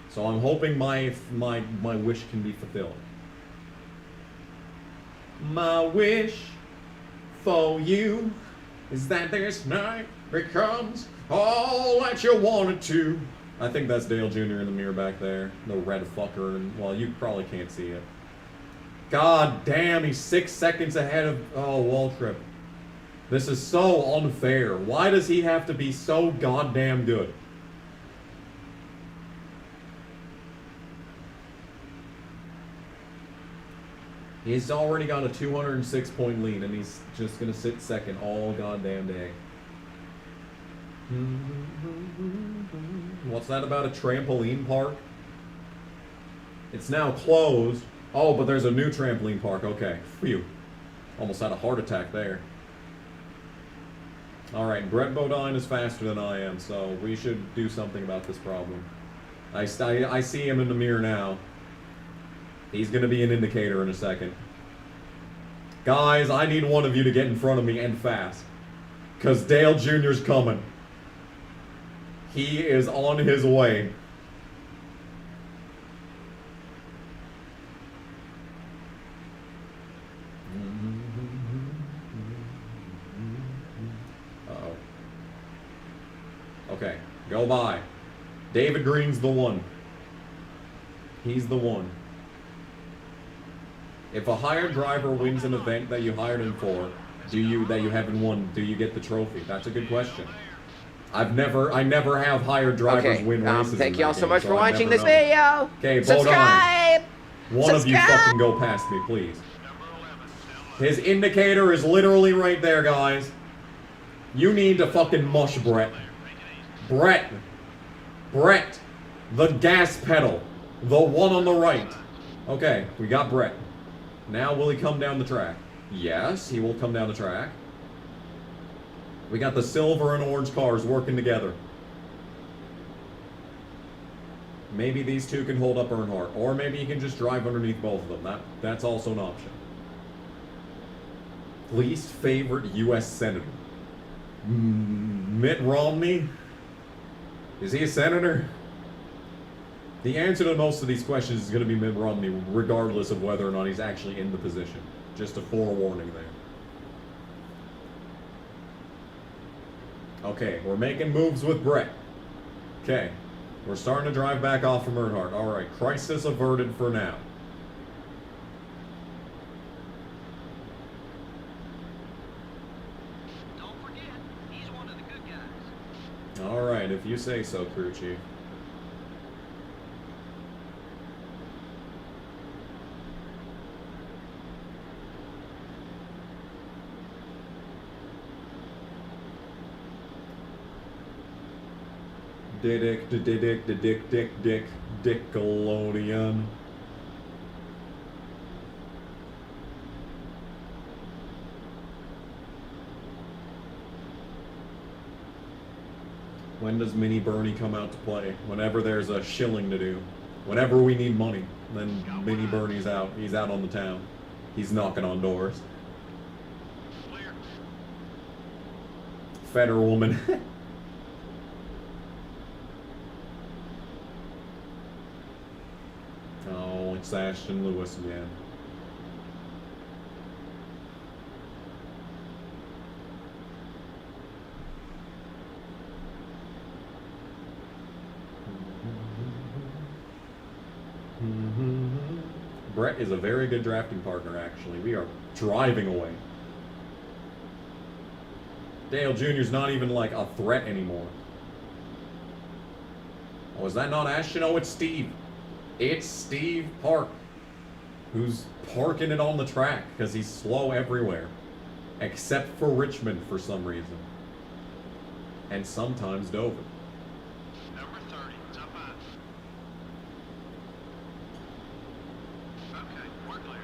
So I'm hoping my wish can be fulfilled. My wish for you is that this night becomes all that you wanted to. I think that's Dale Jr. in the mirror back there. The red fucker, and well, you probably can't see it. God damn, he's 6 seconds ahead of wall trip. This is so unfair. Why does he have to be so goddamn good? He's already got a 206-point lead, and he's just gonna sit second all goddamn day. What's that about a trampoline park? It's now closed. Oh, but there's a new trampoline park. Okay, phew. Almost had a heart attack there. Alright, Brett Bodine is faster than I am, so we should do something about this problem. I see him in the mirror now. He's gonna be an indicator in a second. Guys, I need one of you to get in front of me and fast. Cause Dale Jr.'s coming. He is on his way. Uh-oh. Okay, go by. David Green's the one. He's the one. If a hired driver wins an event that you hired him for, that you haven't won, do you get the trophy? That's a good question. I never have hired drivers win races. Thank in you all that so game, much for I watching never this know. video. Okay, Subscribe. One of you fucking go past me, please. His indicator is literally right there, guys. You need to fucking mush Brett. Brett, the gas pedal, the one on the right. Okay, we got Brett. Now will he come down the track? Yes, he will come down the track. We got the silver and orange cars working together. Maybe these two can hold up Earnhardt, or maybe he can just drive underneath both of them. That's also an option. Least favorite U.S. Senator? Mitt Romney? Is he a senator? The answer to most of these questions is going to be Mitt Romney, regardless of whether or not he's actually in the position. Just a forewarning there. Okay, we're making moves with Brett. Okay, we're starting to drive back off from Earnhardt. Alright, crisis averted for now. Don't forget, he's one of the good guys. Alright, if you say so, crew chief. Dickalonian. When does Mini Bernie come out to play? Whenever there's a shilling to do. Whenever we need money, then Mini Bernie's out. He's out on the town. He's knocking on doors. Fetterwoman. Oh, it's Ashton Lewis again. Brett is a very good drafting partner, actually. We are driving away. Dale Jr.'s not even like a threat anymore. Oh, is that not Ashton? Oh, it's Steve. It's Steve Park, who's parking it on the track because he's slow everywhere, except for Richmond for some reason. And sometimes Dover. Number 30, it's up high. Okay, we're clear.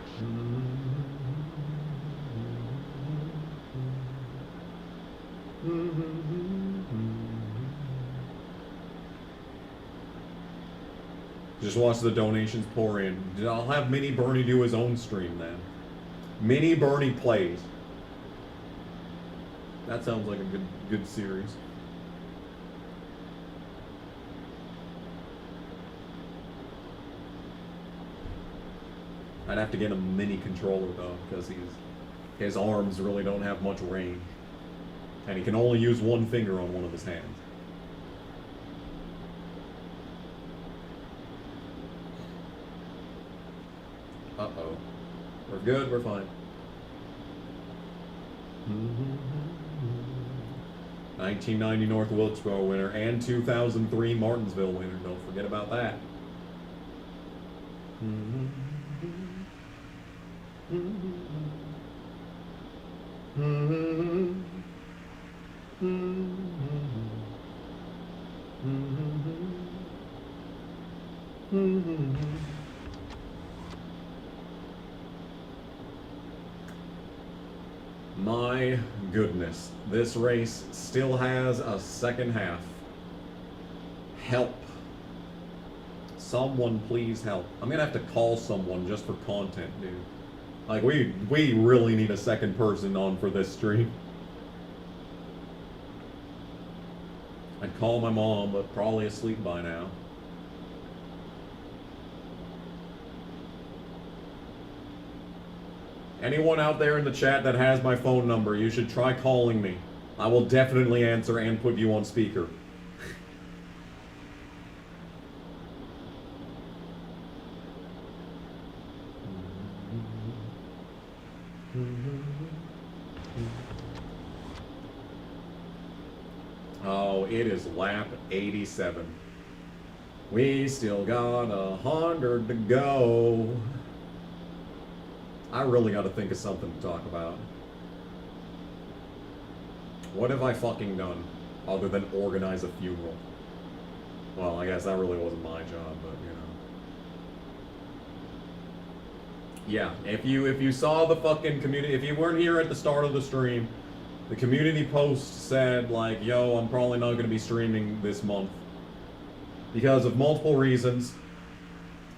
Just watch the donations pour in. I'll have Mini Bernie do his own stream then. Mini Bernie plays. That sounds like a good series. I'd have to get a mini controller though, because his arms really don't have much range. And he can only use one finger on one of his hands. Uh-oh. We're good, we're fine. 1990 North Wilkesboro winner and 2003 Martinsville winner. Don't forget about that. My goodness, this race still has a second half. Help. Someone please help. I'm gonna have to call someone just for content, dude. Like, we really need a second person on for this stream. I'd call my mom, but probably asleep by now. Anyone out there in the chat that has my phone number, you should try calling me. I will definitely answer and put you on speaker. Oh, it is lap 87. We still got 100 to go. I really got to think of something to talk about. What have I fucking done other than organize a funeral? Well, I guess that really wasn't my job, but you know. Yeah, if you saw the fucking community, if you weren't here at the start of the stream, the community post said like, yo, I'm probably not going to be streaming this month because of multiple reasons.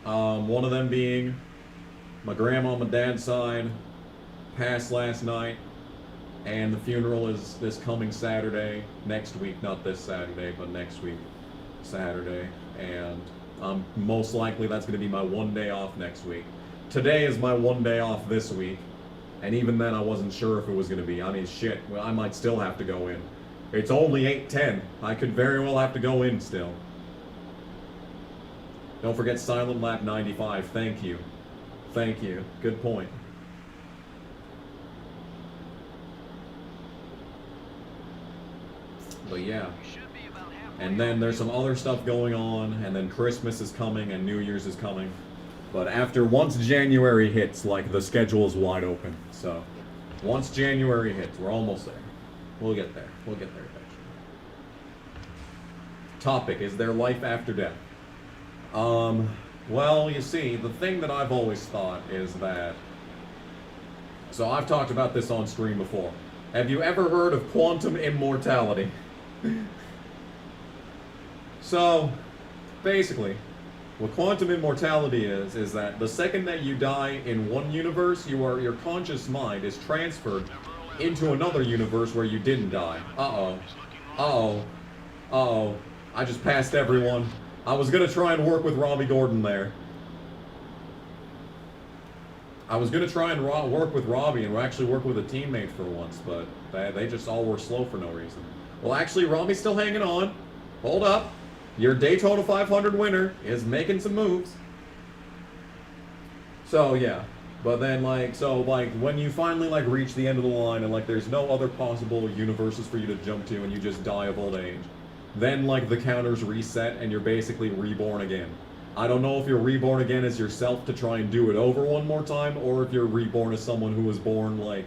One of them being my grandma on my dad's side passed last night, and the funeral is this coming Saturday, next week, not this Saturday, but next week, Saturday, and most likely that's going to be my one day off next week. Today is my one day off this week, and even then I wasn't sure if it was going to be. I mean, shit, well, I might still have to go in. It's only 8:10. I could very well have to go in still. Don't forget Silent Lap 95. Thank you. Thank you. Good point. But yeah. And then there's some other stuff going on, and then Christmas is coming and New Year's is coming. But once January hits, like, the schedule is wide open. So once January hits, we're almost there. We'll get there. We'll get there eventually. Topic, is there life after death? Well, you see, the thing that I've always thought is that... So I've talked about this on stream before. Have you ever heard of quantum immortality? So, basically, what quantum immortality is that the second that you die in one universe, your conscious mind is transferred into another universe where you didn't die. Uh-oh. Uh-oh. Uh-oh. I just passed everyone. I was gonna try and work with Robbie Gordon there. I was gonna try and work with Robbie and actually work with a teammate for once, but they just all were slow for no reason. Well, actually, Robbie's still hanging on. Hold up. Your Daytona 500 winner is making some moves. So yeah, but then like when you finally like reach the end of the line and like there's no other possible universes for you to jump to and you just die of old age, then like the counters reset and you're basically reborn again. I don't know if you're reborn again as yourself to try and do it over one more time, or if you're reborn as someone who was born like,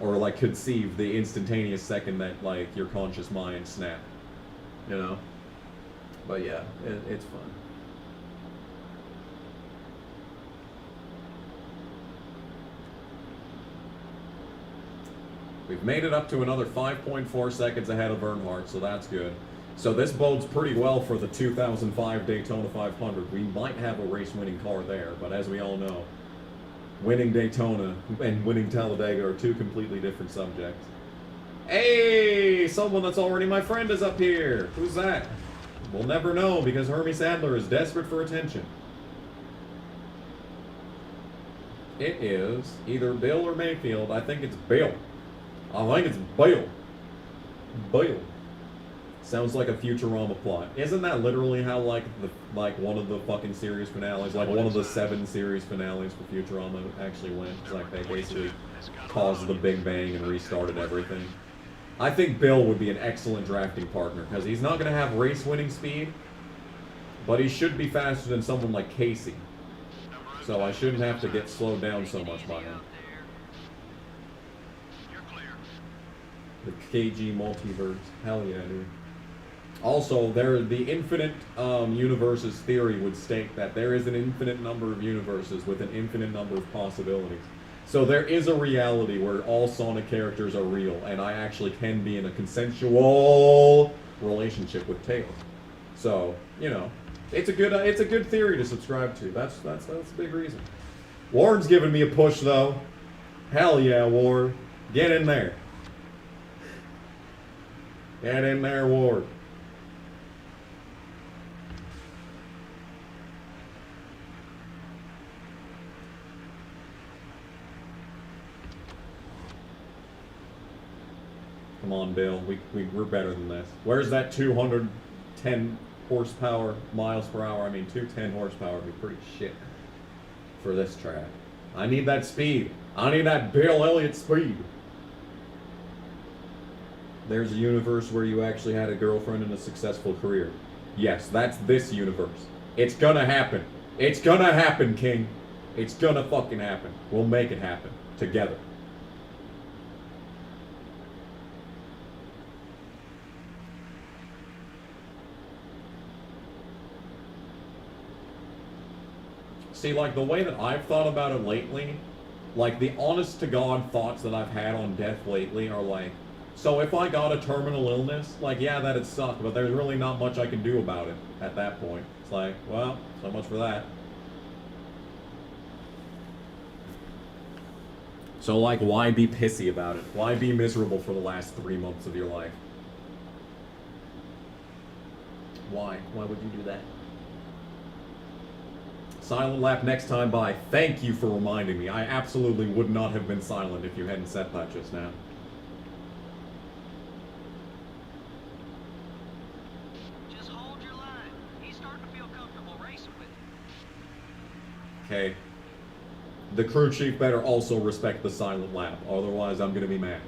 or like conceived the instantaneous second that like your conscious mind snapped, you know. But yeah, it's fun. We've made it up to another 5.4 seconds ahead of Earnhardt, so that's good. So this bodes pretty well for the 2005 Daytona 500. We might have a race-winning car there, but as we all know, winning Daytona and winning Talladega are two completely different subjects. Hey, someone that's already my friend is up here. Who's that? We'll never know because Hermie Sadler is desperate for attention. It is either Bill or Mayfield. I think it's Bill. I think it's Bill. Bill. Sounds like a Futurama plot. Isn't that literally how like one of the fucking series finales, like one of the 7 series finales for Futurama actually went? It's like they basically caused the Big Bang and restarted everything. I think Bill would be an excellent drafting partner because he's not going to have race-winning speed, but he should be faster than someone like Casey. So I shouldn't have to get slowed down so much by him. The KG multiverse. Hell yeah, dude. Also, the infinite universes theory would state that there is an infinite number of universes with an infinite number of possibilities. So there is a reality where all Sonic characters are real, and I actually can be in a consensual relationship with Tails. So, you know, it's a good theory to subscribe to. That's a big reason. Ward's giving me a push though. Hell yeah, Ward. Get in there. Get in there, Ward. Come on, Bill. We're better than this. Where's that 210 horsepower, miles per hour? I mean, 210 horsepower would be pretty shit for this track. I need that speed. I need that Bill Elliott speed. There's a universe where you actually had a girlfriend and a successful career. Yes, that's this universe. It's gonna happen. It's gonna happen, King. It's gonna fucking happen. We'll make it happen. Together. See, like, the way that I've thought about it lately, like, the honest-to-God thoughts that I've had on death lately are like, so if I got a terminal illness, like, yeah, that'd suck, but there's really not much I can do about it at that point. It's like, well, so much for that. So, like, why be pissy about it? Why be miserable for the last 3 months of your life? Why? Why would you do that? Silent lap next time by. Thank you for reminding me. I absolutely would not have been silent if you hadn't said that just now. Just hold your line. He's starting to feel comfortable racing with you. Okay. The crew chief better also respect the silent lap, otherwise I'm gonna be mad.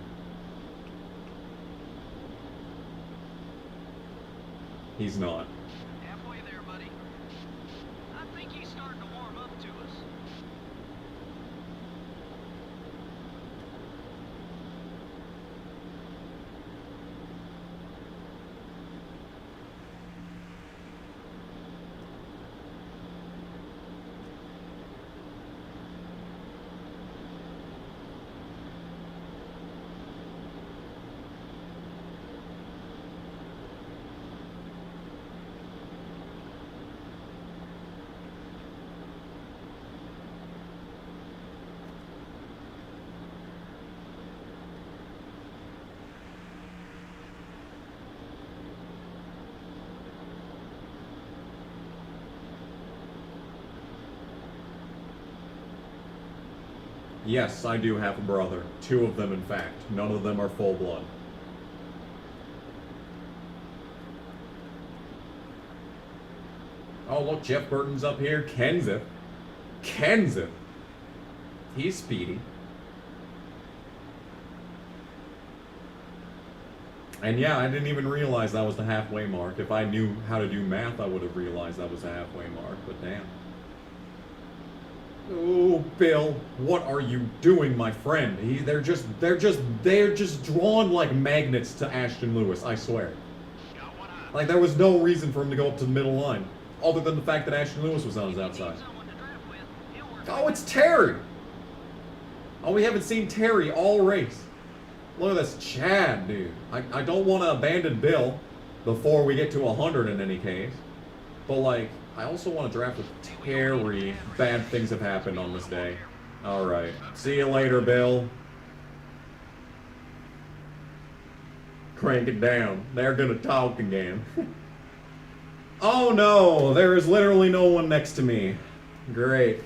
He's not. Halfway there, buddy. I think he's starting to warm up to us. Yes, I do have a brother. 2 of them, in fact. None of them are full blood. Oh, look, Jeff Burton's up here. Kenseth. Kenseth. He's speedy. And yeah, I didn't even realize that was the halfway mark. If I knew how to do math, I would have realized that was the halfway mark, but damn. Oh, Bill, what are you doing, my friend? They're just drawn like magnets to Ashton Lewis, I swear. Like, there was no reason for him to go up to the middle line, other than the fact that Ashton Lewis was on his outside. Oh, it's Terry! Oh, we haven't seen Terry all race. Look at this Chad, dude. I don't want to abandon Bill before we get to 100 in any case. But, like, I also want to draft with Terry. Bad things have happened on this day. Alright. See you later, Bill. Crank it down. They're gonna talk again. Oh no! There is literally no one next to me. Great.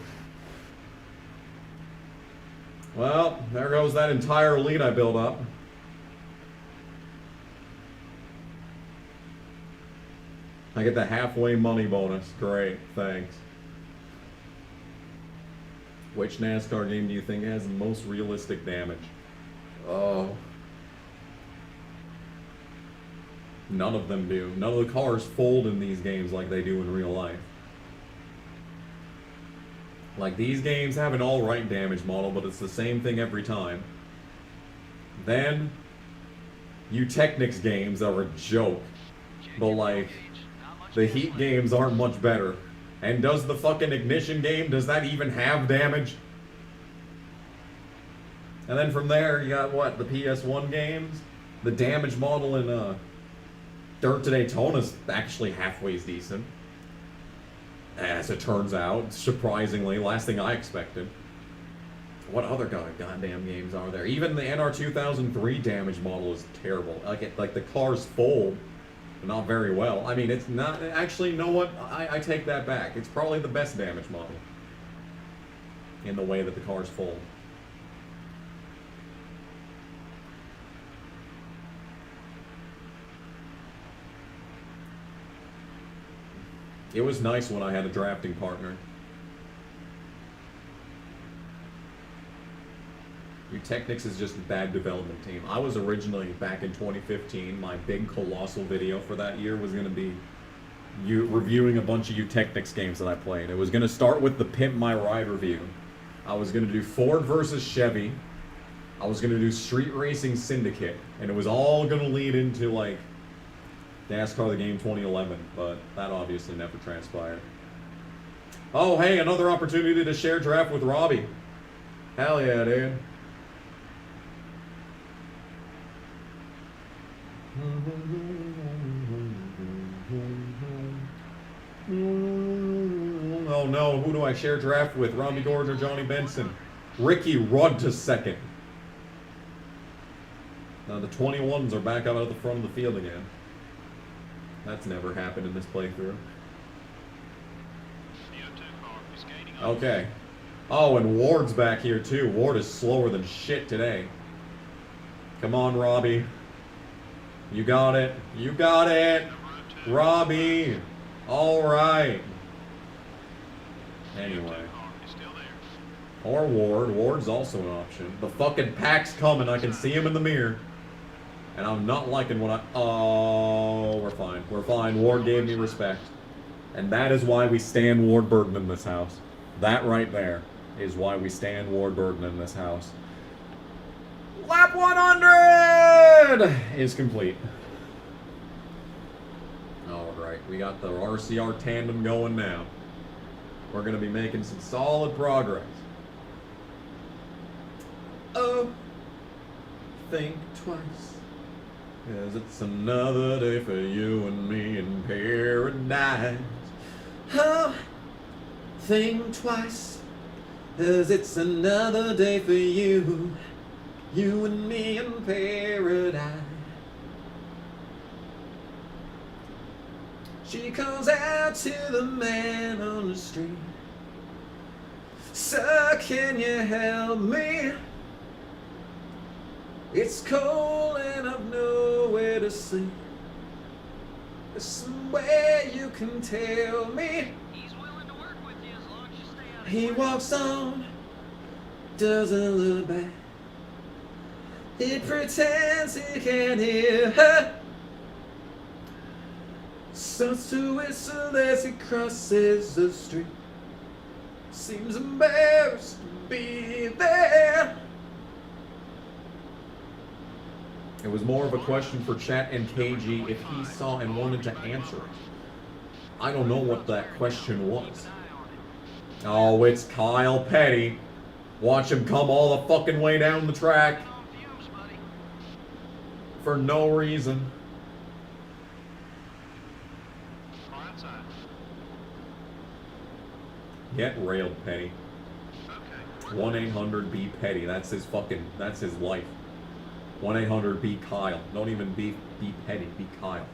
Well, there goes that entire lead I built up. I get the halfway money bonus. Great, thanks. Which NASCAR game do you think has the most realistic damage? Oh. None of them do. None of the cars fold in these games like they do in real life. Like, these games have an alright damage model, but it's the same thing every time. Then, Technics games are a joke. But, like, the Heat games aren't much better. And does the fucking Ignition game, does that even have damage? And then from there, you got, what, the PS1 games? The damage model in, Dirt to Daytona's actually halfway decent. As it turns out, surprisingly, last thing I expected. What other goddamn games are there? Even the NR 2003 damage model is terrible. Like the cars fold, but not very well. I mean, it's not actually. You know what? I take that back. It's probably the best damage model in the way that the cars fold. It was nice when I had a drafting partner. Technics is just a bad development team. I was originally, back in 2015, my big colossal video for that year was going to be reviewing a bunch of Technics games that I played. It was going to start with the Pimp My Ride review. I was going to do Ford versus Chevy. I was going to do Street Racing Syndicate. And it was all going to lead into, like, NASCAR the Game 2011, but that obviously never transpired. Oh, hey, another opportunity to share draft with Robbie. Hell yeah, dude. Oh no, who do I share draft with? Robbie Gorge or Johnny Benson? Ricky Rudd to second. Now the 21s are back out at the front of the field again. That's never happened in this playthrough. Okay. Oh, and Ward's back here too. Ward is slower than shit today. Come on, Robbie. You got it. You got it. Robbie. All right. Anyway. Or Ward. Ward's also an option. The fucking pack's coming. I can see him in the mirror. And I'm not liking what I... Oh, we're fine. We're fine. Ward gave me respect. And that is why we stand Ward Burton in this house. That right there is why we stand Ward Burton in this house. Lap 100 is complete. Alright, we got the RCR tandem going now. We're going to be making some solid progress. Oh, think twice. 'Cause it's another day for you and me in paradise. Oh, think twice. 'Cause it's another day for you. You and me in paradise. She calls out to the man on the street. Sir, can you help me? It's cold and I've nowhere to sleep. There's somewhere you can tell me. He's willing to work with you as long as you stay out of He walks on doesn't look back. It pretends it can't hear her. Starts to whistle as it crosses the street. Seems embarrassed to be there. It was more of a question for Chat and KG if he saw and wanted to answer it. I don't know what that question was. Oh, it's Kyle Petty. Watch him come all the fucking way down the track. For no reason. Get railed, Petty. 1-800-B-Petty. That's his life. 1-800-B-Kyle. Don't even be Petty, be Kyle.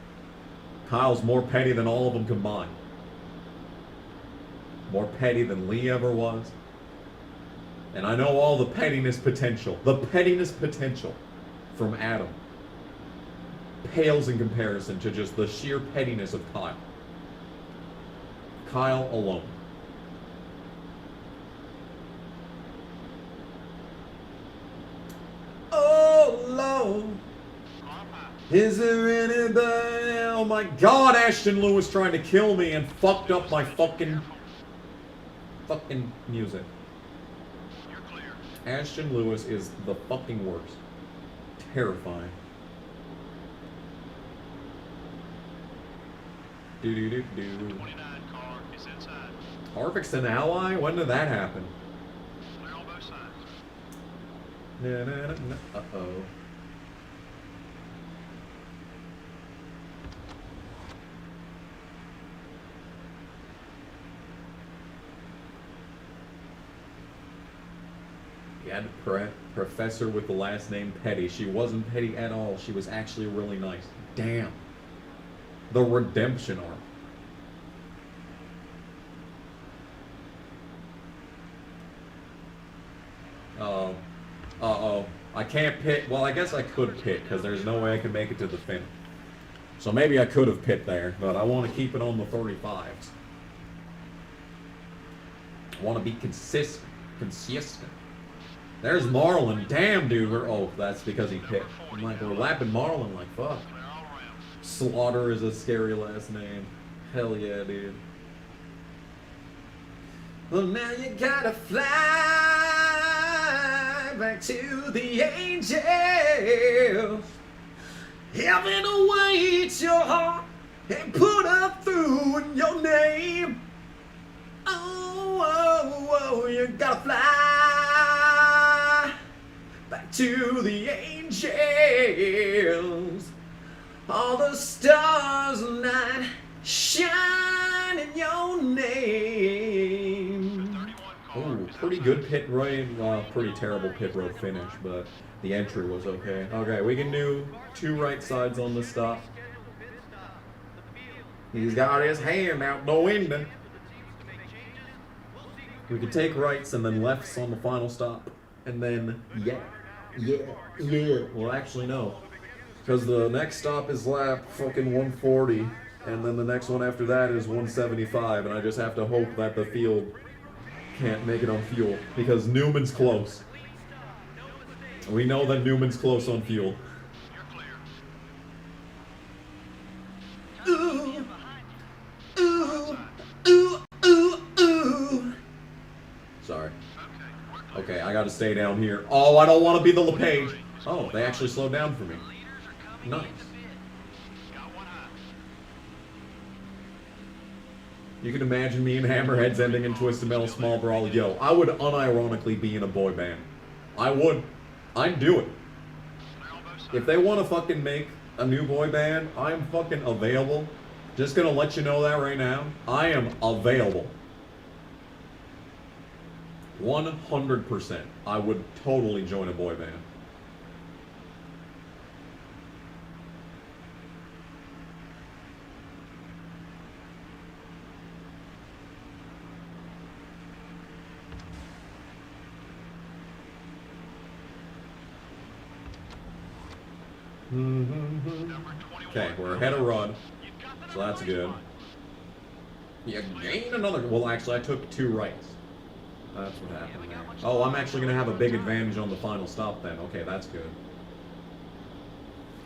Kyle's more petty than all of them combined. More petty than Lee ever was. And I know all the pettiness potential. The pettiness potential from Adam pales in comparison to just the sheer pettiness of Kyle. Kyle alone. Oh, Lord. Is there anybody? Oh my God, Ashton Lewis trying to kill me and fucked up my fucking music. You're clear. Ashton Lewis is the fucking worst. Terrifying. Do. 29 car is inside. Harvick's an ally? When did that happen? Clear on both sides. Uh-oh. He had a professor with the last name Petty. She wasn't petty at all. She was actually really nice. Damn. The redemption arc. Uh-oh. I can't pit. Well, I guess I could pit, because there's no way I can make it to the finish. So maybe I could have pit there, but I want to keep it on the 35s. I want to be consistent. There's Marlin. Damn, dude. Oh, that's because he pit. I'm like, we're lapping Marlin like, fuck. Clear all around. Slaughter is a scary last name. Hell yeah, dude. Well, now you gotta fly back to the angels. Heaven awaits your heart and put up through in your name. Oh, you gotta fly back to the angels. All the stars night shine in your name. Oh, pretty good pit road. Pretty terrible pit road finish, but the entry was okay. Okay, we can do 2 right sides on the stop. He's got his hand out the window. We could take rights and then lefts on the final stop. And then, yeah. Well, actually, no. Because the next stop is lap fucking 140. And then the next one after that is 175. And I just have to hope that the field can't make it on fuel. Because Newman's close. We know that Newman's close on fuel. Ooh. Sorry. Okay, I gotta stay down here. Oh, I don't want to be the LePage. Oh, they actually slowed down for me. Nice. You can imagine me and Hammerheads ending in Twisted Metal Small Brawl. Yo, I would unironically be in a boy band. I would. I'd do it. If they want to fucking make a new boy band, I'm fucking available. Just gonna let you know that right now. I am available. 100%. I would totally join a boy band. Okay, we're ahead of Rudd, so that's good. Yeah, gain another. Well, actually, I took 2 rights. That's what happened there. Oh, I'm actually going to have a big advantage on the final stop then. Okay, that's good.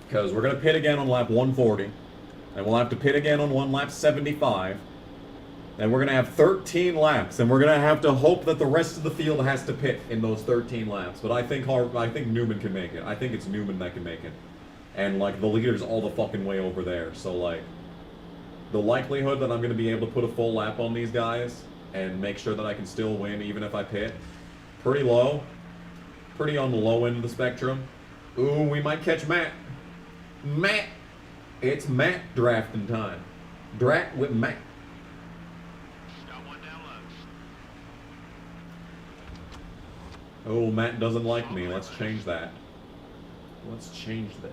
Because we're going to pit again on lap 140. And we'll have to pit again on lap 75. And we're going to have 13 laps. And we're going to have to hope that the rest of the field has to pit in those 13 laps. But I think Newman can make it. I think it's Newman that can make it. And, like, the leader's all the fucking way over there. So, like, the likelihood that I'm going to be able to put a full lap on these guys and make sure that I can still win even if I pit, pretty low. Pretty on the low end of the spectrum. Ooh, we might catch Matt. Matt! It's Matt drafting time. Draft with Matt. Oh, Matt doesn't like me. Let's change that. Let's change this.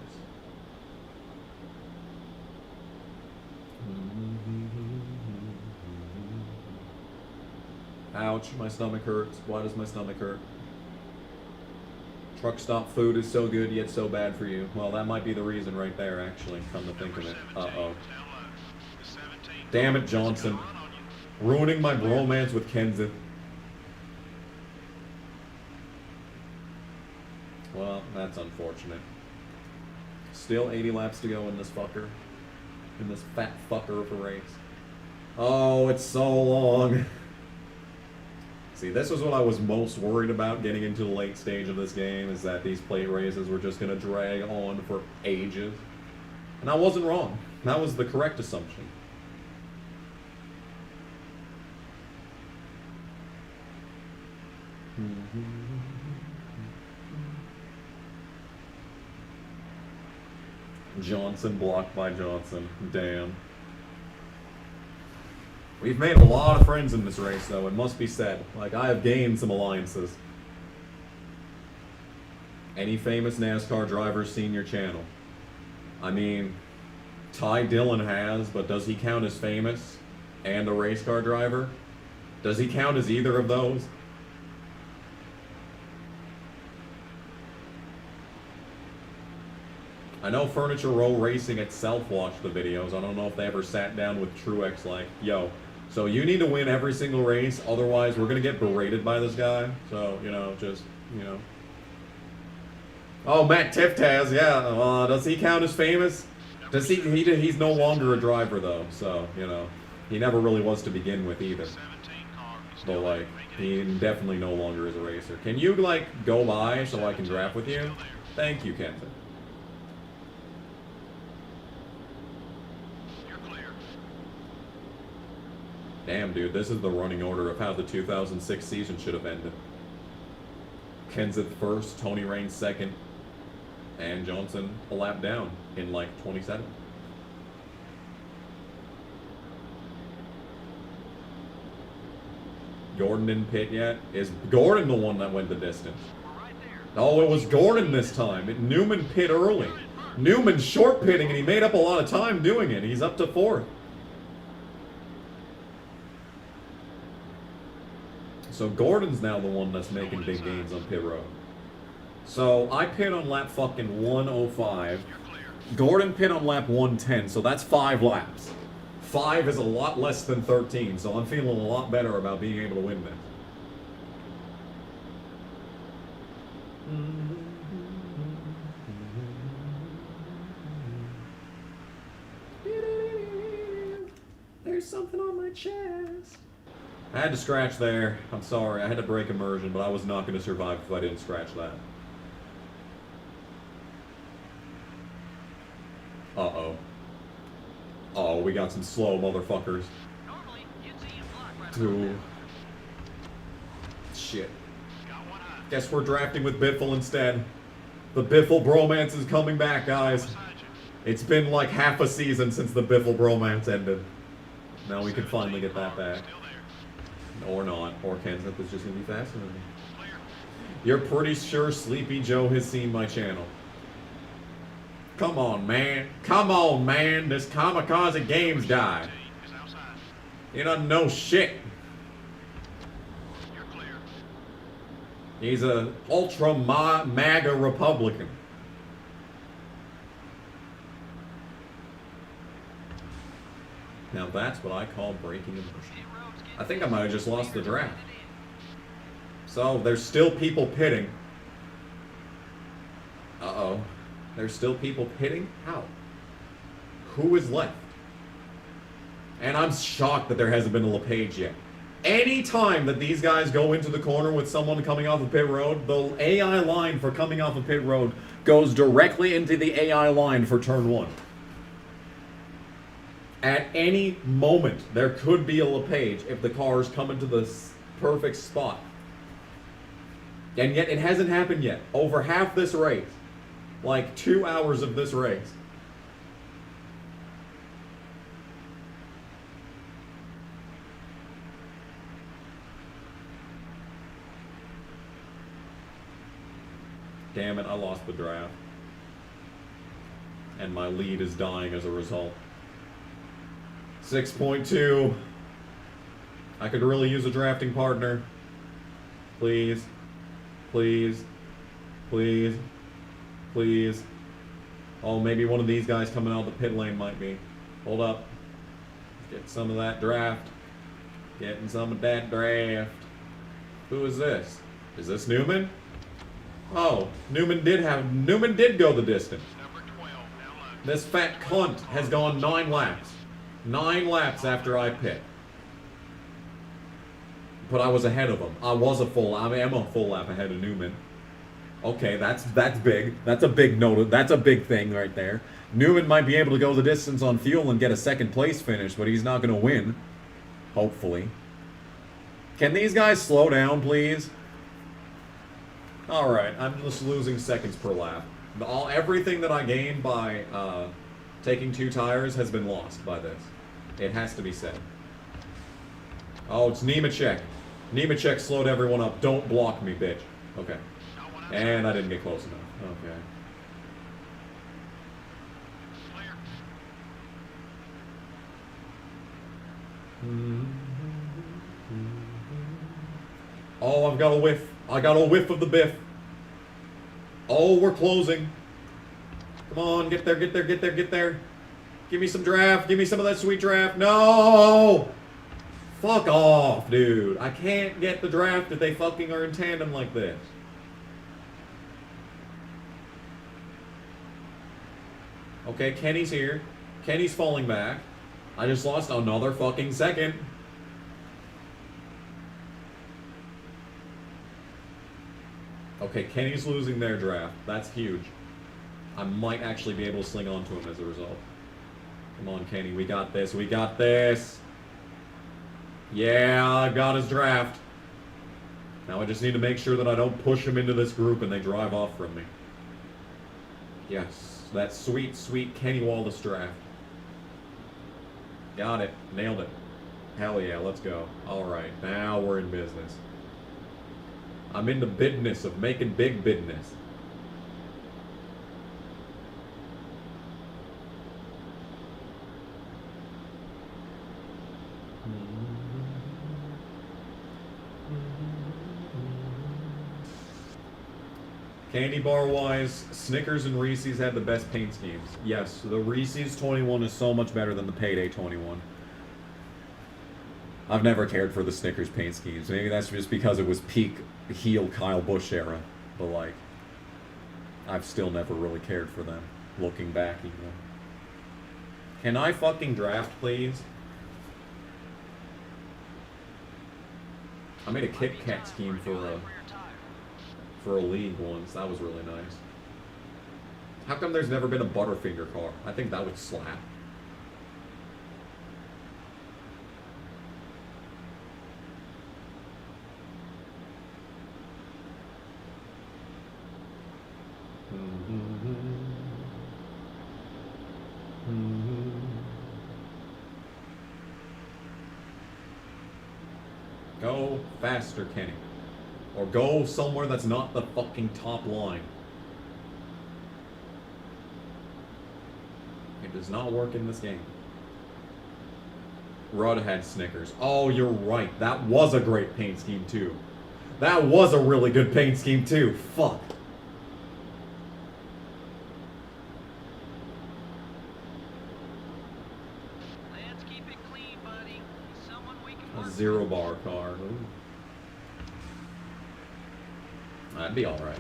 Ouch, my stomach hurts. Why does my stomach hurt? Truck stop food is so good yet so bad for you. Well, that might be the reason right there, actually, come to think of it. Uh-oh. Damn it, Johnson. Ruining my bromance with Kenseth. Well, that's unfortunate. Still 80 laps to go in this fucker. In this fat fucker of a race. Oh, it's so long. See, this was what I was most worried about getting into the late stage of this game, is that these plate races were just going to drag on for ages. And I wasn't wrong. That was the correct assumption. Johnson blocked by Johnson. Damn. We've made a lot of friends in this race, though, it must be said. Like, I have gained some alliances. Any famous NASCAR drivers seen your channel? I mean, Ty Dillon has, but does he count as famous and a race car driver? Does he count as either of those? I know Furniture Row Racing itself watched the videos. I don't know if they ever sat down with Truex like, yo, so you need to win every single race, otherwise we're going to get berated by this guy. So, you know, just, you know. Oh, Matt Tiftaz, yeah. Does he count as famous? Does he's no longer a driver, though, so, you know. He never really was to begin with, either. But, like, he definitely no longer is a racer. Can you, like, go by so I can draft with you? Thank you, Kenton. Damn, dude, this is the running order of how the 2006 season should have ended. Kenseth first, Tony Raines second, and Johnson a lap down in like 27. Gordon didn't pit yet. Is Gordon the one that went the distance? Oh, it was Gordon this time. Newman pit early. Newman short pitting, and he made up a lot of time doing it. He's up to fourth. So Gordon's now the one that's making big gains on pit road. So I pit on lap fucking 105. Gordon pit on lap 110, so that's 5 laps. 5 is a lot less than 13, so I'm feeling a lot better about being able to win this. There's something on my chest. I had to scratch there. I'm sorry. I had to break immersion, but I was not going to survive if I didn't scratch that. Uh-oh. Uh-oh, we got some slow motherfuckers. Ooh. Shit. Guess we're drafting with Biffle instead. The Biffle bromance is coming back, guys. It's been like half a season since the Biffle bromance ended. Now we can finally get that back. Or not. Or Kenseth is just going to be faster than me. You're pretty sure Sleepy Joe has seen my channel. Come on, man. Come on, man. This Kamikaze Games guy. He doesn't know shit. He's a ultra MAGA Republican. Now that's what I call breaking immersion. I think I might have just lost the draft. So, there's still people pitting. Uh-oh. There's still people pitting? How? Who is left? And I'm shocked that there hasn't been a LePage yet. Any time that these guys go into the corner with someone coming off of pit road, the AI line for coming off of pit road goes directly into the AI line for turn 1. At any moment, there could be a LePage if the cars come into the perfect spot. And yet, it hasn't happened yet. Over half this race. Like 2 hours of this race. Damn it, I lost the draft. And my lead is dying as a result. 6.2. I could really use a drafting partner. Please. Please. Please. Please. Oh, maybe one of these guys coming out of the pit lane might be. Hold up. Get some of that draft. Getting some of that draft. Who is this? Is this Newman? Oh, Newman did go the distance. Number 12, now low. This fat cunt has gone 9 laps. 9 laps after I pit. But I was ahead of him. I am a full lap ahead of Newman. Okay, that's big. That's a big note. That's a big thing right there. Newman might be able to go the distance on fuel and get a second place finish, but he's not going to win. Hopefully. Can these guys slow down, please? Alright, I'm just losing seconds per lap. Everything that I gained by taking 2 tires has been lost by this. It has to be said. Oh, it's Nemechek. Nemechek slowed everyone up. Don't block me, bitch. Okay. And I didn't get close enough. Okay. Oh, I've got a whiff. I got a whiff of the biff. Oh, we're closing. Come on, get there, get there, get there, get there. Give me some draft. Give me some of that sweet draft. No! Fuck off, dude. I can't get the draft if they fucking are in tandem like this. Okay, Kenny's here. Kenny's falling back. I just lost another fucking second. Okay, Kenny's losing their draft. That's huge. I might actually be able to sling on to him as a result. Come on, Kenny. We got this. We got this. Yeah, I got his draft. Now I just need to make sure that I don't push him into this group and they drive off from me. Yes. That sweet, sweet Kenny Wallace draft. Got it. Nailed it. Hell yeah, let's go. Alright, now we're in business. I'm in the business of making big business. Candy bar wise, Snickers and Reese's had the best paint schemes. Yes, the Reese's 21 is so much better than the Payday 21. I've never cared for the Snickers paint schemes. Maybe that's just because it was peak heel Kyle Busch era. But like, I've still never really cared for them. Looking back even. Can I fucking draft, please? I made a Kit Kat scheme for a league once. That was really nice. How come there's never been a Butterfinger car? I think that would slap. Go faster, Kenny. Or go somewhere that's not the fucking top line. It does not work in this game. Rudd had Snickers. Oh, you're right. That was a great paint scheme, too. That was a really good paint scheme, too. Fuck. Let's keep it clean, buddy. Someone we can A work zero bar car. Ooh. That'd be alright.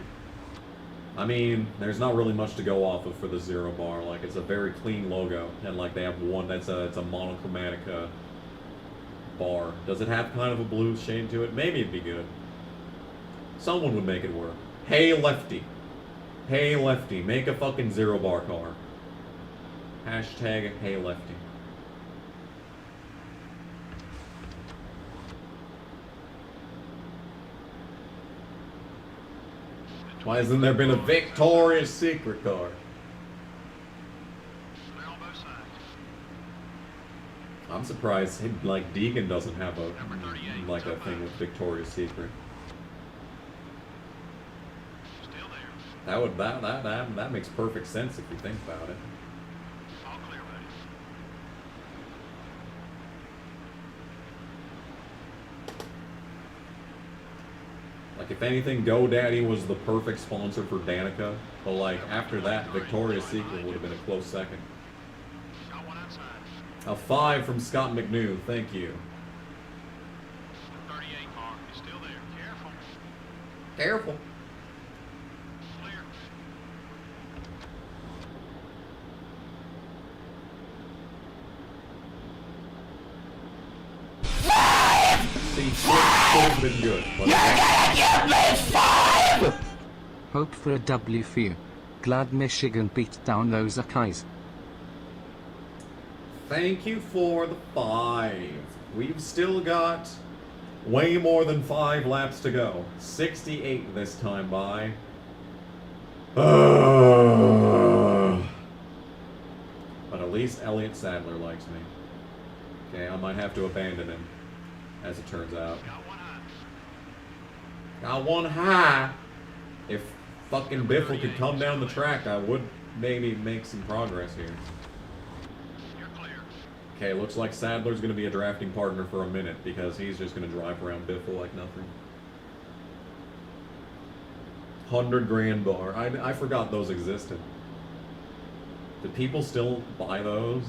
I mean, there's not really much to go off of for the Zero bar. Like, it's a very clean logo, and like they have one it's a monochromatic bar. Does it have kind of a blue shade to it? Maybe it'd be good. Someone would make it work. Hey Lefty. Hey Lefty, make a fucking Zero bar car. Hashtag Hey Lefty. Why hasn't there been a Victoria's Secret car? Clear on both sides. I'm surprised, like, Deegan doesn't have a, Number 38, like, a top thing five. with Victoria's Secret. Still there. That would, that makes perfect sense if you think about it. All clear, buddy. Like, if anything, GoDaddy was the perfect sponsor for Danica, but, like, after that, Victoria's Secret would have been a close second. Got one outside. A 5 from Scott McNew, thank you. The 38 car is still there. Careful. Careful. Clear. See, should have been good, but it wasn't. Hope for a W for you. Glad Michigan beat down those Buckeyes. Thank you for the 5. We've still got way more than 5 laps to go. 68 this time by. But at least Elliott Sadler likes me. Okay, I might have to abandon him, as it turns out. Got one high. Got one high. If fucking Biffle could come down the track, I would maybe make some progress here. You're clear. Okay, looks like Sadler's going to be a drafting partner for a minute because he's just going to drive around Biffle like nothing. 100 grand bar. I forgot those existed. Do people still buy those?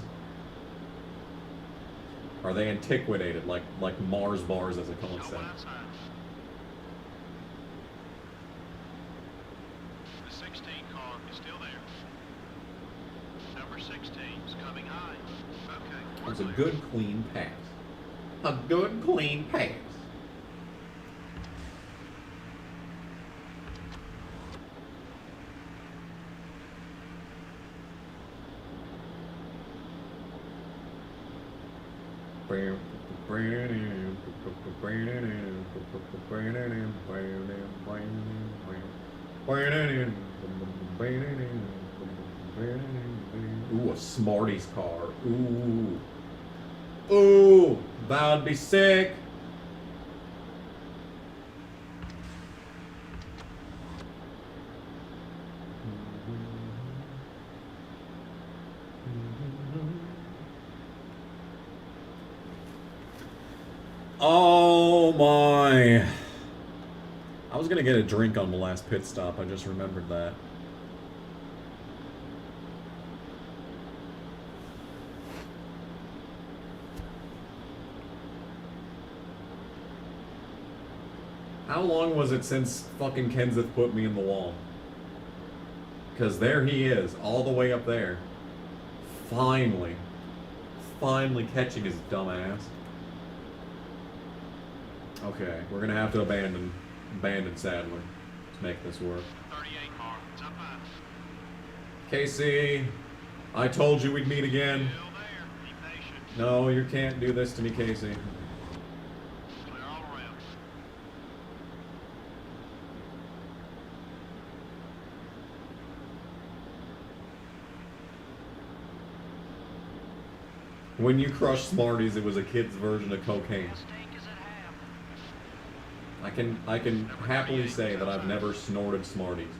Are they antiquated like Mars bars as a Got one concept? outside. The 16 car is still there. Number 16 is coming high. Okay. we're It's a clear. good clean pass. A good clean pass. Ooh, a Smarties car. Ooh. Ooh, that'd be sick. Oh my. I was gonna get a drink on the last pit stop, I just remembered that. How long was it since fucking Kenseth put me in the wall? Because there he is, all the way up there. Finally catching his dumb ass. Okay, we're gonna have to abandon Sadler to make this work. 38 car. It's up high. Casey, I told you we'd meet again. Still there. Be patient. No, you can't do this to me, Casey. Clear all around. When you crushed Smarties, it was a kid's version of cocaine. Gas tank is at half. I can happily say that I've never snorted Smarties.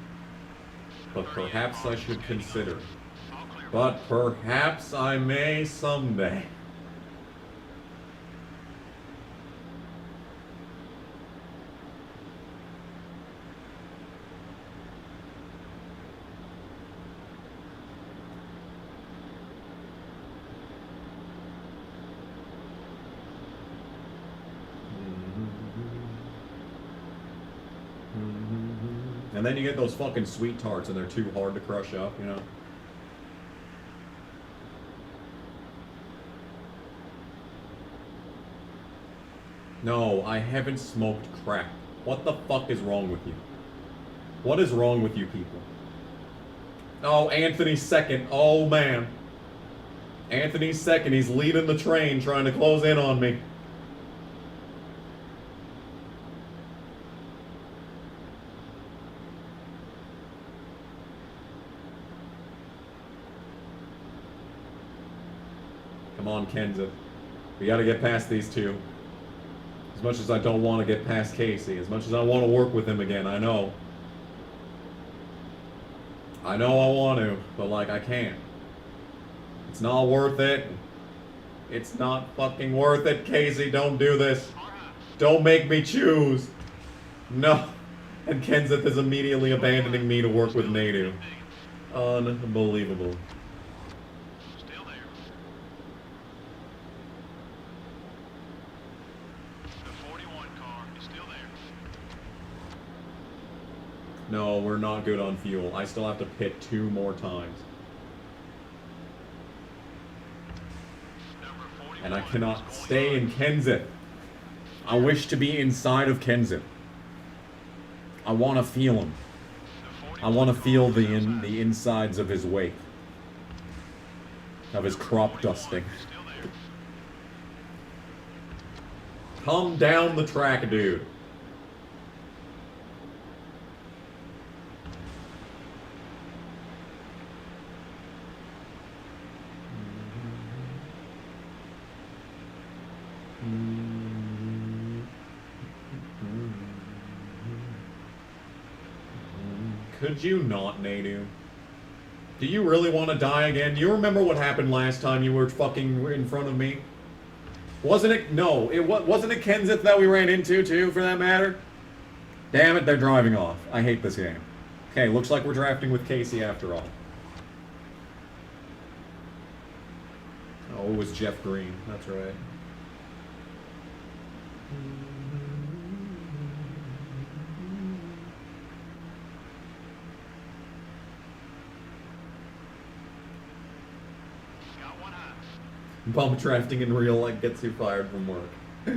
But perhaps I should consider. All clear. But perhaps I may someday. And then you get those fucking sweet tarts and they're too hard to crush up, you know? No, I haven't smoked crack. What the fuck is wrong with you? What is wrong with you people? Oh, Anthony's second. Oh, man. Anthony's second. He's leading the train, trying to close in on me. Come on, Kenza. We gotta get past these two. As much as I don't want to get past Casey, as much as I want to work with him again, I know. I know I want to, but like I can't. It's not worth it. It's not fucking worth it, Casey. Don't do this. Don't make me choose. No. And Kenseth is immediately abandoning me to work with Nadu. Unbelievable. Still there. The 41 car is still there. No, we're not good on fuel. I still have to pit 2 more times. Number 41 And I cannot is going stay on. in Kenseth. I wish to be inside of Kenseth. I want to feel him. The I want to 41 feel car is outside. the insides of his wake. Of his crop dusting. Still there. Come down the track, dude. Could you not, Nadu? Do you really want to die again? Do you remember what happened last time you were fucking in front of me? Wasn't it? No, wasn't it Kenseth that we ran into too, for that matter? Damn it, they're driving off. I hate this game. Okay, looks like we're drafting with Casey after all. Oh, it was Jeff Green. That's right. Got one eye. Bump drafting in real life gets you fired from work. The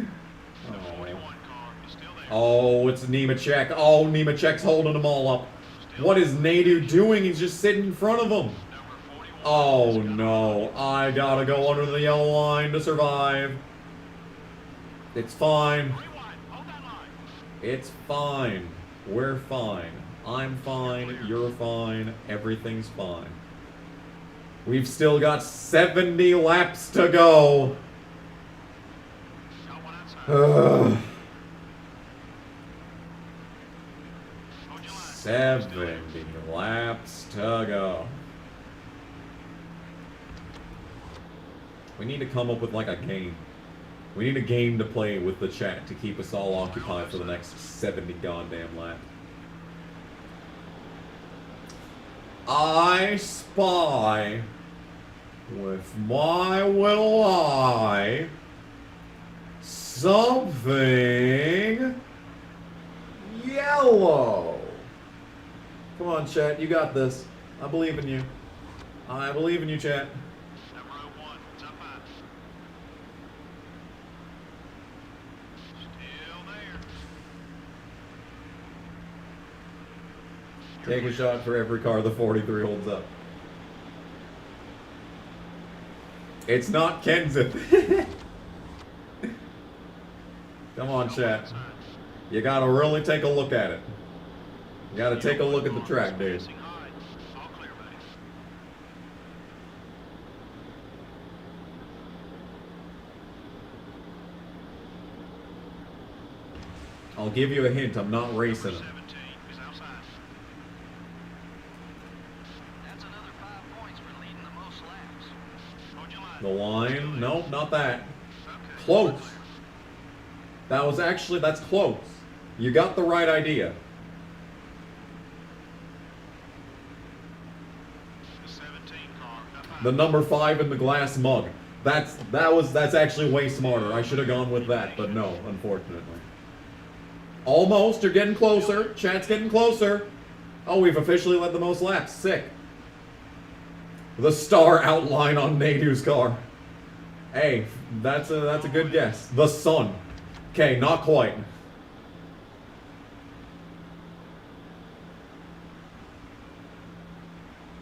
Oh. 41 car is still there. Oh, it's Nemechek. Oh, Nemechek's holding them all up. What is Nadu doing? He's just sitting in front of them. Number 41 Oh is gone. no, I gotta go under the yellow line to survive. It's fine. Rewind. Hold that line. It's fine. We're fine. I'm fine. You're fine. Everything's fine. We've still got 70 laps to go. Got one outside. Ugh. Hold your line. 70 laps to go. We need to come up with like a game. We need a game to play with the chat to keep us all occupied for the next 70 goddamn laps. I spy with my little eye something yellow. Come on, chat. You got this. I believe in you. I believe in you, chat. Number 01 is up high. Still there. Take a shot for every car the 43 holds up. It's not Kenseth. Come on, chat. You gotta really take a look at it. You gotta take a look at the track, dude. Passing high. All clear, buddy. I'll give you a hint. I'm not racing Number him. 17 is outside. That's another 5 points for leading the most laps. Hold your line. The line? Nope, not that. Okay. Close. That was actually, that's close. You got the right idea. The 17 car up high. The number 5 in the glass mug. That's actually way smarter. I should have gone with that, but no, unfortunately. Almost, you're getting closer. Chat's getting closer. Oh, we've officially led the most laps. Sick. The star outline on Nadu's car. Hey, that's a good guess. The sun. Okay, not quite.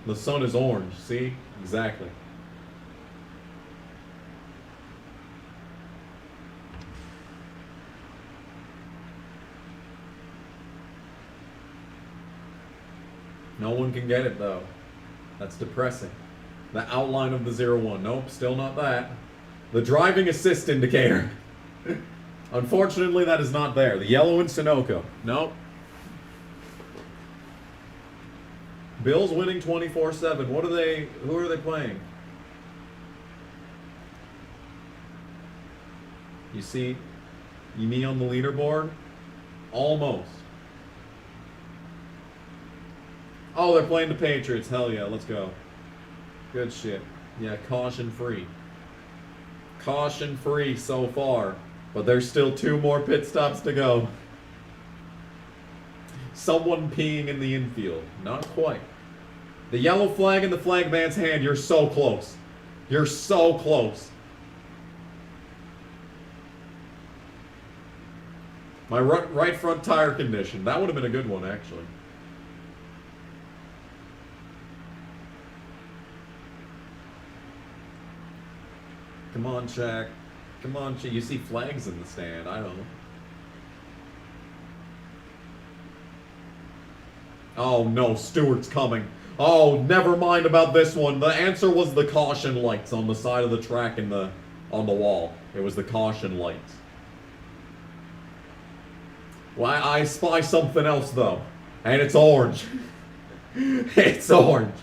The sun is orange. See? Exactly. No one can get it though. That's depressing. The outline of the 0-1. Nope, still not that. The driving assist indicator. Unfortunately, that is not there. The yellow in Sunoco. Nope. Bills winning 24-7. What are they? Who are they playing? You see me on the leaderboard? Almost. Oh, they're playing the Patriots. Hell yeah, let's go. Good shit. Yeah, caution free. Caution free so far. But there's still 2 more pit stops to go. Someone peeing in the infield. Not quite. The yellow flag in the flag man's hand. You're so close. You're so close. My right front tire condition. That would have been a good one, actually. Come on, Shaq. Come on, Shaq. You see flags in the stand. I don't know. Oh, no. Stewart's coming. Oh, never mind about this one. The answer was the caution lights on the side of the track and on the wall. It was the caution lights. Well, I spy something else, though. And it's orange. It's orange.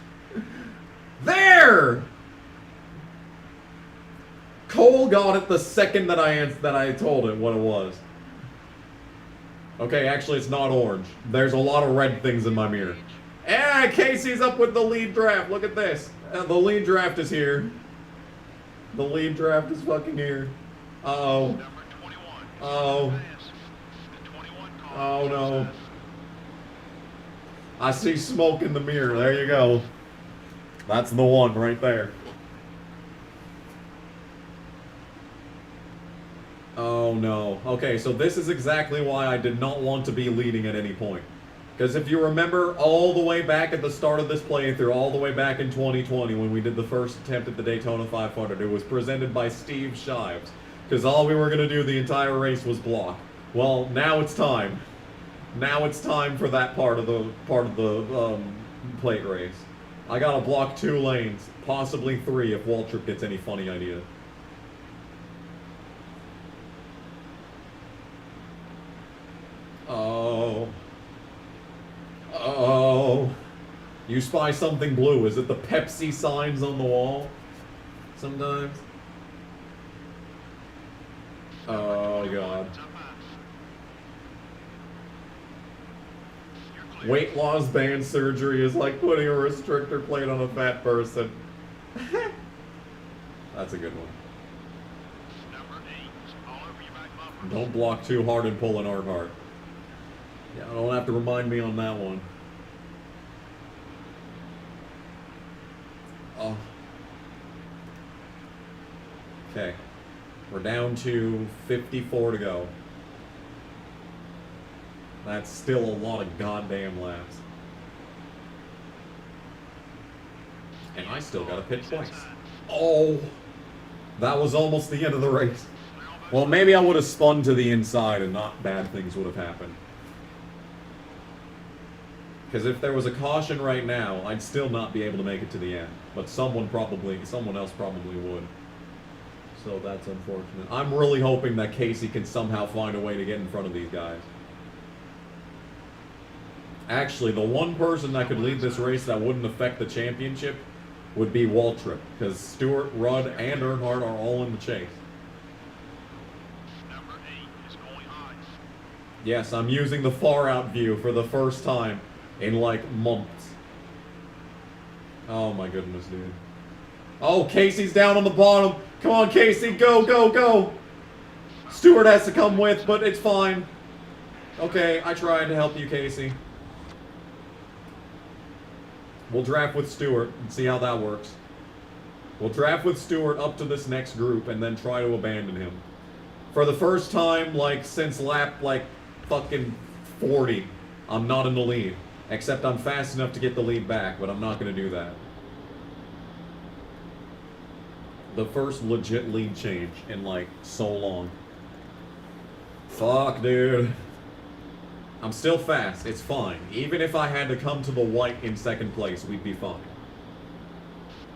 There! Cole got it the second that I told it what it was. Okay, actually it's not orange. There's a lot of red things in my mirror. Eh, Casey's up with the lead draft. Look at this. The lead draft is here. The lead draft is fucking here. Uh-oh. Number 21. Oh. The 21 car. Oh no. I see smoke in the mirror. There you go. That's the one right there. Oh no. Okay, so this is exactly why I did not want to be leading at any point. Because if you remember all the way back at the start of this playthrough, all the way back in 2020 when we did the first attempt at the Daytona 500, it was presented by Steve Shives. Because all we were going to do the entire race was block. Well, now it's time. Now it's time for that part of the plate race. I gotta block 2 lanes, possibly 3 if Waltrip gets any funny idea. Oh. Oh. You spy something blue. Is it the Pepsi signs on the wall? Sometimes. Oh, God. Weight loss band surgery is like putting a restrictor plate on a fat person. That's a good one. Number 8. All over your back bumper. Don't block too hard and pull an Earnhardt. Yeah, I don't have to remind me on that one. Oh. Okay. We're down to 54 to go. That's still a lot of goddamn laps. And I still got to pit twice. Oh! That was almost the end of the race. Well, maybe I would have spun to the inside and not bad things would have happened. Because if there was a caution right now, I'd still not be able to make it to the end. But someone else probably would. So that's unfortunate. I'm really hoping that Casey can somehow find a way to get in front of these guys. Actually, the one person that could lead this race that wouldn't affect the championship would be Waltrip, because Stewart, Rudd, and Earnhardt are all in the chase. Number 8 is going high. Yes, I'm using the far-out view for the first time in, like, months. Oh my goodness, dude. Oh, Casey's down on the bottom. Come on, Casey, go, go, go. Stewart has to come with, but it's fine. Okay, I tried to help you, Casey. We'll draft with Stewart and see how that works. We'll draft with Stewart up to this next group and then try to abandon him. For the first time, like, since lap, like, fucking 40, I'm not in the lead. Except I'm fast enough to get the lead back, but I'm not going to do that. The first legit lead change in, like, so long. Fuck, dude. I'm still fast. It's fine. Even if I had to come to the white in second place, we'd be fine.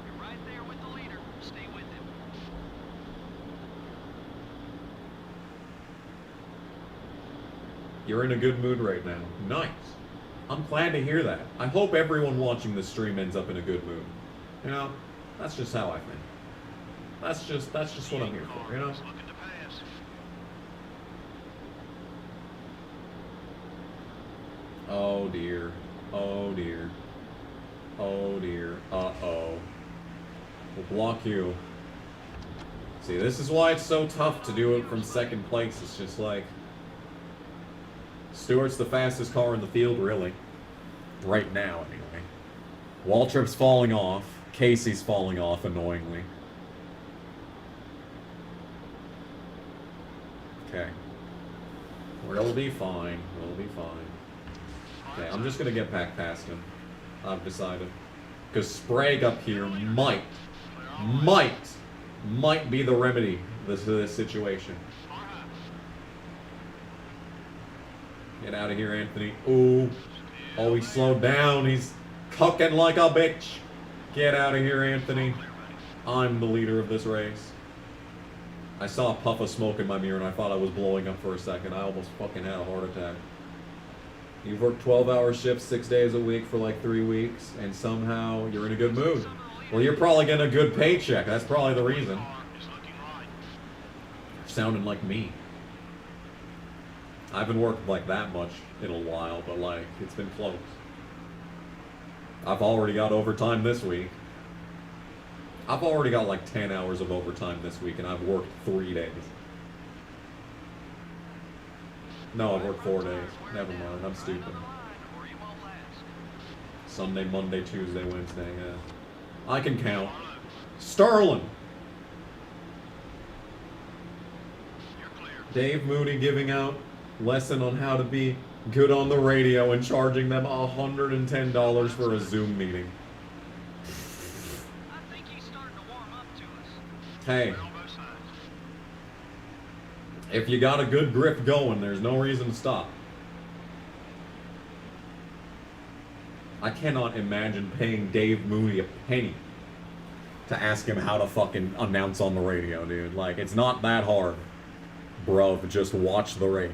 You're right there with the leader. Stay with him. You're in a good mood right now. Nice. I'm glad to hear that. I hope everyone watching this stream ends up in a good mood. You know, that's just how I think. That's just what I'm here for, you know? Looking to pass. Oh dear. Oh dear. Oh dear. Uh-oh. We'll block you. See, this is why it's so tough to do it from second place. It's just like... Stewart's the fastest car in the field, really. Right now, anyway. Waltrip's falling off. Casey's falling off, annoyingly. Okay. We'll be fine. We'll be fine. Okay, I'm just gonna get back past him. I've decided. Because Sprague up here might be the remedy to this situation. Get out of here, Anthony. Ooh. Oh, he slowed down. He's cucking like a bitch. Get out of here, Anthony. I'm the leader of this race. I saw a puff of smoke in my mirror and I thought I was blowing up for a second. I almost fucking had a heart attack. You've worked 12-hour shifts 6 days a week for like 3 weeks, and somehow you're in a good mood. Well, you're probably getting a good paycheck. That's probably the reason. You're sounding like me. I haven't worked like that much in a while, but like, it's been close. I've already got overtime this week. I've already got like 10 hours of overtime this week, and I've worked 3 days. No, I've worked 4 days. Never mind, I'm stupid. Sunday, Monday, Tuesday, Wednesday, yeah. I can count. Sterling! Dave Moody giving out lesson on how to be good on the radio and charging them $110 for a Zoom meeting. I think he's starting to warm up to us. Hey. If you got a good grip going, there's no reason to stop. I cannot imagine paying Dave Moody a penny to ask him how to fucking announce on the radio, dude. Like, it's not that hard. Bruv, just watch the race.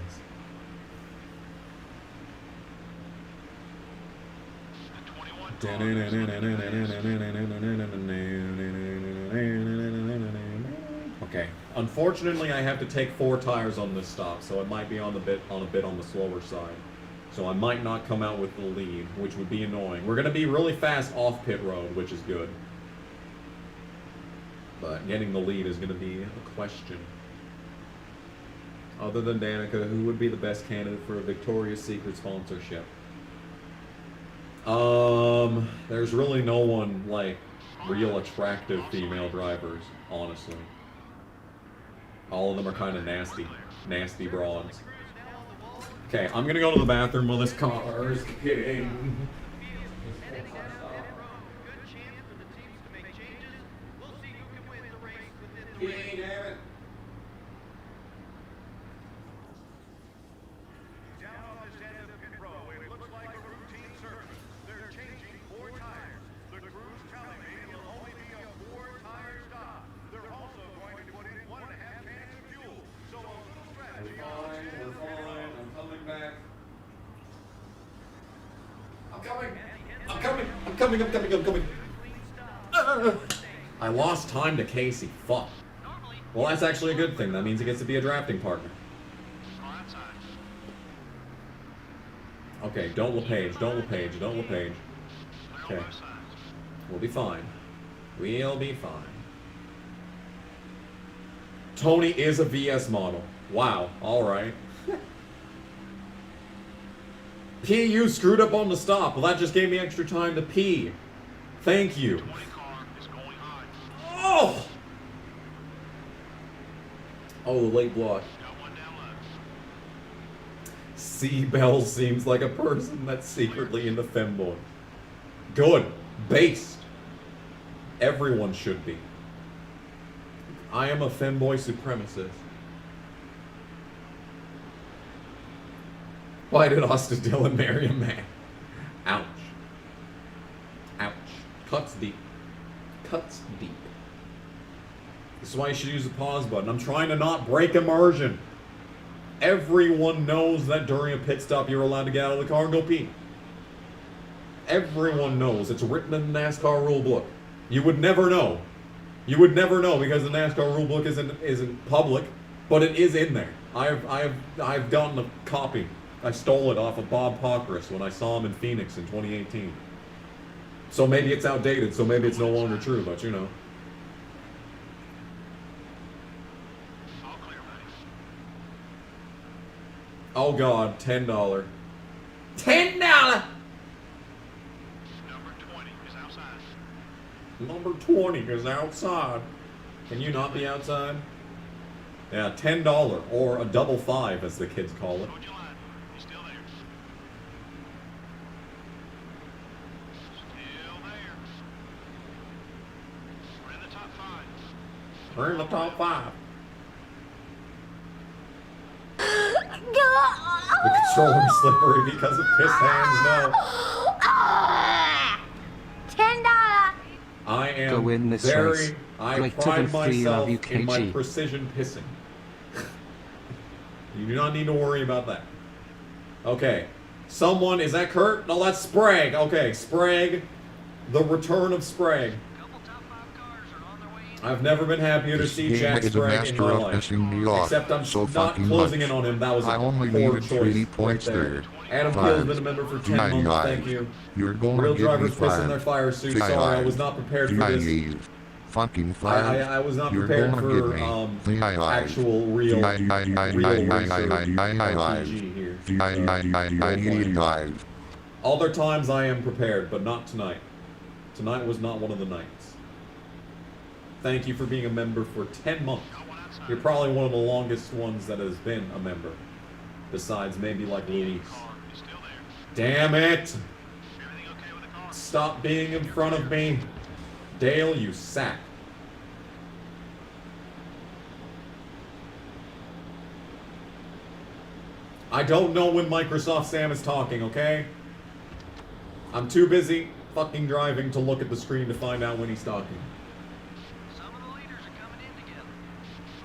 Okay. Unfortunately, I have to take 4 tires on this stop, so it might be on a bit on the slower side. So I might not come out with the lead, which would be annoying. We're going to be really fast off pit road, which is good. But getting the lead is going to be a question. Other than Danica, who would be the best candidate for a Victoria's Secret sponsorship? There's really no one, like, real attractive female drivers, honestly. All of them are kind of nasty broads. Okay, I'm gonna go to the bathroom while this car is hitting. Damn it. I'm coming. I lost time to Casey. Fuck. Well, that's actually a good thing. That means he gets to be a drafting partner. Okay, don't LePage. Okay. We'll be fine. Tony is a VS model. Wow. Alright. P, you screwed up on the stop. Well, that just gave me extra time to pee. Thank you. 20 car is going high. Oh! Oh, the late block. Got one down low. C-Bell seems like a person that's secretly into femboy. Good. Based. Everyone should be. I am a femboy supremacist. Why did Austin Dillon marry a man? Ouch. Ouch. Cuts deep. Cuts deep. This is why you should use the pause button. I'm trying to not break immersion. Everyone knows that during a pit stop you're allowed to get out of the car and go pee. Everyone knows. It's written in the NASCAR rule book. You would never know. You would never know because the NASCAR rule book isn't public, but it is in there. I've gotten a copy. I stole it off of Bob Pockris when I saw him in Phoenix in 2018. So maybe it's outdated, so maybe it's no longer true, but you know. All clear, buddy. Oh God, $10. $10! Number 20 is outside. Number 20 is outside. Can you not be outside? Yeah, $10 or a double five as the kids call it. Hold your line. He's still there. Still there. We're in the top 5. We're in the top 5. The controller's slippery because of piss hands, no. $10. I am Go win this very, race. I Greater pride than 3 myself love in my UKG. precision pissing. You do not need to worry about that. Okay. Someone, is that Kurt? No, that's Sprague. Okay, Sprague. The return of Sprague. Couple top 5 cars are on their way in. I've never been happier to This see game Jack is a Sprague in master my of life. pissing me off Except I'm so not fucking closing much. in on him. That was a I only poor needed choice 3 points right there. Adam Five. Hill's been a member for 10 months. Five. Thank you. You're going Real to give me drivers pissing their 5. fire suits. Sorry, I was not prepared for this. Five. Fucking 5. I was not You're prepared gonna give for me actual real racer RPG here. Other times I am prepared, but not tonight. Tonight was not one of the nights. Thank you for being a member for 10 months. You're probably one of the longest ones that has been a member. Besides maybe like Luis. Car is still there. Damn it! Everything okay with the car? Stop being in front of me. Dale, you sack. I don't know when Microsoft Sam is talking, okay? I'm too busy fucking driving to look at the screen to find out when he's talking. Some of the leaders are coming in together.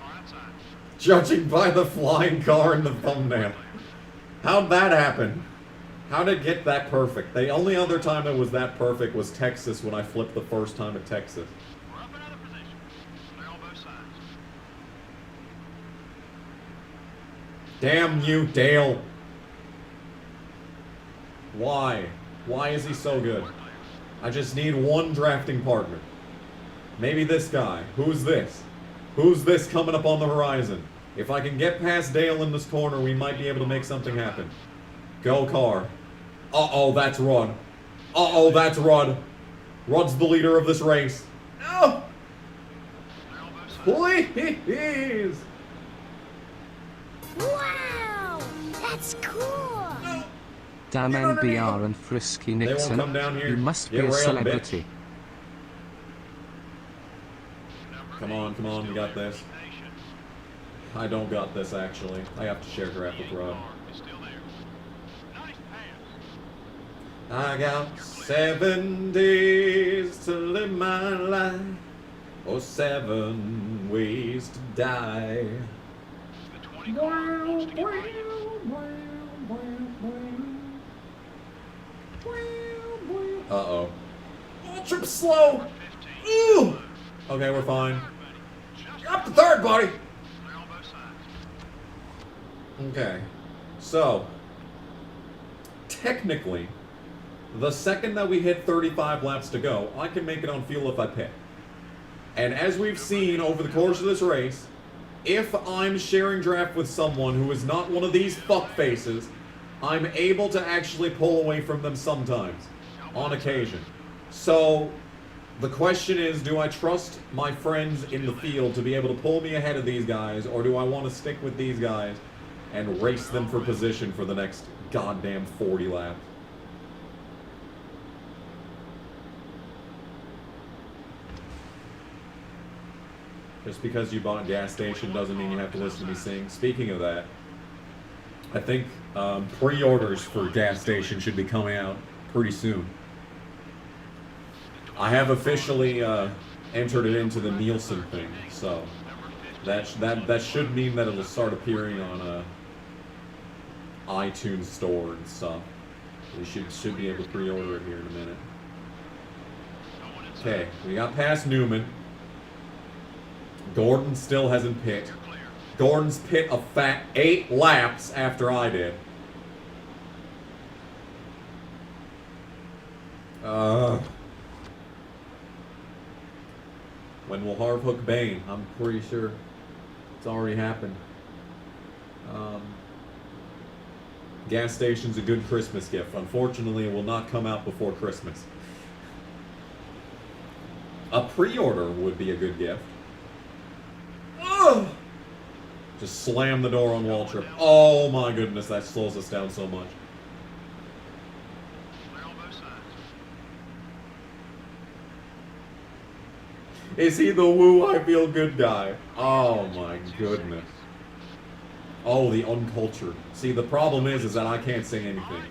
Car outside. Judging by the flying car in the thumbnail. How'd that happen? How did it get that perfect? The only other time it was that perfect was Texas when I flipped the first time at Texas. We're up another position. They're on both sides. Damn you, Dale. Why? Why is he so good? I just need one drafting partner. Maybe this guy. Who's this? Who's this coming up on the horizon? If I can get past Dale in this corner, we might be able to make something happen. Go car. Uh-oh, that's Rod. Uh-oh, that's Rod. Rod's the leader of this race. No! They're on both sides. Please! Wow, that's cool. Damn NBR and Frisky won't Nixon. come down here. You must be Get a railed, celebrity. Come on, you got this. Nation. I don't got this, actually. I have to share draft with Rod. Car is still there. Nice pass. I got 7 days to live my life, or 7 ways to die. The 20 car wants to get by you. Uh-oh. Oh, trip slow! 15. Ooh! Okay, we're fine. You're up to third, buddy! They're on both sides. Okay. So, technically, the second that we hit 35 laps to go, I can make it on fuel if I pit. And as we've seen over the course of this race, if I'm sharing draft with someone who is not one of these fuckfaces, I'm able to actually pull away from them sometimes, on occasion. So, The question is, do I trust my friends in the field to be able to pull me ahead of these guys, or do I want to stick with these guys and race them for position for the next goddamn 40 laps? Just because you bought a gas station doesn't mean you have to listen to me sing. Speaking of that, I think pre-orders for gas station should be coming out pretty soon. I have officially entered it into the Nielsen thing, so that should mean that it'll start appearing on iTunes Store and stuff. We should be able to pre-order it here in a minute. Okay, we got past Newman. Gordon still hasn't pit. Gordon's pit a fat 8 laps after I did. When will Harv hook Bane? I'm pretty sure it's already happened. Gas station's a good Christmas gift. Unfortunately, it will not come out before Christmas. A pre-order would be a good gift. Oh! Just slam the door on Waltrip. Oh my goodness, that slows us down so much. Is he the woo I feel good guy? Oh my goodness. Oh, the uncultured. See, the problem is that I can't sing anything.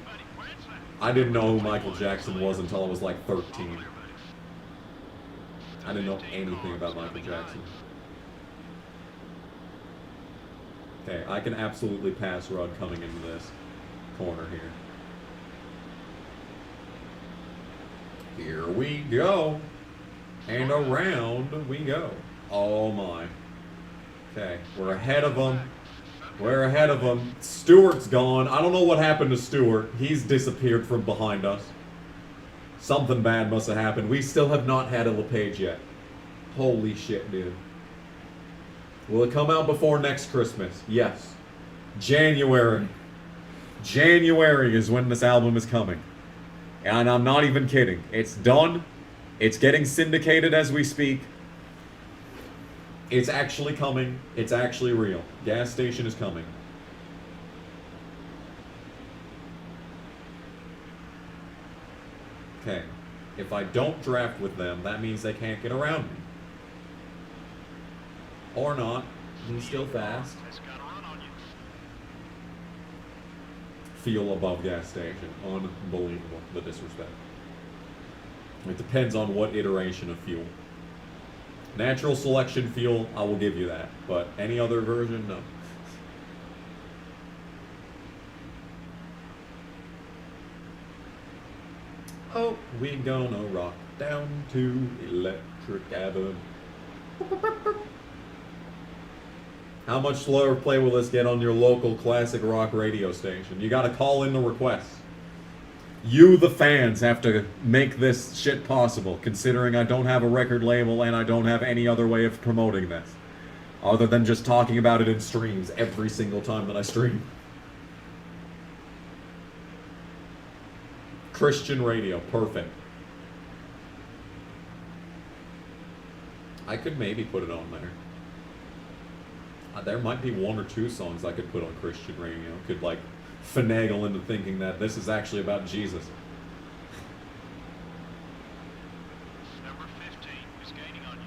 I didn't know who Michael Jackson was until I was like 13. I didn't know anything about Michael Jackson. Okay, I can absolutely pass Rudd coming into this corner here. Here we go. And around we go. Oh my. Okay, we're ahead of them. We're ahead of them. Stewart's gone. I don't know what happened to Stewart. He's disappeared from behind us. Something bad must have happened. We still have not had a LePage yet. Holy shit, dude. Will it come out before next Christmas? Yes. January. January is when this album is coming. And I'm not even kidding. It's done. It's getting syndicated as we speak. It's actually coming. It's actually real. Gas station is coming. Okay. If I don't draft with them, that means they can't get around me. Or not. He's still fast. Feel above gas station. Unbelievable. The disrespect. It depends on what iteration of fuel. Natural selection fuel, I will give you that. But any other version, no. Oh, we gonna rock down to Electric Avenue. How much slower play will this get on your local classic rock radio station? You gotta call in the request. You, the fans, have to make this shit possible, considering I don't have a record label and I don't have any other way of promoting this. Other than just talking about it in streams every single time that I stream. Christian radio, perfect. I could maybe put it on there. There might be 1 or 2 songs I could put on Christian radio. Could like finagle into thinking that this is actually about Jesus. Number 15 is gaining on you.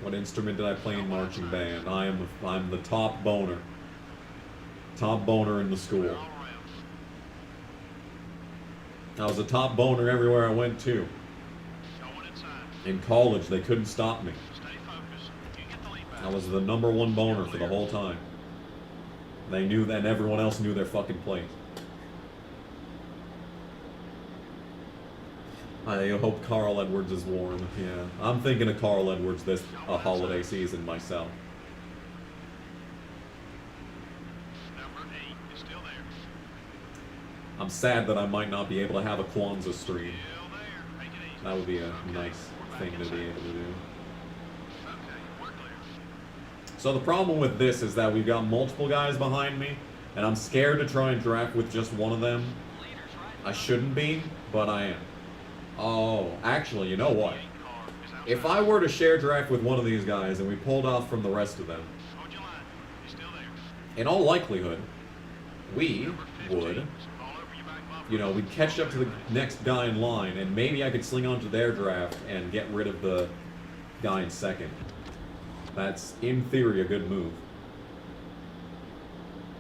What instrument did I play in marching band? I'm the top boner. Top boner in the school. I was a top boner everywhere I went to. In college, they couldn't stop me. I was the #1 boner for the whole time. They knew that, and everyone else knew their fucking place. I hope Carl Edwards is warm. Yeah, I'm thinking of Carl Edwards this holiday season myself. Number 8 is still there. I'm sad that I might not be able to have a Kwanzaa stream. Still there. Take it easy. That would be a nice thing to be able to do. Okay, we're clear. So the problem with this is that we've got multiple guys behind me, and I'm scared to try and draft with just one of them. I shouldn't be, but I am. Oh, actually, you know what? If I were to share draft with one of these guys and we pulled off from the rest of them, Hold your line. He's still there. in all likelihood, we Number 15's would, all over your back bumper. you know, we'd catch up to the next guy in line, and maybe I could sling onto their draft and get rid of the guy in second. That's, in theory, a good move.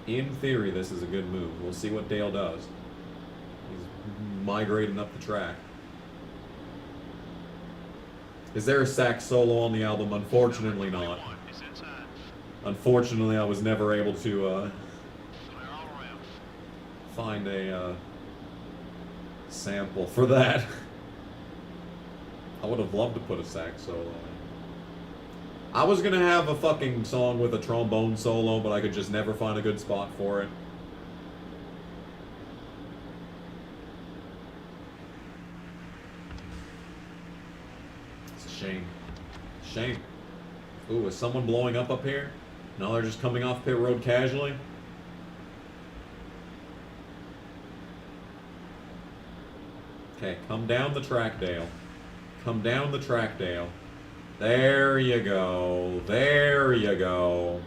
In theory, this is a good move. We'll see what Dale does. He's migrating up the track. Is there a sax solo on the album? Unfortunately not. It's inside. Unfortunately, I was never able to Clear all around. find a sample for that. I would have loved to put a sax solo in. I was gonna have a fucking song with a trombone solo, but I could just never find a good spot for it. It's a shame. Shame. Ooh, is someone blowing up here? No, they're just coming off pit road casually. Okay, come down the track, Dale. Come down the track, Dale. There you go. There you go.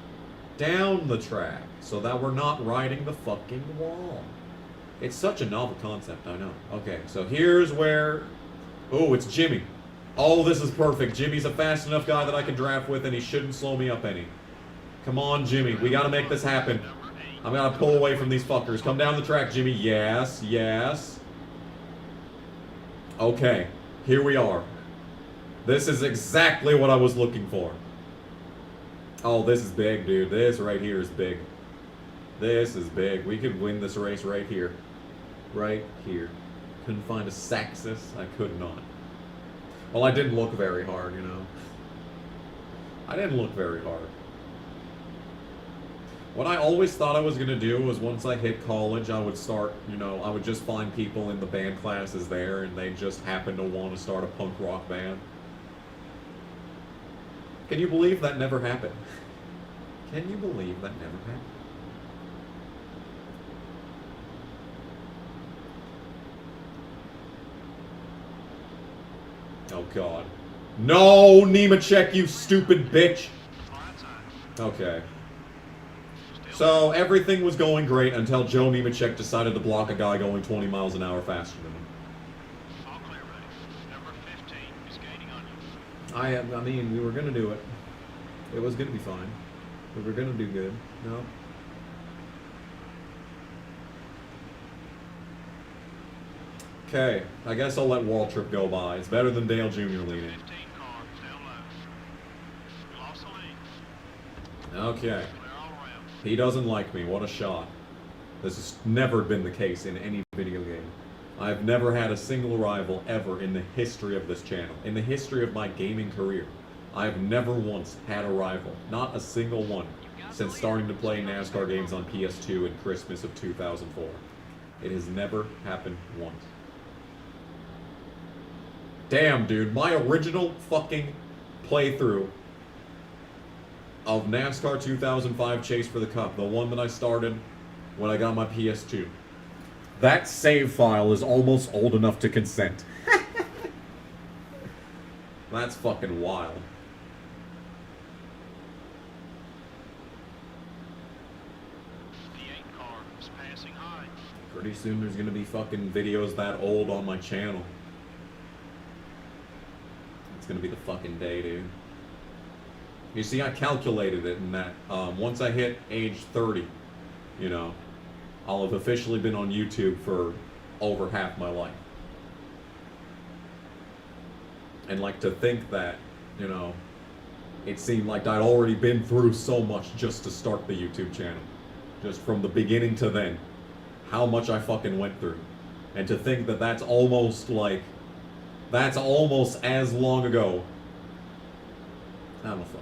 Down the track, so that we're not riding the fucking wall. It's such a novel concept, I know. Okay, so here's where... Oh, it's Jimmy. Oh, this is perfect. Jimmy's a fast enough guy that I can draft with, and he shouldn't slow me up any. Come on, Jimmy. We gotta make this happen. I'm gonna pull away from these fuckers. Come down the track, Jimmy. Yes, yes. Okay, here we are. This is exactly what I was looking for. Oh, this is big, dude. This right here is big. This is big. We could win this race right here. Right here. Couldn't find a Saxus. I could not. Well, I didn't look very hard, you know. I didn't look very hard. What I always thought I was going to do was once I hit college, I would start, you know, I would just find people in the band classes there and they just happen to want to start a punk rock band. Can you believe that never happened? Can you believe that never happened? Oh god. No, Nemechek, you stupid bitch! Okay. So, everything was going great until Joe Nemechek decided to block a guy going 20 miles an hour faster than him. All clear, buddy. Number 15 is gaining on you. I mean, we were gonna do it. It was gonna be fine. We were gonna do good. No. Okay, I guess I'll let Waltrip go by. It's better than Dale Jr. leading. 15 car is down low. You lost the lead. Okay. Clear all around. He doesn't like me. What a shot. This has never been the case in any video game. I've never had a single rival ever in the history of this channel. In the history of my gaming career, I've never once had a rival. Not a single one. Since starting to play NASCAR games on PS2 in Christmas of 2004. It has never happened once. Damn, dude. My original fucking playthrough of NASCAR 2005 Chase for the Cup, the one that I started when I got my PS2. That save file is almost old enough to consent. That's fucking wild. The 8 car is passing high. Pretty soon there's gonna be fucking videos that old on my channel. It's gonna be the fucking day, dude. You see, I calculated it in that once I hit age 30, you know, I'll have officially been on YouTube for over half my life. And like to think that, you know, it seemed like I'd already been through so much just to start the YouTube channel. Just from the beginning to then. How much I fucking went through. And to think that that's almost like, that's almost as long ago. I don't fucking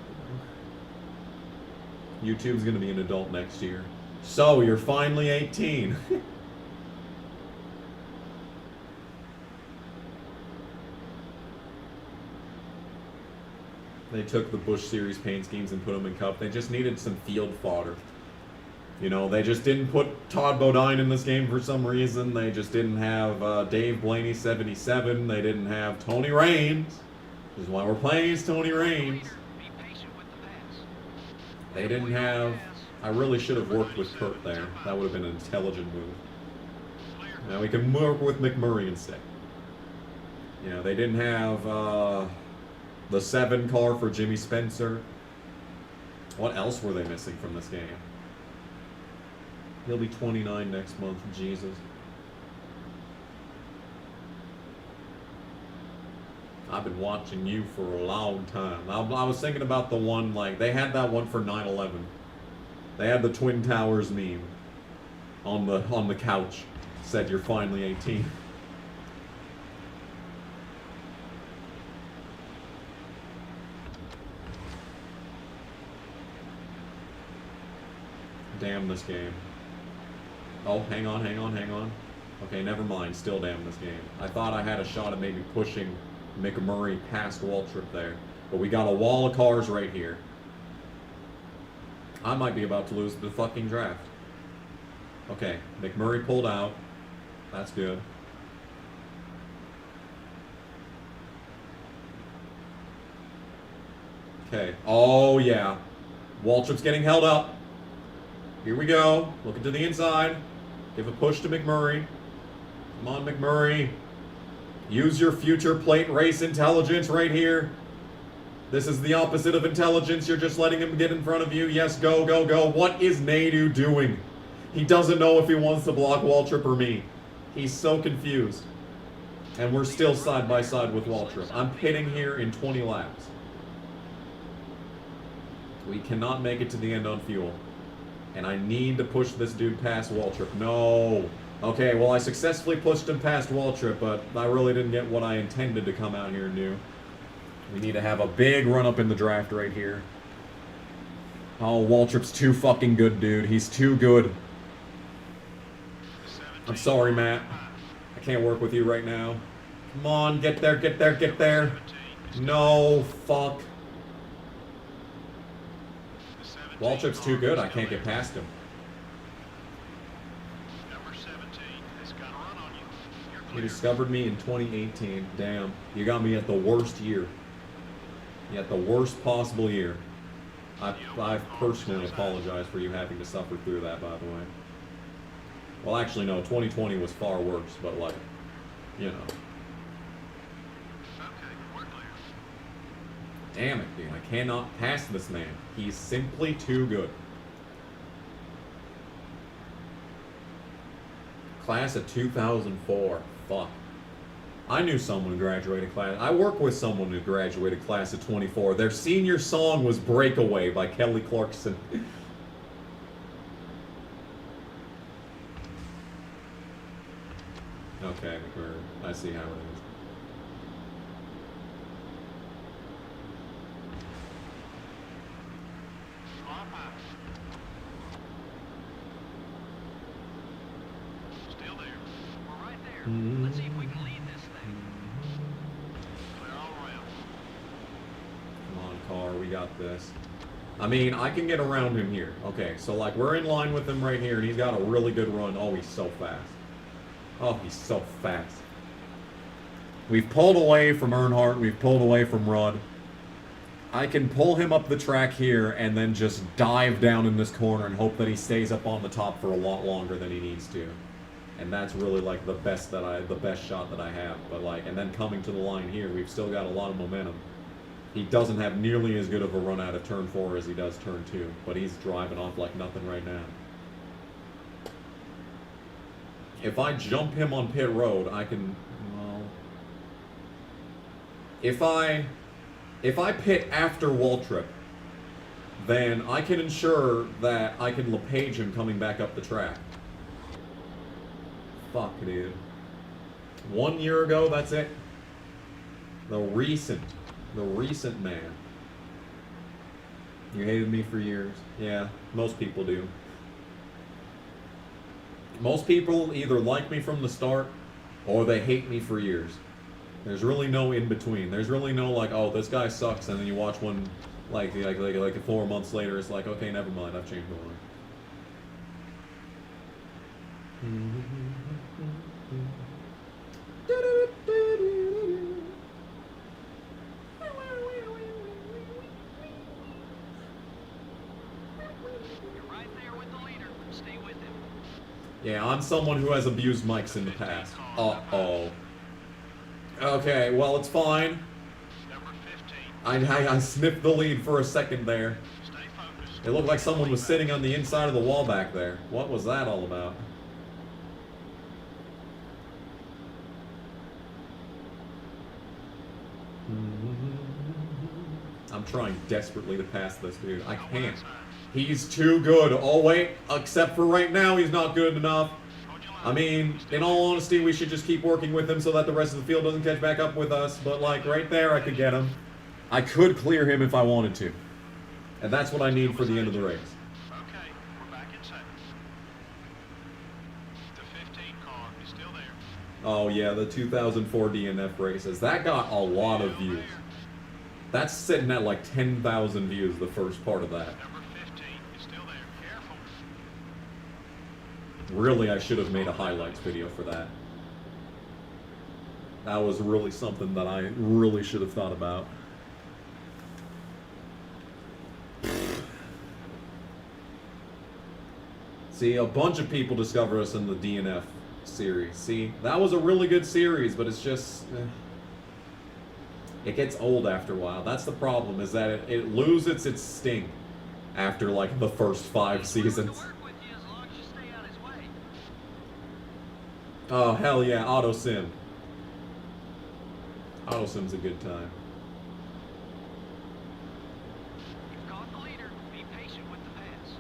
know. YouTube's gonna be an adult next year. So, you're finally 18. They took the Busch Series paint schemes and put them in Cup. They just needed some field fodder. You know, they just didn't put Todd Bodine in this game for some reason. They just didn't have Dave Blaney 77. They didn't have Tony Raines, which is why we're playing as Tony Raines. Be patient with the pass. They didn't have... I really should have worked with Kurt there. That would have been an intelligent move. Now we can work with McMurray instead. You know, they didn't have the 7 car for Jimmy Spencer. What else were they missing from this game? He'll be 29 next month, Jesus. I've been watching you for a long time. I was thinking about the one, like, they had that one for 9/11. They had the Twin Towers meme on the couch. Said you're finally 18. Damn this game. Oh, hang on. Okay, never mind. Still damn this game. I thought I had a shot at maybe pushing McMurray past Waltrip there. But we got a wall of cars right here. I might be about to lose the fucking draft. Okay, McMurray pulled out. That's good. Okay. Oh, yeah. Waltrip's getting held up. Here we go. Looking to the inside. Give a push to McMurray. Come on, McMurray. Use your future plate race intelligence right here. This is the opposite of intelligence. You're just letting him get in front of you. Yes, go, go, go. What is Nadu doing? He doesn't know if he wants to block Waltrip or me. He's so confused. And we're still side by side with Waltrip. I'm pitting here in 20 laps. We cannot make it to the end on fuel. And I need to push this dude past Waltrip. No. Okay, well, I successfully pushed him past Waltrip, but I really didn't get what I intended to come out here and do. We need to have a big run-up in the draft right here. Oh, Waltrip's too fucking good, dude. He's too good. I'm sorry, Matt. I can't work with you right now. Come on, get there, get there, get there. No, fuck. Waltrip's too good. I can't get past him. Number 17 has got a run on you. You're You clear. discovered me in 2018. Damn. You got me at the worst year. You at the worst possible year. I personally apologize for you having to suffer through that, by the way. Well, actually, no. 2020 was far worse, but, like, you know. Okay, we're clear. Damn it, dude. I cannot pass this man. He's simply too good. Class of 2004. Fuck. I knew someone who graduated class. I work with someone who graduated class of 24. Their senior song was Breakaway by Kelly Clarkson. Okay, McMurray. I see how it is. Slot high. Still there. We're right there. Let's see if we can lead this thing. Clear all around. Come on, car, we got this. I mean, I can get around him here. Okay, so like we're in line with him right here, and he's got a really good run. Oh, he's so fast. Oh, he's so fast. We've pulled away from Earnhardt. We've pulled away from Rudd. I can pull him up the track here and then just dive down in this corner and hope that he stays up on the top for a lot longer than he needs to. And that's really like the best shot that I have. But like, and then coming to the line here, we've still got a lot of momentum. He doesn't have nearly as good of a run out of turn 4 as he does turn 2, but he's driving off like nothing right now. If I jump him on pit road, I can, well, if I pit after Waltrip, then I can ensure that I can LePage him coming back up the track. Fuck, dude. 1 year ago, that's it. The recent man. You hated me for years. Yeah, most people do. Most people either like me from the start or they hate me for years. There's really no in between. There's really no like, oh, this guy sucks, and then you watch one like 4 months later, it's like, okay, never mind, I've changed my mind. You're right there with the leader. Stay with him. Yeah, I'm someone who has abused mics in the past. Uh-oh. Okay, well, it's fine. Number 15. I sniffed the lead for a second there. Stay focused. It looked like someone was sitting on the inside of the wall back there. What was that all about? I'm trying desperately to pass this dude. I can't. He's too good. Oh, wait. Except for right now, he's not good enough. I mean, in all honesty, we should just keep working with him so that the rest of the field doesn't catch back up with us. But, like, right there, I could get him. I could clear him if I wanted to. And that's what I need for the end of the race. Okay, we're back in second. The 15 car is still there. Oh, yeah, the 2004 DNF races. That got a lot of views. That's sitting at like 10,000 views, the first part of that. Number 15 is still there. Careful. Really, I should have made a highlights video for that. That was really something that I really should have thought about. See, a bunch of people discover us in the DNF series. See, that was a really good series, but it's just... it gets old after a while. That's the problem, is that it loses its sting after, like, the first 5 seasons. Oh, hell yeah, Auto Sim. Auto Sim's a good time. You've caught the leader. Be patient with the pass.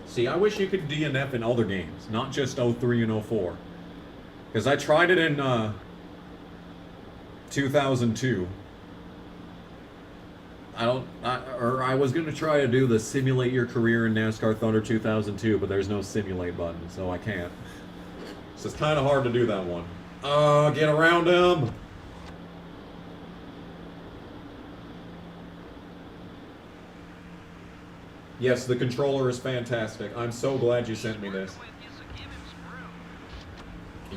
See, I wish you could DNF in other games, not just 03 and 04. Because I tried it in 2002. I was going to try to do the Simulate Your Career in NASCAR Thunder 2002, but there's no simulate button, so I can't. So it's kind of hard to do that one. Get around him! Yes, the controller is fantastic. I'm so glad you sent me this.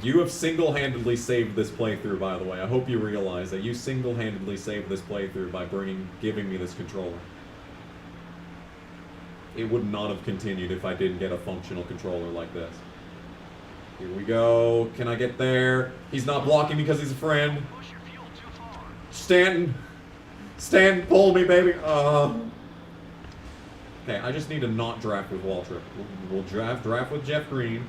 You have single-handedly saved this playthrough, by the way. I hope you realize that you single-handedly saved this playthrough by giving me this controller. It would not have continued if I didn't get a functional controller like this. Here we go. Can I get there? He's not blocking because he's a friend. Stanton. Stanton, pull me, baby. Okay, I just need to not draft with Waltrip. We'll draft with Jeff Green.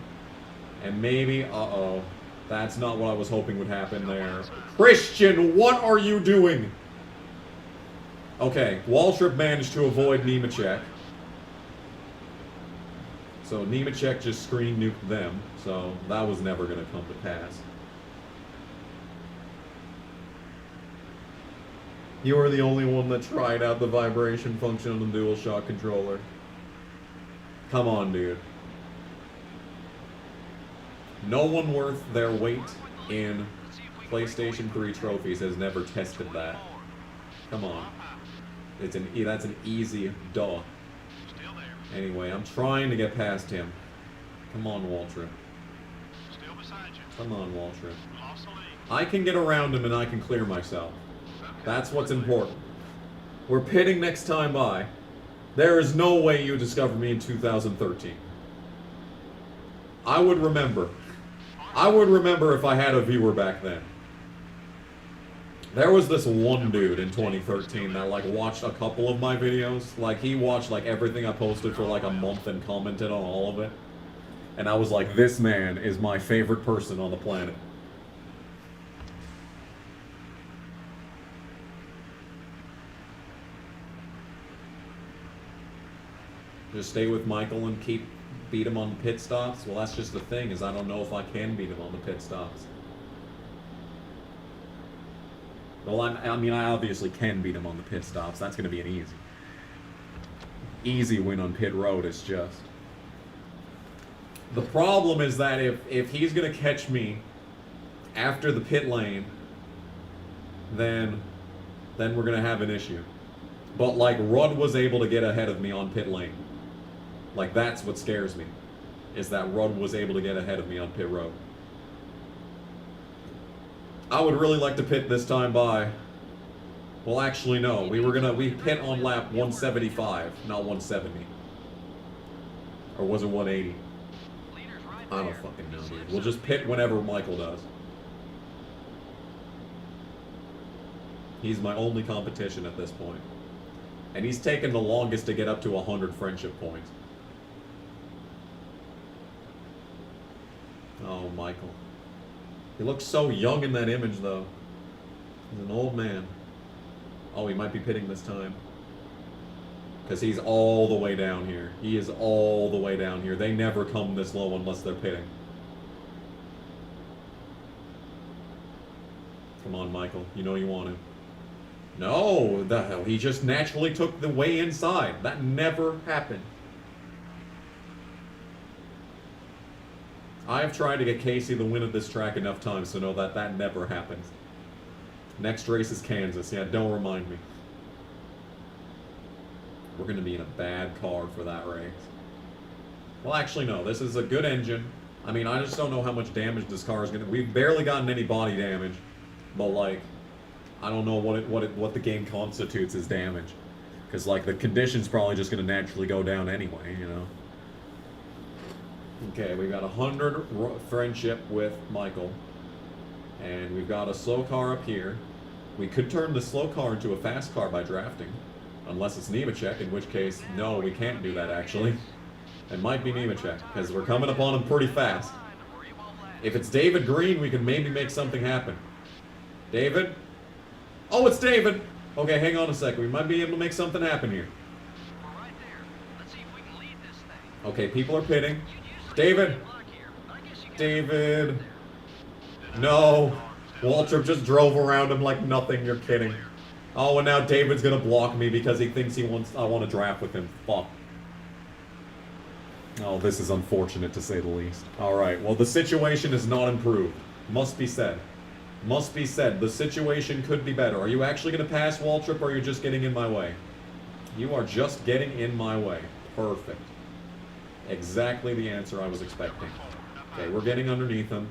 And maybe, uh-oh, that's not what I was hoping would happen there. Christian, what are you doing? Okay, Waltrip managed to avoid Nemechek. So Nemechek just screen nuked them, so that was never going to come to pass. You are the only one that tried out the vibration function on the DualShock controller. Come on, dude. No one worth their weight in PlayStation 3 trophies has never tested that. Come on. That's an easy duh. Anyway, I'm trying to get past him. Come on, Waltrip. Come on, Waltrip. I can get around him and I can clear myself. That's what's important. We're pitting next time by. There is no way you discover me in 2013. I would remember. I would remember if I had a viewer back then. There was this one dude in 2013 that like watched a couple of my videos. Like he watched like everything I posted for like a month and commented on all of it. And I was like, this man is my favorite person on the planet. Just stay with Michael and beat him on the pit stops? Well, that's just the thing, is I don't know if I can beat him on the pit stops. Well, I mean, I obviously can beat him on the pit stops. That's going to be an easy win on pit road. It's just... the problem is that if he's going to catch me after the pit lane, then we're going to have an issue. But, like, Rudd was able to get ahead of me on pit lane. Like, that's what scares me, is that Rudd was able to get ahead of me on pit road. I would really like to pit this time by. Well, actually, no. We pit on lap 175, not 170. Or was it 180? I don't fucking know, dude. We'll just pit whenever Michael does. He's my only competition at this point. And he's taken the longest to get up to 100 friendship points. Oh, Michael. He looks so young in that image, though. He's an old man. Oh, he might be pitting this time. Because he's all the way down here. He is all the way down here. They never come this low unless they're pitting. Come on, Michael. You know you want to. No, the hell. He just naturally took the way inside. That never happened. I have tried to get Casey the win at this track enough times to know that that never happens. Next race is Kansas. Yeah, don't remind me. We're going to be in a bad car for that race. Well, actually, no. This is a good engine. I mean, I just don't know how much damage this car is going to... We've barely gotten any body damage. But, like, I don't know what the game constitutes as damage. Because, like, the condition's probably just going to naturally go down anyway, you know? Okay, we've got 100 friendship with Michael. And we've got a slow car up here. We could turn the slow car into a fast car by drafting. Unless it's Nemechek, in which case, no, we can't do that, actually. It might be Nemechek, because we're coming upon him pretty fast. If it's David Green, we can maybe make something happen. David? Oh, it's David! Okay, hang on a second. We might be able to make something happen here. Okay, people are pitting. David! David! No! Waltrip just drove around him like nothing. You're kidding. Oh, and now David's gonna block me because he thinks I want to draft with him. Fuck. Oh, this is unfortunate to say the least. Alright, well, the situation is not improved. Must be said. Must be said. The situation could be better. Are you actually gonna pass Waltrip, or are you just getting in my way? You are just getting in my way. Perfect. Exactly the answer I was expecting. Okay, we're getting underneath him.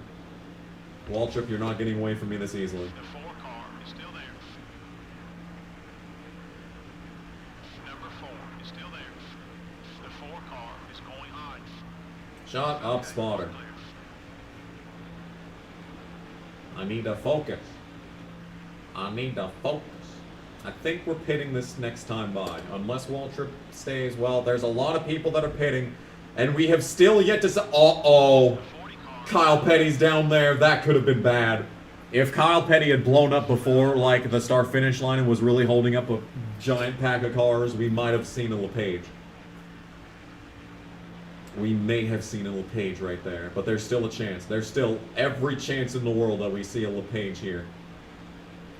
Waltrip, you're not getting away from me this easily. The 4 car is still there. Number 4 is still there. The 4 car is going high. Shut up, spotter. I need to focus. I need to focus. I think we're pitting this next time by. Unless Waltrip stays. Well, there's a lot of people that are pitting. And we have still yet to say... Uh-oh. Kyle Petty's down there. That could have been bad. If Kyle Petty had blown up before, like, the start-finish line and was really holding up a giant pack of cars, we might have seen a LePage. We may have seen a LePage right there. But there's still a chance. There's still every chance in the world that we see a LePage here.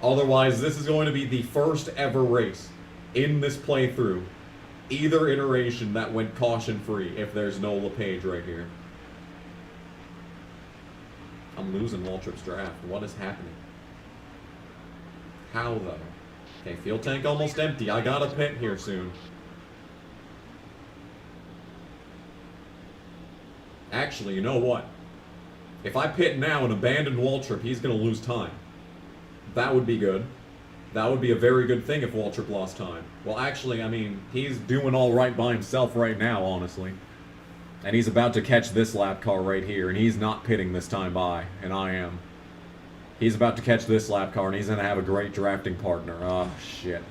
Otherwise, this is going to be the first ever race in this playthrough, either iteration, that went caution-free if there's no LePage right here. I'm losing Waltrip's draft. What is happening? How, though? Okay, fuel tank almost empty. I gotta pit here soon. Actually, you know what? If I pit now and abandon Waltrip, he's gonna lose time. That would be good. That would be a very good thing if Waltrip lost time. Well, actually, I mean, he's doing all right by himself right now, honestly. And he's about to catch this lap car right here, and he's not pitting this time by, and I am. He's about to catch this lap car, and he's going to have a great drafting partner. Oh, shit.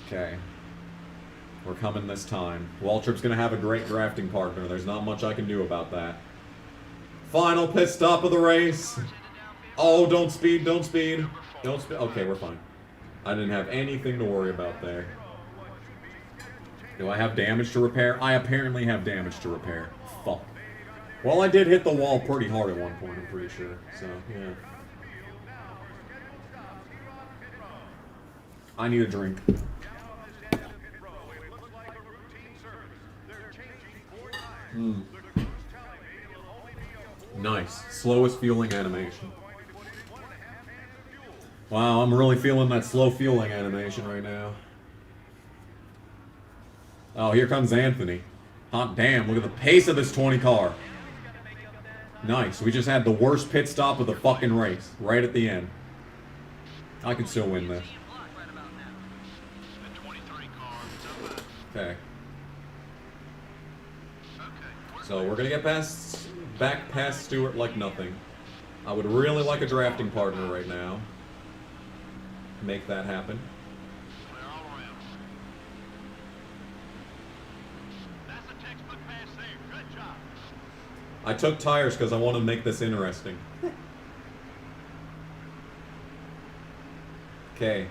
Okay. We're coming this time. Waltrip's going to have a great drafting partner. There's not much I can do about that. Final pit stop of the race. Oh, don't speed, don't speed. Don't speed. Okay, we're fine. I didn't have anything to worry about there. Do I have damage to repair? I apparently have damage to repair. Fuck. Well, I did hit the wall pretty hard at one point, I'm pretty sure. So, yeah. I need a drink. Nice. Slowest fueling animation. Wow, I'm really feeling that slow fueling animation right now. Oh, here comes Anthony. Hot damn, look at the pace of this 20 car. Nice, we just had the worst pit stop of the fucking race, right at the end. I can still win this. The 23 car is up high. Okay. Okay. So we're gonna get back past Stewart like nothing. I would really like a drafting partner right now. Make that happen. Clear all around. That's a textbook pass there. Good job. I took tires because I want to make this interesting. Okay.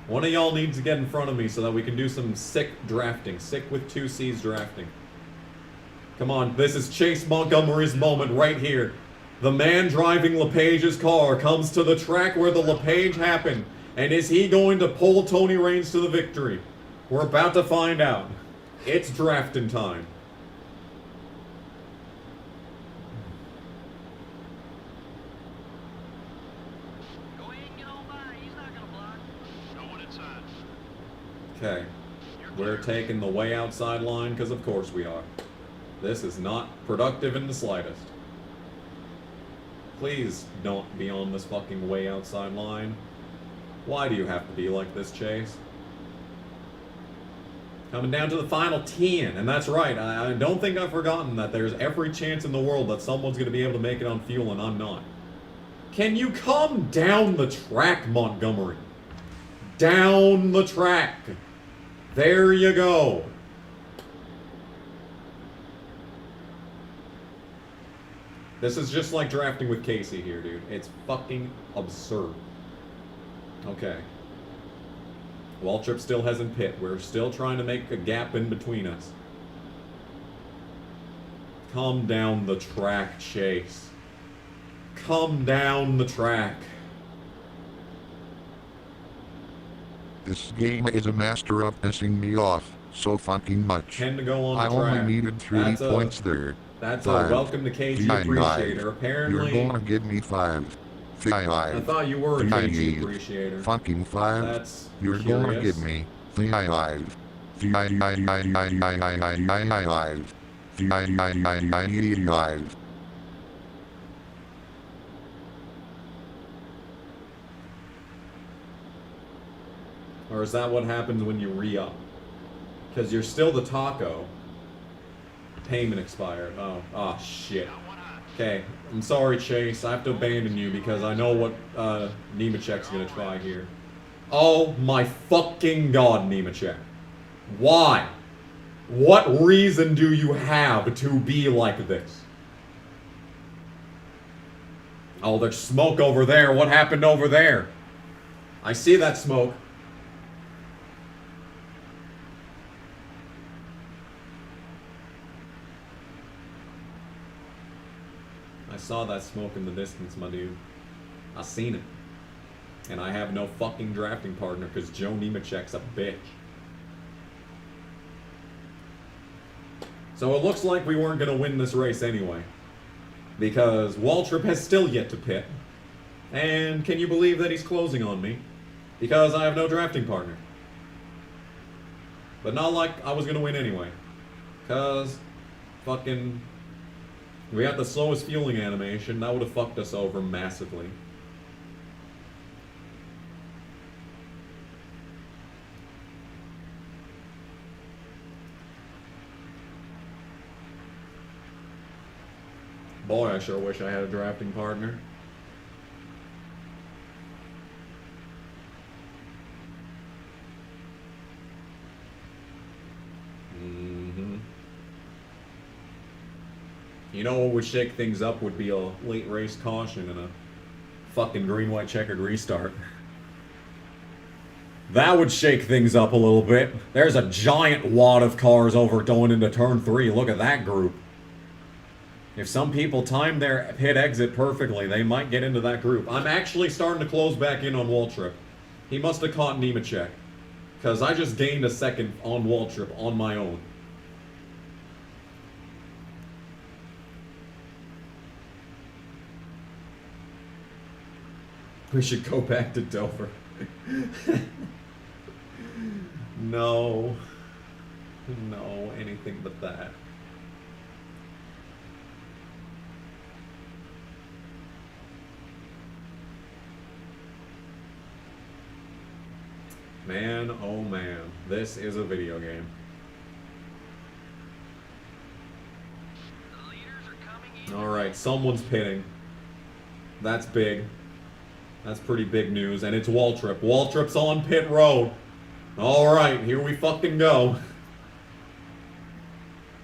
One of y'all needs to get in front of me so that we can do some sick drafting. Sick with 2 C's drafting. Come on, this is Chase Montgomery's moment right here. The man driving LePage's car comes to the track where the LePage happened. And is he going to pull Tony Raines to the victory? We're about to find out. It's drafting time. Go ahead and get on by. He's not gonna block. Going inside. Okay. We're taking the way outside line because of course we are. This is not productive in the slightest. Please don't be on this fucking way outside line. Why do you have to be like this, Chase? Coming down to the final 10, and that's right. I don't think I've forgotten that there's every chance in the world that someone's going to be able to make it on fuel and I'm not. Can you come down the track, Montgomery? Down the track. There you go. This is just like drafting with Casey here, dude. It's fucking absurd. Okay. Waltrip still hasn't pit. We're still trying to make a gap in between us. Come down the track, Chase. Come down the track. This game is a master of pissing me off so fucking much. 10 to go on the I track. only needed 3 That's a- points there. That's a 5. welcome to KG 9, appreciator. 5. Apparently, You're gonna give me 5. 5. I thought you were a 5. KG appreciator. Fucking 5. That's You're curious. gonna give me 5. 5. Or is that what happens when you re-up? Because you're still the taco. Payment expired. Oh shit. Okay, I'm sorry, Chase. I have to abandon you because I know what Nemechek's gonna try here. Oh my fucking god, Nemechek. Why? What reason do you have to be like this? Oh, there's smoke over there. What happened over there? I see that smoke. I saw that smoke in the distance, my dude. I seen it. And I have no fucking drafting partner because Joe Nemechek's a bitch. So it looks like we weren't going to win this race anyway. Because Waltrip has still yet to pit. And can you believe that he's closing on me? Because I have no drafting partner. But not like I was going to win anyway. Because fucking... we had the slowest fueling animation. That would have fucked us over massively. Boy, I sure wish I had a drafting partner. You know what would shake things up would be a late race caution and a fucking green-white checkered restart. That would shake things up a little bit. There's a giant wad of cars over going into turn 3. Look at that group. If some people time their pit exit perfectly, they might get into that group. I'm actually starting to close back in on Waltrip. He must have caught Nemechek. Because I just gained a second on Waltrip on my own. We should go back to Dover. No. No. anything but that. Man, oh man, this is a video game. The leaders are coming in. Alright, someone's pitting. That's big. That's pretty big news, and it's Waltrip. Waltrip's on pit road. Alright, here we fucking go.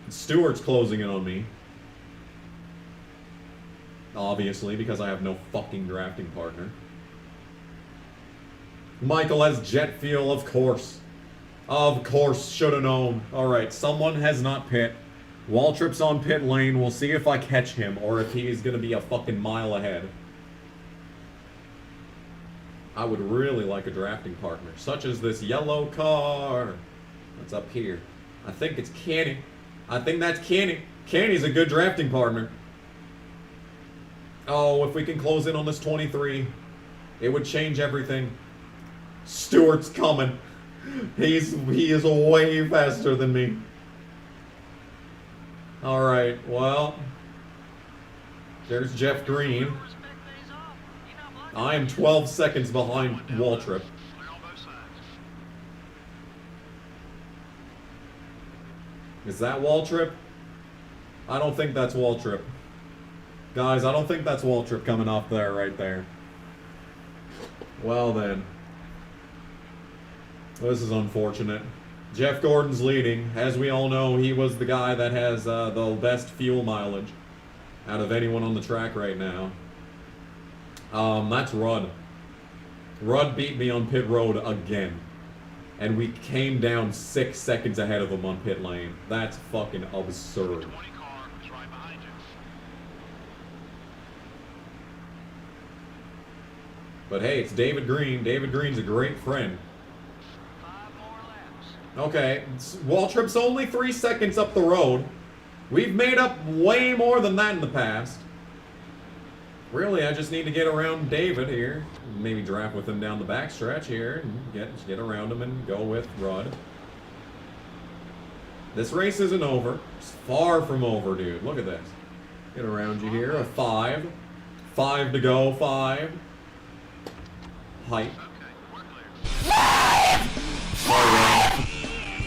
Stewart's closing in on me. Obviously, because I have no fucking drafting partner. Michael has jet fuel, of course. Of course, should have known. Alright, someone has not pit. Waltrip's on pit lane. We'll see if I catch him, or if he's gonna be a fucking mile ahead. I would really like a drafting partner, such as this yellow car. That's up here. I think it's Kenny. I think that's Kenny. Kenny's a good drafting partner. Oh, if we can close in on this 23, it would change everything. Stewart's coming. He is way faster than me. Alright, well. There's Jeff Green. I am 12 seconds behind Waltrip. Clear on both sides. Is that Waltrip? I don't think that's Waltrip. Guys, I don't think that's Waltrip coming off there, right there. Well then. This is unfortunate. Jeff Gordon's leading. As we all know, he was the guy that has the best fuel mileage out of anyone on the track right now. That's Rudd. Rudd beat me on pit road again. And we came down 6 seconds ahead of him on pit lane. That's fucking absurd. 20 car is right behind you. But hey, it's David Green. David Green's a great friend. 5 more laps. Okay, Waltrip's only 3 seconds up the road. We've made up way more than that in the past. Really, I just need to get around David here. Maybe draft with him down the backstretch here and get around him and go with Rudd. This race isn't over. It's far from over, dude. Look at this. Get around you here. A 5. 5 to go. 5. Hype. Okay, we're clear.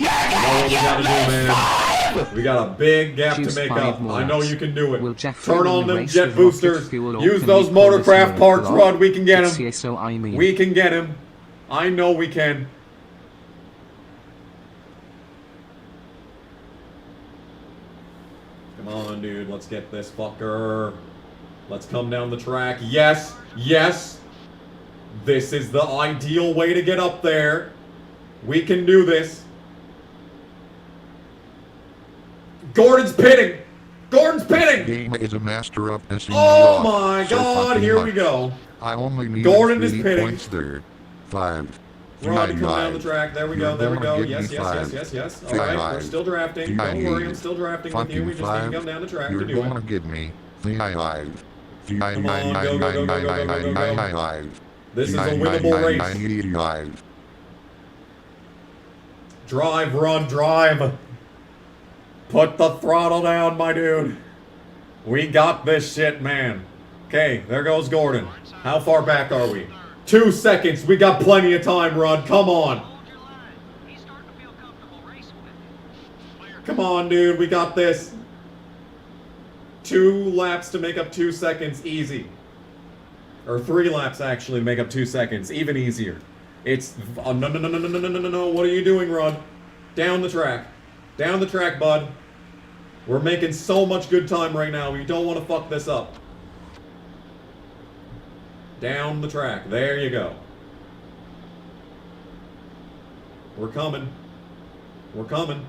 I know what we gotta do, man. We got a big gap to Choose make 5 up. more I know laps. you can do Will it. Jeff Turn win on the them race jet with rocket boosters. fuel, or Use can those we call this motorcraft a parts, vlog? Rod. We can get him. It's so I mean. We can get him. I know we can. Come on, dude. Let's get this fucker. Let's come down the track. Yes. Yes. This is the ideal way to get up there. We can do this. Gordon's pitting. Gordon's pitting. Game is a master of pissing me Oh off my so God! fucking Here we much. go. I only need Gordon is 3 pitting. points there. 5. Rod to come down the 9. track. There we go. There we You're go. gonna give Yes, me yes, yes, 5. yes, yes. All right, we're still drafting. Don't worry, I'm still drafting with you. We just need to come down the track You're to do gonna it. give me 5. Come on, go, go, go, go, go, go, go, go. This is a winnable race. Drive, Rod, drive. Put the throttle down, my dude. We got this shit, man. Okay, there goes Gordon. How far back are we? 2 seconds. We got plenty of time, Rod. Come on. Hold your line. He's starting to feel comfortable racing with you. Come on, dude. We got this. 2 laps to make up 2 seconds. Easy. Or 3 laps, actually, to make up 2 seconds. Even easier. It's... Oh, no, no, no, no, no, no, no, no, no. What are you doing, Rod? Down the track. Down the track, bud. We're making so much good time right now. We don't want to fuck this up. Down the track. There you go. We're coming. We're coming.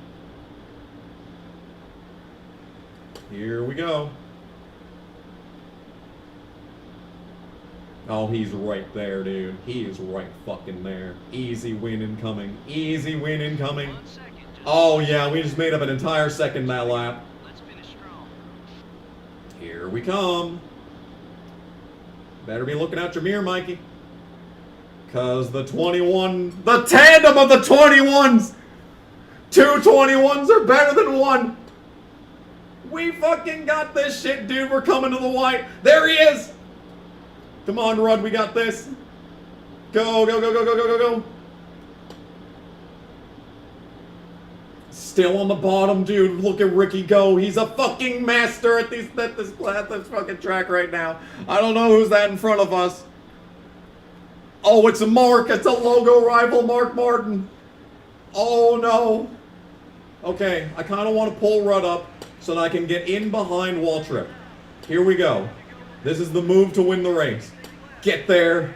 Here we go. Oh, he's right there, dude. He is right fucking there. Easy win incoming. Easy win incoming. 1 second. Just Oh, yeah, we just made up an entire second that lap. let's finish strong. Here we come. Better be looking out your mirror, Mikey. Because the 21... The tandem of the 21s! 221s are better than one. We fucking got this shit, dude. We're coming to the white. There he is. Come on, Rudd. We got this. Go, go, go, go, go, go, go, go. Still on the bottom, dude. Look at Ricky go. He's a fucking master at this fucking track right now. I don't know who's that in front of us. Oh, it's a Mark. It's a logo rival, Mark Martin. Oh, no. Okay, I kind of want to pull Rudd up so that I can get in behind Waltrip. Here we go. This is the move to win the race. Get there.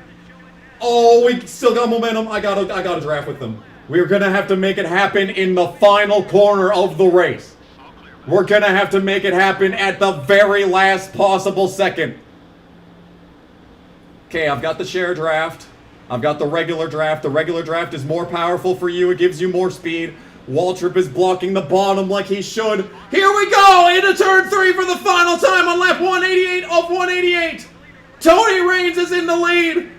Oh, we still got momentum. I gotta draft with them. We're gonna have to make it happen in the final corner of the race. We're gonna have to make it happen at the very last possible second. Okay, I've got the share draft. I've got the regular draft. The regular draft is more powerful for you. It gives you more speed. Waltrip is blocking the bottom like he should. Here we go into turn 3 for the final time on lap 188 of 188. Tony Raines is in the lead.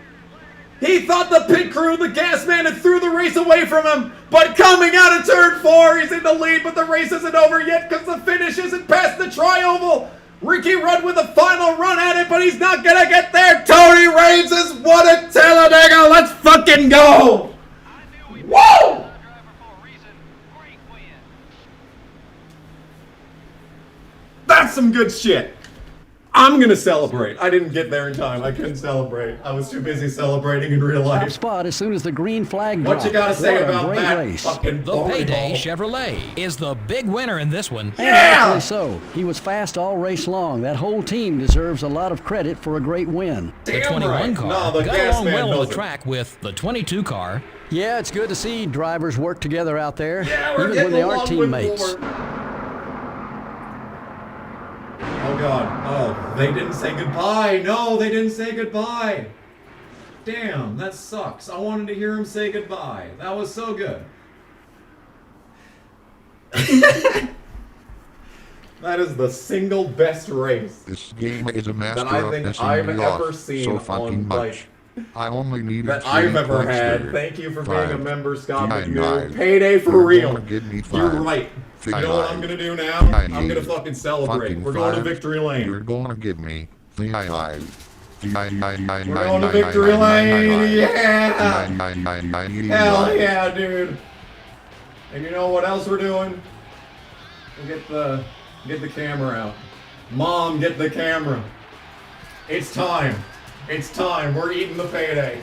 He thought the pit crew, the gas man, had threw the race away from him. But coming out of turn 4, he's in the lead, but the race isn't over yet because the finish isn't past the tri-oval. Ricky Rudd with a final run at it, but he's not gonna get there. Tony Raines has won at Talladega. Let's fucking go! Woo! That's some good shit. I'm gonna celebrate. I didn't get there in time. I couldn't celebrate. I was too busy celebrating in real Top life. spot as soon as the green flag What dropped. you gotta say What a about great that race. fucking The Payday volleyball? Chevrolet is the big winner in this one. And Yeah! rightfully so. He was fast all race long. That whole team deserves a lot of credit for a great win. The Damn 21 right. car No, the got gas along man well on knows the it. track with the 22 car. Yeah, it's good to see drivers work together out there, Yeah, we're even getting when they along aren't with teammates. Ford. Oh god. Oh, they didn't say goodbye. No, they didn't say goodbye. Damn, that sucks. I wanted to hear him say goodbye. That was so good. That is the single best race This game is a master that I of think pissing I've me ever off seen so fucking on much. like I only needed that 3 I've ever points had. there. Thank you for being a 5, member, Scott 9, McNew. 9. Payday for You're real. gonna give me 5. You're right. You know what I'm gonna do now? I'm gonna fucking celebrate. We're going to victory lane. You're gonna give me 5. We're going to victory lane. Yeah. Hell yeah, dude. And you know what else we're doing? We'll get the camera out. Mom, get the camera. It's time. It's time. We're eating the payday.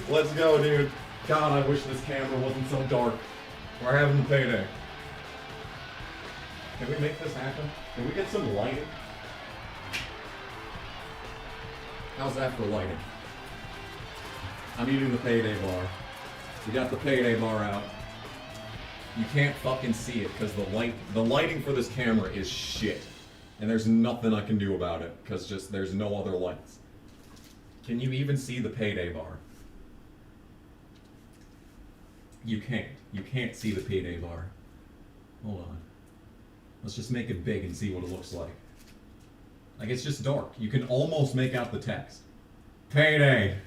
Let's go, dude. God, I wish this camera wasn't so dark. We're having the payday. Can we make this happen? Can we get some lighting? How's that for lighting? I'm eating the payday bar. We got the payday bar out. You can't fucking see it because the lighting for this camera is shit. And there's nothing I can do about it because just there's no other lights. Can you even see the payday bar? You can't. You can't see the payday bar. Hold on. Let's just make it big and see what it looks like. Like, it's just dark. You can almost make out the text. Payday.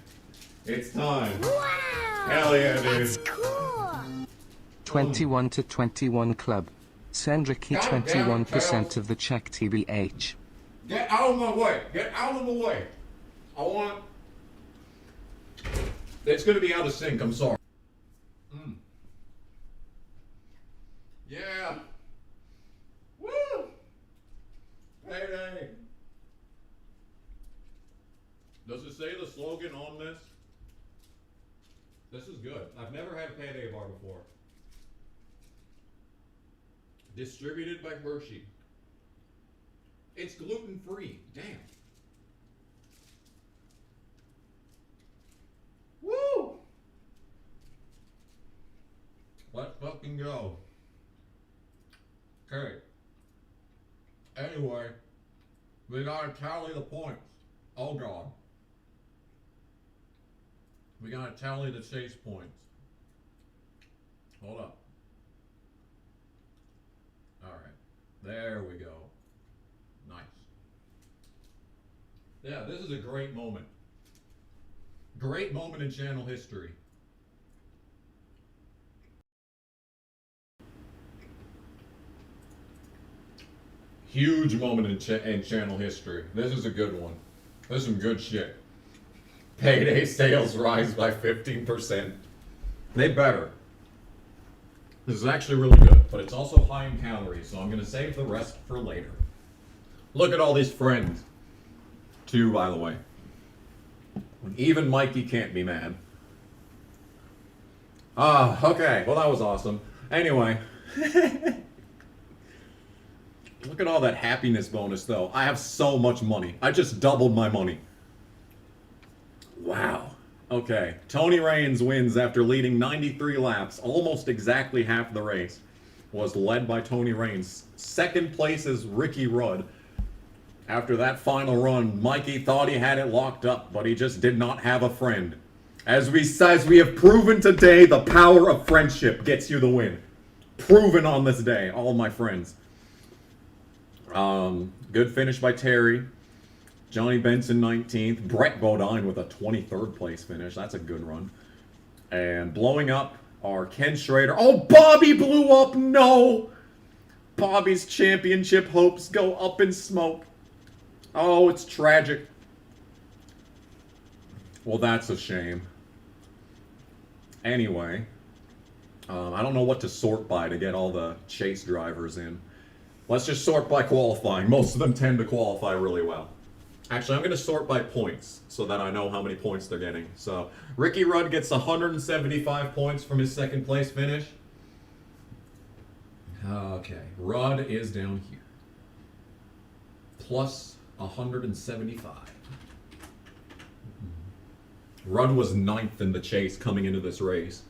It's time. Wow! Hell yeah, dude. That's cool! 21 to 21 club. Send Ricky God damn it, 21% Charles. of the check TBH. Get out of my way. Get out of the way. I want... It's going to be out of sync. I'm sorry. Yeah. Woo! Payday. Does it say the slogan on this? This is good. I've never had a payday bar before. Distributed by Hershey. It's gluten-free. Damn. Woo! Let's fucking go. Okay. Anyway, we gotta tally the points. Oh god. We gotta tally the chase points. Hold up. Alright. There we go. Nice. Yeah, this is a great moment. Great moment in channel history. Huge moment in channel history. This is a good one. This is some good shit. Payday sales rise by 15%. They better. This is actually really good, but it's also high in calories, so I'm going to save the rest for later. Look at all these friends. 2, by the way. Even Mikey can't be mad. Okay. Well, that was awesome. Anyway. Look at all that happiness bonus, though. I have so much money. I just doubled my money. Wow. Okay. Tony Raines wins after leading 93 laps, almost exactly half the race. Was led by Tony Raines. Second place is Ricky Rudd. After that final run, Mikey thought he had it locked up, but he just did not have a friend. As we have proven today, the power of friendship gets you the win. Proven on this day, all my friends. Good finish by Terry. Johnny Benson 19th. Brett Bodine with a 23rd place finish. That's a good run. And blowing up are Ken Schrader. Oh, Bobby blew up! No! Bobby's championship hopes go up in smoke. Oh, it's tragic. Well, that's a shame. Anyway, I don't know what to sort by to get all the chase drivers in. Let's just sort by qualifying. Most of them tend to qualify really well. Actually, I'm going to sort by points so that I know how many points they're getting. So, Ricky Rudd gets 175 points from his second place finish. Okay, Rudd is down here. Plus 175. Rudd was 9th in the chase coming into this race.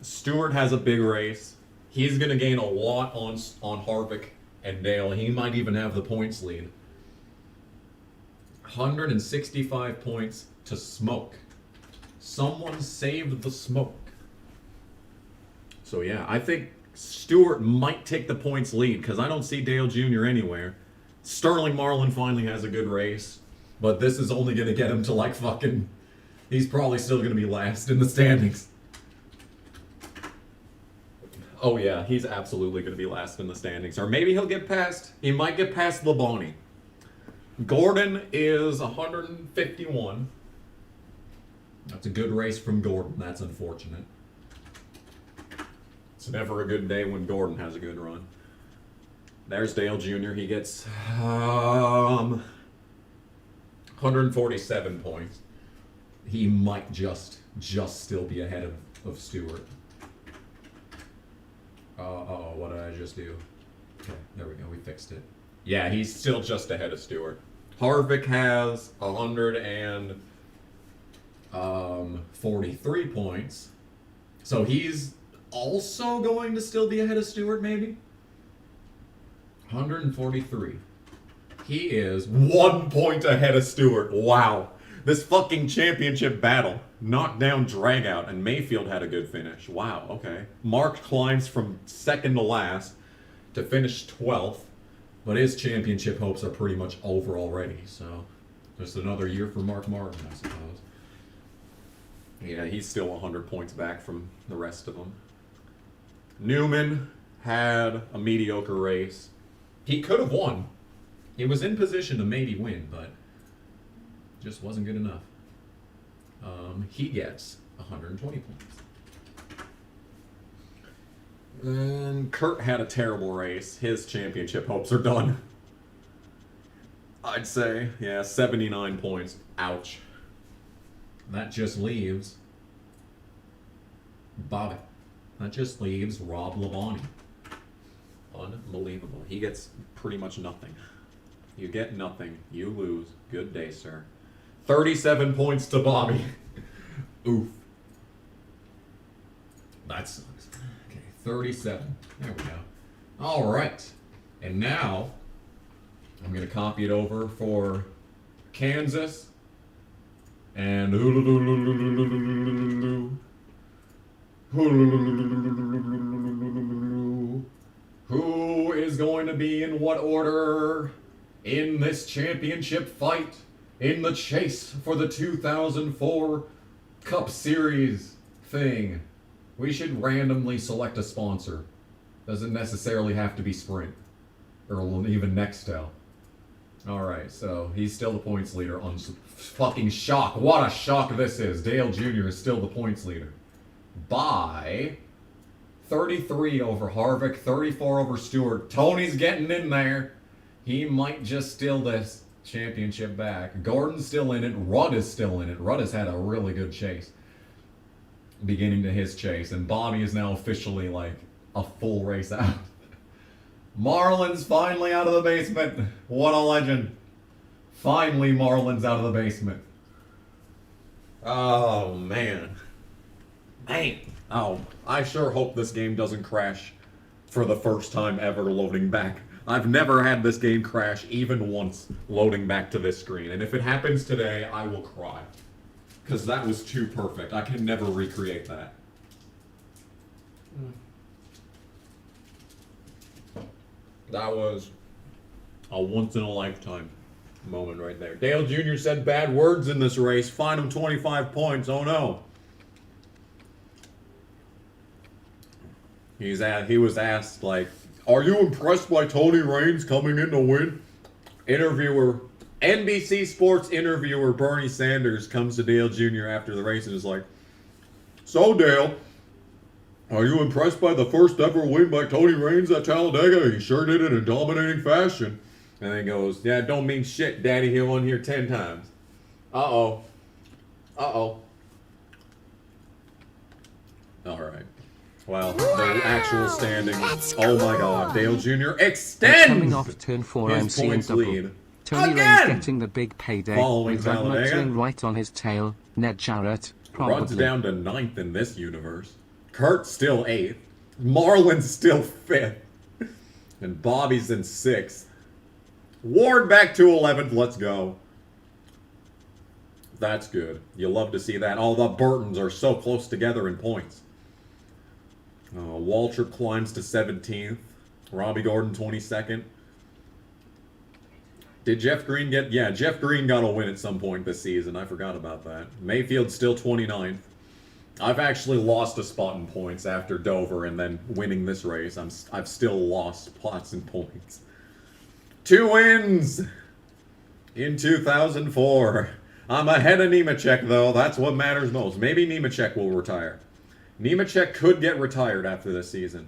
Stewart has a big race. He's going to gain a lot on Harvick and Dale. He might even have the points lead. 165 points to smoke. Someone saved the smoke. So yeah, I think Stewart might take the points lead because I don't see Dale Jr. anywhere. Sterling Marlin finally has a good race, but this is only going to get him to like fucking... He's probably still going to be last in the standings. Oh yeah, he's absolutely going to be last in the standings. Or maybe he'll get past... He might get past Labonte. Gordon is 151. That's a good race from Gordon. That's unfortunate. It's never a good day when Gordon has a good run. There's Dale Jr. He gets 147 points. He might just still be ahead of Stewart. Uh-oh, what did I just do? Okay, there we go, we fixed it. Yeah, he's still just ahead of Stewart. Harvick has 143 points. So he's also going to still be ahead of Stewart, maybe? 143. He is 1 point ahead of Stewart. Wow. This fucking championship battle. Knocked down Dragout, and Mayfield had a good finish. Wow, okay. Mark climbs from second to last to finish 12th, but his championship hopes are pretty much over already, so just another year for Mark Martin, I suppose. Yeah, he's still 100 points back from the rest of them. Newman had a mediocre race. He could have won. He was in position to maybe win, but just wasn't good enough. He gets 120 points. And Kurt had a terrible race. His championship hopes are done. I'd say, yeah, 79 points. Ouch. That just leaves Bobby. That just leaves Rob Labonte. Unbelievable. He gets pretty much nothing. You get nothing. You lose. Good day, sir. 37 points to Bobby. Oof. That sucks. Okay, 37. There we go. All right. And now, I'm going to copy it over for Kansas. And who is going to be in what order in this championship fight in the chase for the 2004 Cup Series thing? We should randomly select a sponsor. Doesn't necessarily have to be Sprint. Or even Nextel. Alright, so he's still the points leader. Fucking shock. What a shock this is. Dale Jr. is still the points leader. By 33 over Harvick, 34 over Stewart. Tony's getting in there. He might just steal this championship back. Gordon's still in it. Rudd is still in it. Rudd has had a really good chase. Beginning to his chase. And Bobby is now officially like a full race out. Marlin's finally out of the basement. What a legend. Finally Marlin's out of the basement. Oh, man. Man. Oh, I sure hope this game doesn't crash for the first time ever loading back. I've never had this game crash even once loading back to this screen. And if it happens today, I will cry. Because that was too perfect. I can never recreate that. That was a once-in-a-lifetime moment right there. Dale Jr. said bad words in this race. Fine him 25 points. Oh, no. He was asked, like, are you impressed by Tony Raines coming in to win? NBC Sports interviewer Bernie Sanders comes to Dale Jr. after the race and is like, so, Dale, are you impressed by the first ever win by Tony Raines at Talladega? He sure did it in dominating fashion. And then he goes, yeah, don't mean shit, Daddy. He won here 10 times. Uh-oh. Uh-oh. All right. Well, the actual standings. Oh my God, Dale Jr. extends Coming off turn 4, I'm his seeing points double. lead. Tony Again! Raines getting the big payday Following with Rudd Talladega. motoring right on his tail. Ned Jarrett, probably. Rudd's down to 9th in this universe. Kurt's still 8th. Marlin's still 5th. And Bobby's in 6th. Ward back to 11th. Let's go. That's good. You love to see that. All the Burtons are so close together in points. Waltrip climbs to 17th. Robbie Gordon 22nd. Did Jeff Green get... Yeah, Jeff Green got a win at some point this season. I forgot about that. Mayfield's still 29th. I've actually lost a spot in points after Dover and then winning this race. I've still lost spots in points. 2 wins in 2004. I'm ahead of Nemechek, though. That's what matters most. Maybe Nemechek will retire. Nemechek could get retired after this season.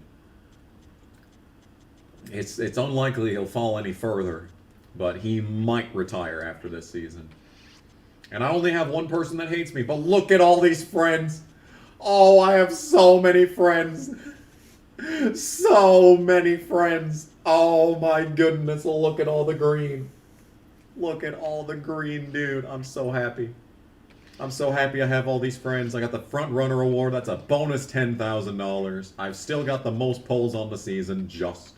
It's unlikely he'll fall any further, but he might retire after this season. And I only have one person that hates me, but look at all these friends. Oh, I have so many friends. So many friends. Oh my goodness, look at all the green. Look at all the green, dude. I'm so happy. I'm so happy I have all these friends. I got the front runner award. That's a bonus $10,000. I've still got the most polls on the season, just.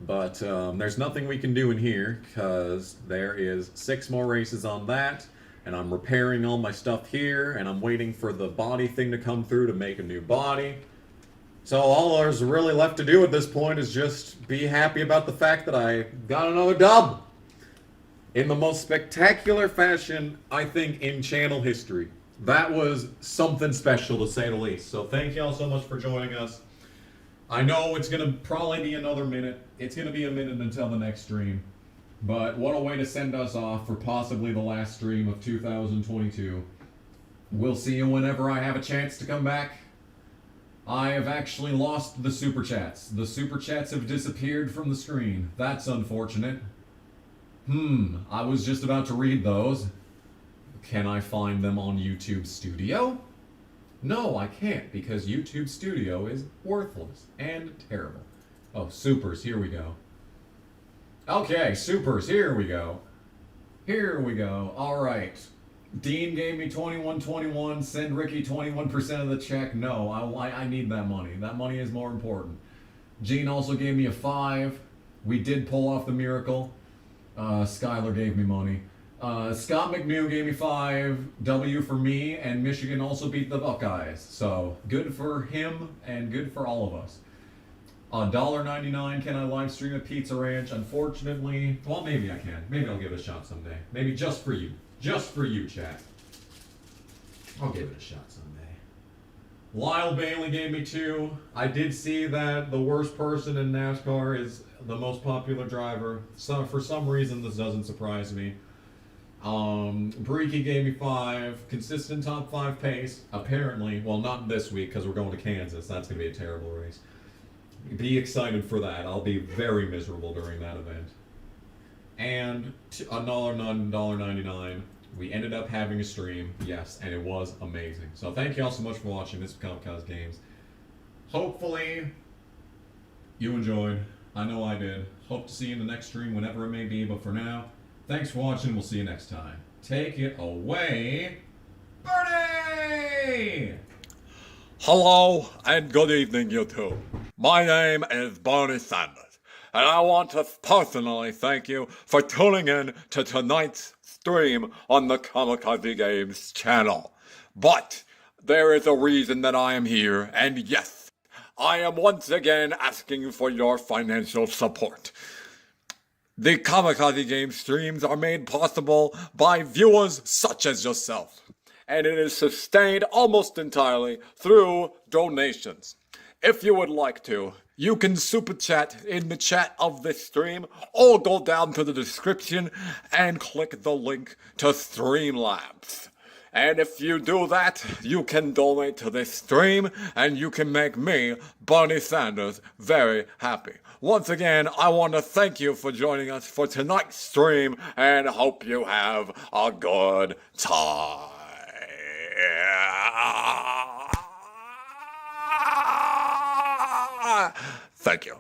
But there's nothing we can do in here because there is 6 more races on that. And I'm repairing all my stuff here. And I'm waiting for the body thing to come through to make a new body. So all there's really left to do at this point is just be happy about the fact that I got another dub. In the most spectacular fashion, I think, in channel history. That was something special, to say the least. So thank y'all so much for joining us. I know it's going to probably be another minute. It's going to be a minute until the next stream. But what a way to send us off for possibly the last stream of 2022. We'll see you whenever I have a chance to come back. I have actually lost the Super Chats. The Super Chats have disappeared from the screen. That's unfortunate. I was just about to read those. Can I find them on YouTube Studio? No, I can't, because YouTube Studio is worthless and terrible. Oh, Supers, here we go. Okay, Supers, here we go. Here we go. Alright. Dean gave me 21.21. Send Ricky 21% of the check. No, I need that money. That money is more important. Gene also gave me a 5. We did pull off the miracle. Skylar gave me money. Scott McNew gave me 5. W for me, and Michigan also beat the Buckeyes. So, good for him, and good for all of us. $1.99, can I live stream at Pizza Ranch? Unfortunately, well, maybe I can. Maybe I'll give it a shot someday. Maybe just for you. Just for you, chat. I'll give it a shot someday. Lyle Bailey gave me 2. I did see that the worst person in NASCAR is the most popular driver. So for some reason, this doesn't surprise me. Breaky gave me 5. Consistent top 5 pace. Apparently, well, not this week because we're going to Kansas. That's going to be a terrible race. Be excited for that. I'll be very miserable during that event. And $1.99. We ended up having a stream, yes, and it was amazing. So thank you all so much for watching this Kamikaze Games. Hopefully you enjoyed. I know I did. Hope to see you in the next stream, whenever it may be. But for now, thanks for watching. We'll see you next time. Take it away, Bernie! Hello and good evening, YouTube. My name is Bernie Sanders, and I want to personally thank you for tuning in to tonight's stream on the Kamikaze Games channel. But there is a reason that I am here, and yes, I am once again asking for your financial support. The Kamikaze Games streams are made possible by viewers such as yourself, and it is sustained almost entirely through donations. If you would like to, you can super chat in the chat of this stream, or go down to the description and click the link to Streamlabs. And if you do that, you can donate to this stream, and you can make me, Bernie Sanders, very happy. Once again, I want to thank you for joining us for tonight's stream, and hope you have a good time. Thank you.